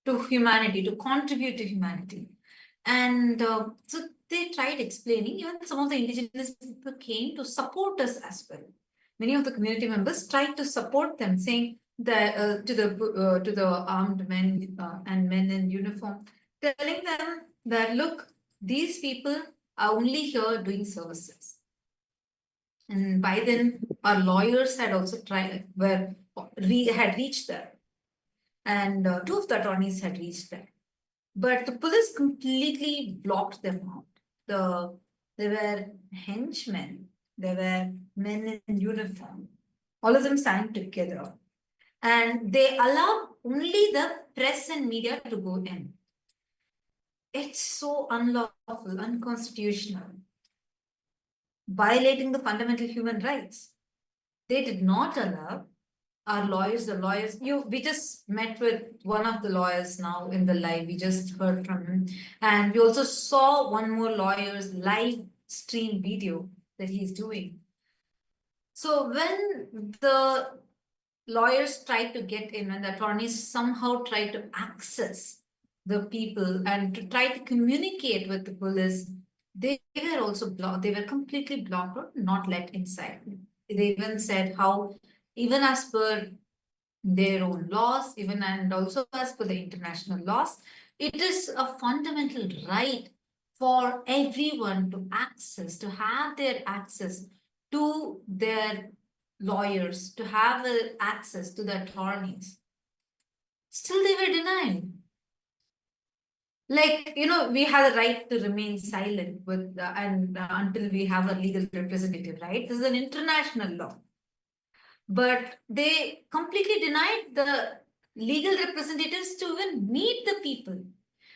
S1: to humanity, to contribute to humanity. And so they tried explaining, even some of the indigenous people came to support us as well. Many of the community members tried to support them, saying that to the armed men and men in uniform, telling them that, look, these people are only here doing services. And by then, our lawyers had also had reached there, and two of the attorneys had reached there, but the police completely blocked them out. There were henchmen, there were men in uniform, all of them signed together, and they allowed only the press and media to go in. It's so unlawful, unconstitutional, violating the fundamental human rights. They did not allow our lawyers, we just met with one of the lawyers now in the live, we just heard from him. And we also saw one more lawyer's live stream video that he's doing. So when the lawyers tried to get in, and the attorneys somehow tried to access the people and to try to communicate with the police, they were also blocked. They were completely blocked or not let inside. They even said how, even as per their own laws, even and also as per the international laws, it is a fundamental right for everyone to access, to have their access to their lawyers, to have access to the attorneys. Still they were denied. Like, we have the right to remain silent with until we have a legal representative, right? This is an international law. But they completely denied the legal representatives to even meet the people.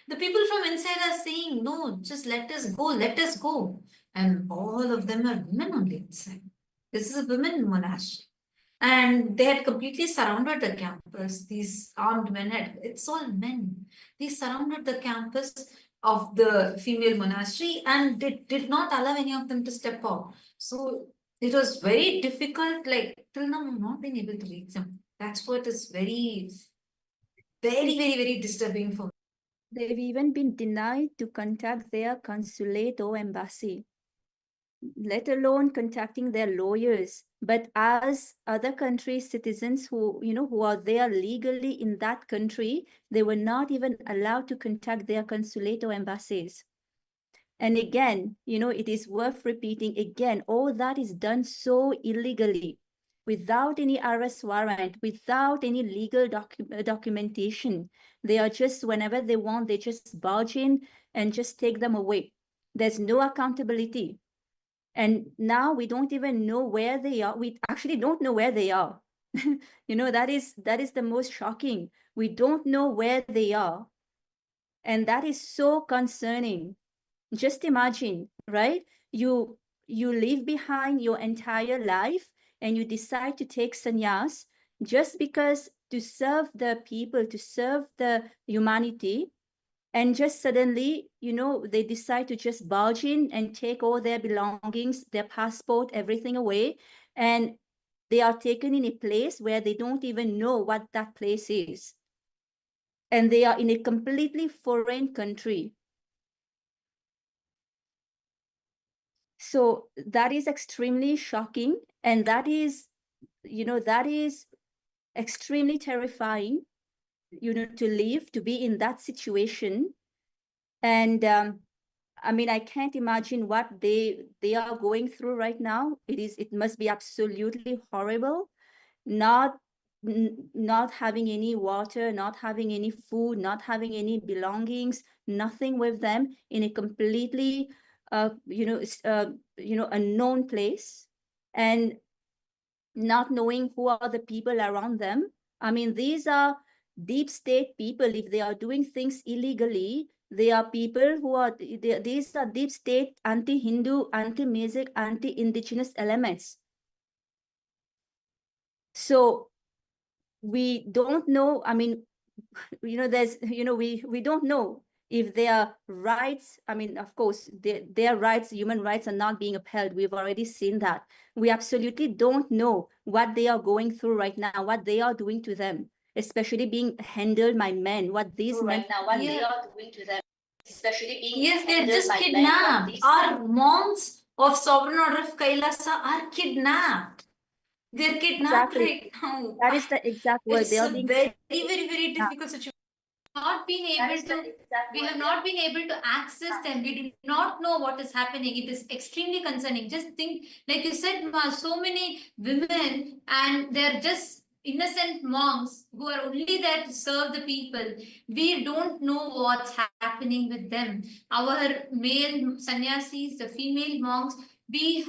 S1: The people from inside are saying, no, just let us go, let us go. And all of them are women on the inside. This is a women monastery. And they had completely surrounded the campus. These armed men it's all men. They surrounded the campus of the female monastery, and they did not allow any of them to step out. So it was very difficult, like till now I've not been able to reach them. That's what is very, very disturbing for me.
S5: They've even been denied to contact their consulate or embassy, let alone contacting their lawyers. But as other countries' citizens who are there legally in that country, they were not even allowed to contact their consulate or embassies. And again, it is worth repeating again, all that is done so illegally, without any arrest warrant, without any legal documentation. They are just, whenever they want, they just barge in and just take them away. There's no accountability. And now we don't even know where they are. We actually don't know where they are. That is the most shocking. We don't know where they are. And that is so concerning. Just imagine, right? You leave behind your entire life and you decide to take sannyas just because to serve the people, to serve the humanity. And just suddenly, they decide to just barge in and take all their belongings, their passport, everything away. And they are taken in a place where they don't even know what that place is. And they are in a completely foreign country. So that is extremely shocking. And that is extremely terrifying, to live, to be in that situation. And I mean, I can't imagine what they are going through right now. It must be absolutely horrible, not having any water, not having any food, not having any belongings, nothing with them, in a completely unknown place, and not knowing who are the people around them. I mean, these are deep state people. If they are doing things illegally, they are people who are, these are deep state anti-Hindu, anti-Mesic, anti-Indigenous elements. So we don't know, I mean, there's, we don't know if their rights, I mean, of course, their rights, human rights are not being upheld. We've already seen that. We absolutely don't know what they are going through right now, what they are doing to them, especially being handled by men, what these men now, what they are doing to them, especially being
S1: they're just kidnapped. Our monks of Sovereign Order of Kailasa are kidnapped. They're kidnapped right now.
S5: That is the exact word.
S1: It's
S5: They are
S1: a
S5: being
S1: very difficult situation.
S4: We have not been able to access them. We do not know what is happening. It is extremely concerning. Just think, like you said, Ma, so many women, and they're just innocent monks who are only there to serve the people. We don't know what's happening with them. Our male sannyasis, the female monks, we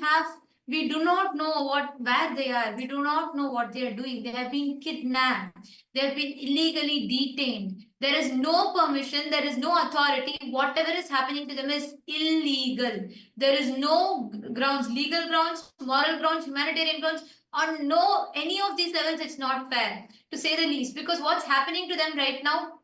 S4: do not know where they are. We do not know what they are doing. They have been kidnapped. They have been illegally detained. There is no permission. There is no authority. Whatever is happening to them is illegal. There is no grounds, legal grounds, moral grounds, humanitarian grounds. On any of these levels, it's not fair, to say the least. Because what's happening to them right now,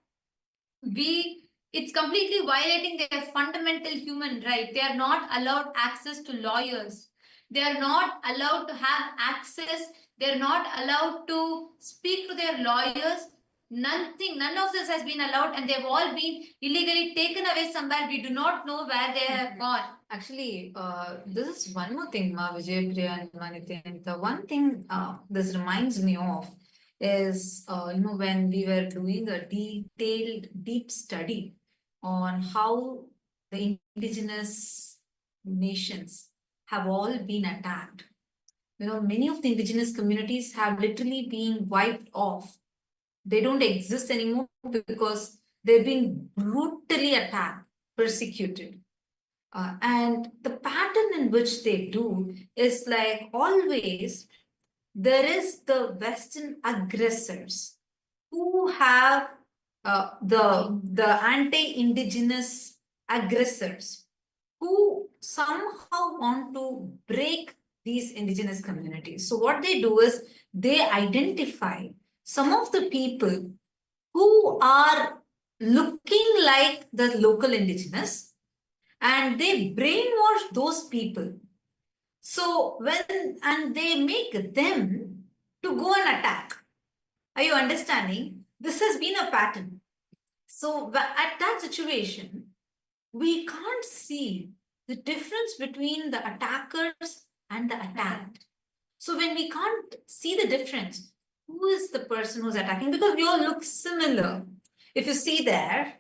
S4: it's completely violating their fundamental human right. They are not allowed access to lawyers. They are not allowed to have access. They're not allowed to speak to their lawyers. None of this has been allowed, and they've all been illegally taken away somewhere. We do not know where they have gone.
S1: Actually, this is one more thing, Ma Vijaypriya and Nithyananda. The one thing this reminds me of is, when we were doing a detailed, deep study on how the indigenous nations have all been attacked. Many of the indigenous communities have literally been wiped off. They don't exist anymore because they've been brutally attacked, persecuted. And the pattern in which they do is like always, there is the Western aggressors who have the anti-indigenous aggressors who somehow want to break these indigenous communities. So what they do is they identify some of the people who are looking like the local indigenous, and they brainwash those people. So and they make them to go and attack. Are you understanding? This has been a pattern. So at that situation, we can't see the difference between the attackers and the attacked. So when we can't see the difference, who is the person who's attacking? Because we all look similar. If you see there,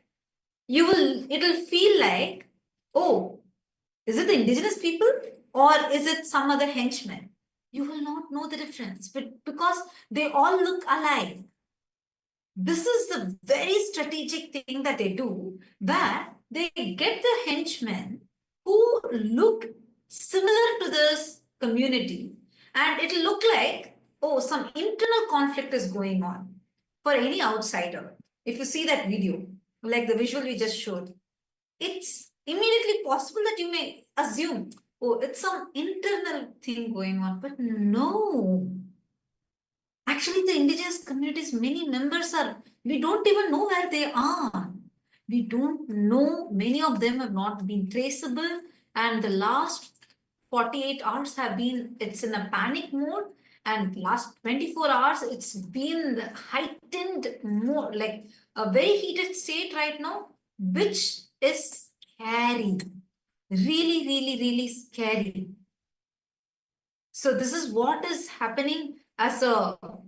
S1: it'll feel like, oh, is it the indigenous people or is it some other henchman? You will not know the difference, but because they all look alike. This is the very strategic thing that they do, where they get the henchmen who look similar to this community, and it'll look like, oh, some internal conflict is going on for any outsider. If you see that video, like the visual we just showed, it's immediately possible that you may assume, oh, it's some internal thing going on, but no. Actually, the indigenous communities, many members we don't even know where they are. We don't know, many of them have not been traceable, and the last 48 hours it's in a panic mode, and last 24 hours, it's been heightened more, like a very heated state right now, which is scary. Really, really, really scary. So this is what is happening as a, oh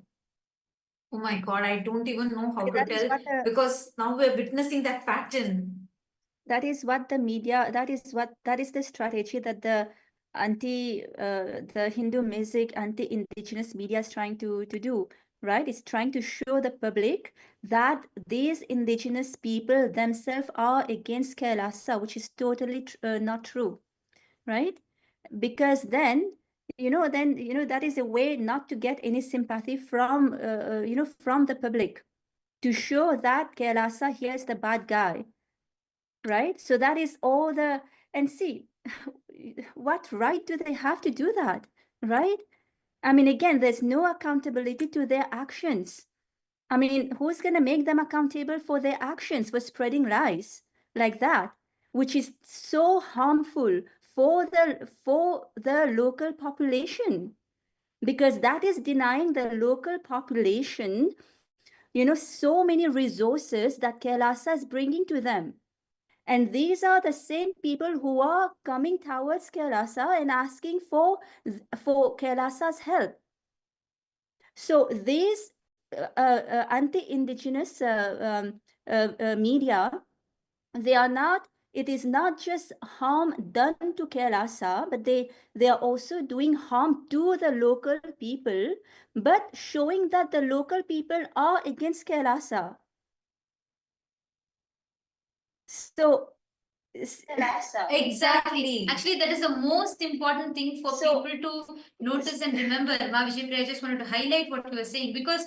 S1: my God, I don't even know how to
S5: That is
S1: tell,
S5: what
S1: because now we're witnessing that pattern.
S5: that is what the media, that is the strategy that the the Hindu music, anti-indigenous media is trying to do, right? It's trying to show the public that these indigenous people themselves are against Kailasa, which is totally not true, right? Because then that is a way not to get any sympathy from from the public, to show that Kailasa here is the bad guy, right? So that is all and see, what right do they have to do that, right? I mean, again, there's no accountability to their actions. I mean, who's going to make them accountable for their actions, for spreading lies like that, which is so harmful for the local population, because that is denying the local population, so many resources that Kailasa is bringing to them. And these are the same people who are coming towards Kailasa and asking for Kailasa's help. So these anti-indigenous media, it is not just harm done to Kailasa, but they are also doing harm to the local people, but showing that the local people are against Kailasa. So
S4: Exactly. Actually, that is the most important thing for people to notice and remember. I just wanted to highlight what you were saying, because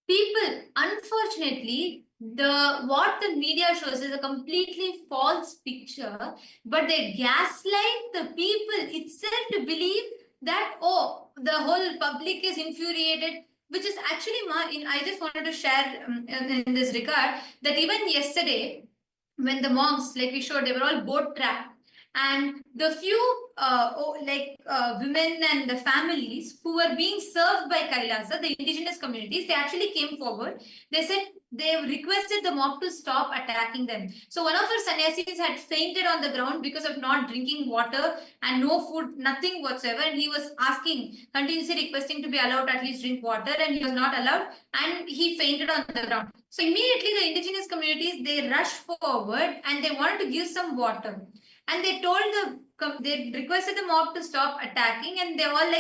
S4: people, unfortunately, what the media shows is a completely false picture, but they gaslight the people itself to believe that, oh, the whole public is infuriated, which is actually, I just wanted to share in this regard, that even yesterday, when the monks, like we showed, they were all boat trapped, and the few women and the families who were being served by Kailasa, the indigenous communities, they actually came forward. They said they requested the mob to stop attacking them. So one of our sannyasis had fainted on the ground because of not drinking water and no food, nothing whatsoever, and he was asking, continuously requesting to be allowed to at least drink water, and he was not allowed, and he fainted on the ground. So immediately the indigenous communities, they rushed forward and they wanted to give some water. And they requested the mob to stop attacking, and they all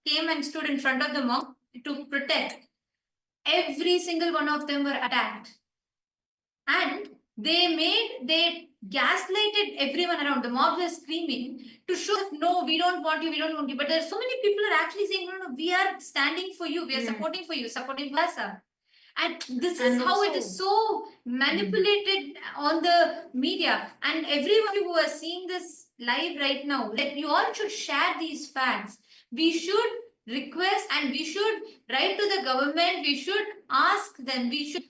S4: came and stood in front of the mob to protect. Every single one of them were attacked. And they gaslighted everyone around. The mob was screaming to show, no, we don't want you, we don't want you. But there's so many people are actually saying, no, we are standing for you, we are supporting for you, supporting Lhasa. And this is how it is so manipulated on the media. And everyone who are seeing this live right now, you all should share these facts. We should request and we should write to the government. We should ask them. We should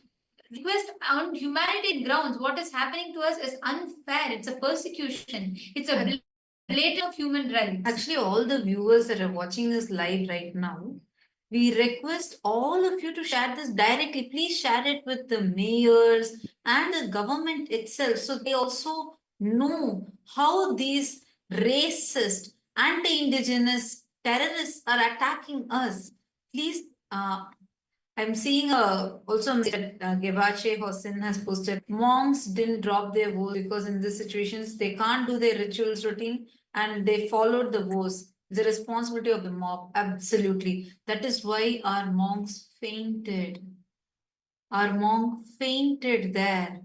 S4: request on humanitarian grounds. What is happening to us is unfair. It's a persecution. It's a blatant of human rights.
S1: Actually, all the viewers that are watching this live right now, we request all of you to share this directly. Please share it with the mayors and the government itself, so they also know how these racist, anti-indigenous terrorists are attacking us. Please, I'm seeing also that Gevache Hossein has posted, monks didn't drop their vows because in these situations they can't do their rituals routine and they followed the vows. The responsibility of the mob, absolutely. That is why our monks fainted. Our monk fainted there.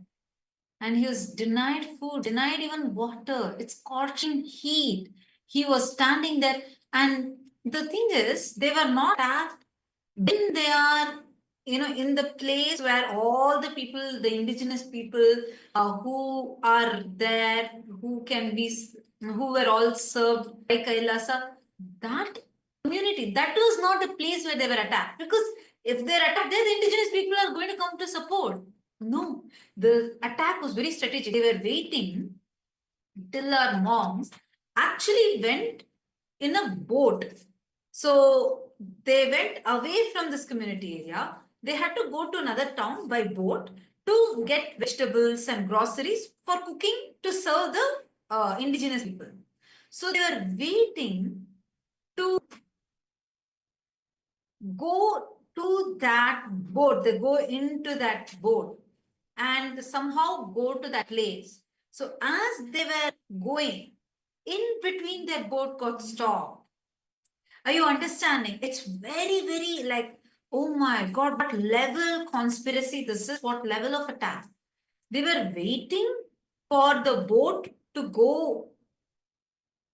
S1: And he was denied food, denied even water. It's scorching heat. He was standing there. And the thing is, they were not attacked when they are, in the place where all the people, the indigenous people who are there, who were all served by Kailasa, that community, that was not the place where they were attacked. Because if they're attacked there, the indigenous people are going to come to support. No, the attack was very strategic. They were waiting till our monks actually went in a boat. So they went away from this community area. They had to go to another town by boat to get vegetables and groceries for cooking to serve the indigenous people. So they were waiting to go to that boat. They go into that boat and somehow go to that place. So as they were going, in between their boat got stopped. Are you understanding? It's very, very like, oh my God, what level conspiracy this is, what level of attack. They were waiting for the boat to go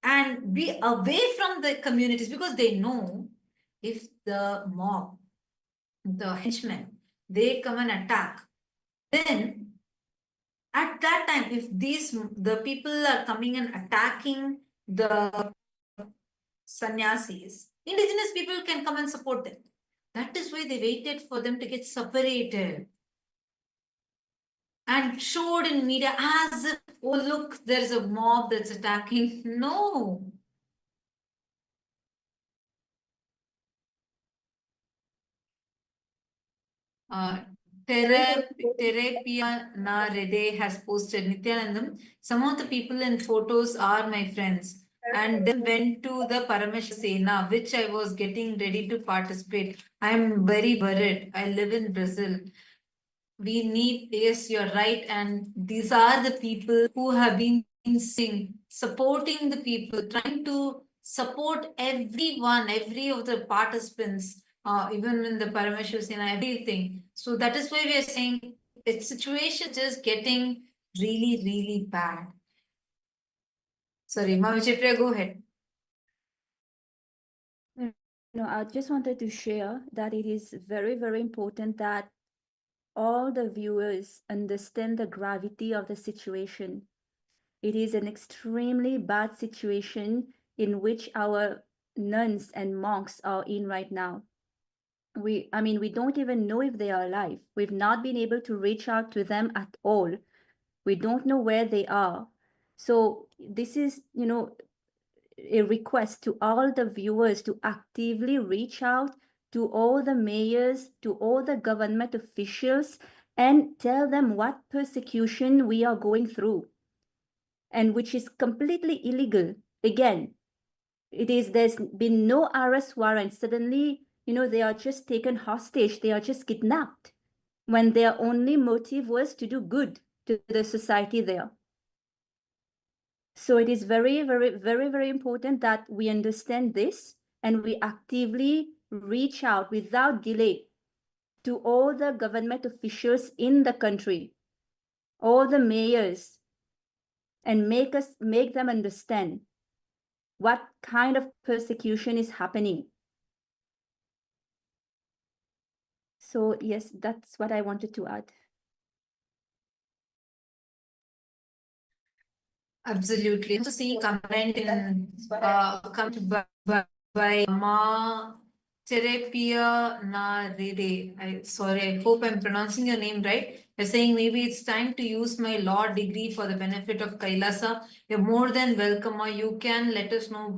S1: and be away from the communities because they know if the mob, the henchmen, they come and attack, then at that time, if the people are coming and attacking the sannyasis, indigenous people can come and support them. That is why they waited for them to get separated and showed in media as if, oh, look, there's a mob that's attacking. No. Terapia Na Rede has posted, Nithyanandam, some of the people in photos are my friends and then went to the Paramashivoham, which I was getting ready to participate. I'm very worried. I live in Brazil. We need, yes, you're right. And these are the people who have been supporting the people, trying to support everyone, every of the participants, even in the Paramashivoham, everything. So that is why we are saying its situation just getting really, really bad. Sorry, Mahavichapriya, go ahead.
S5: No, I just wanted to share that it is very, very important that all the viewers understand the gravity of the situation. It is an extremely bad situation in which our nuns and monks are in right now. We don't even know if they are alive. We've not been able to reach out to them at all. We don't know where they are. So this is, a request to all the viewers to actively reach out to all the mayors, to all the government officials, and tell them what persecution we are going through, and which is completely illegal. Again, there's been no arrest warrant. Suddenly, they are just taken hostage. They are just kidnapped when their only motive was to do good to the society there. So it is very, very, very, very important that we understand this and we actively reach out without delay to all the government officials in the country, all the mayors, and make them understand what kind of persecution is happening. So yes, that's what I wanted to add.
S1: Absolutely. I'm also seeing comment in comment by Ma Terapia Narede. Sorry, I hope I'm pronouncing your name right. You're saying maybe it's time to use my law degree for the benefit of Kailasa. You're more than welcome. Or you can let us know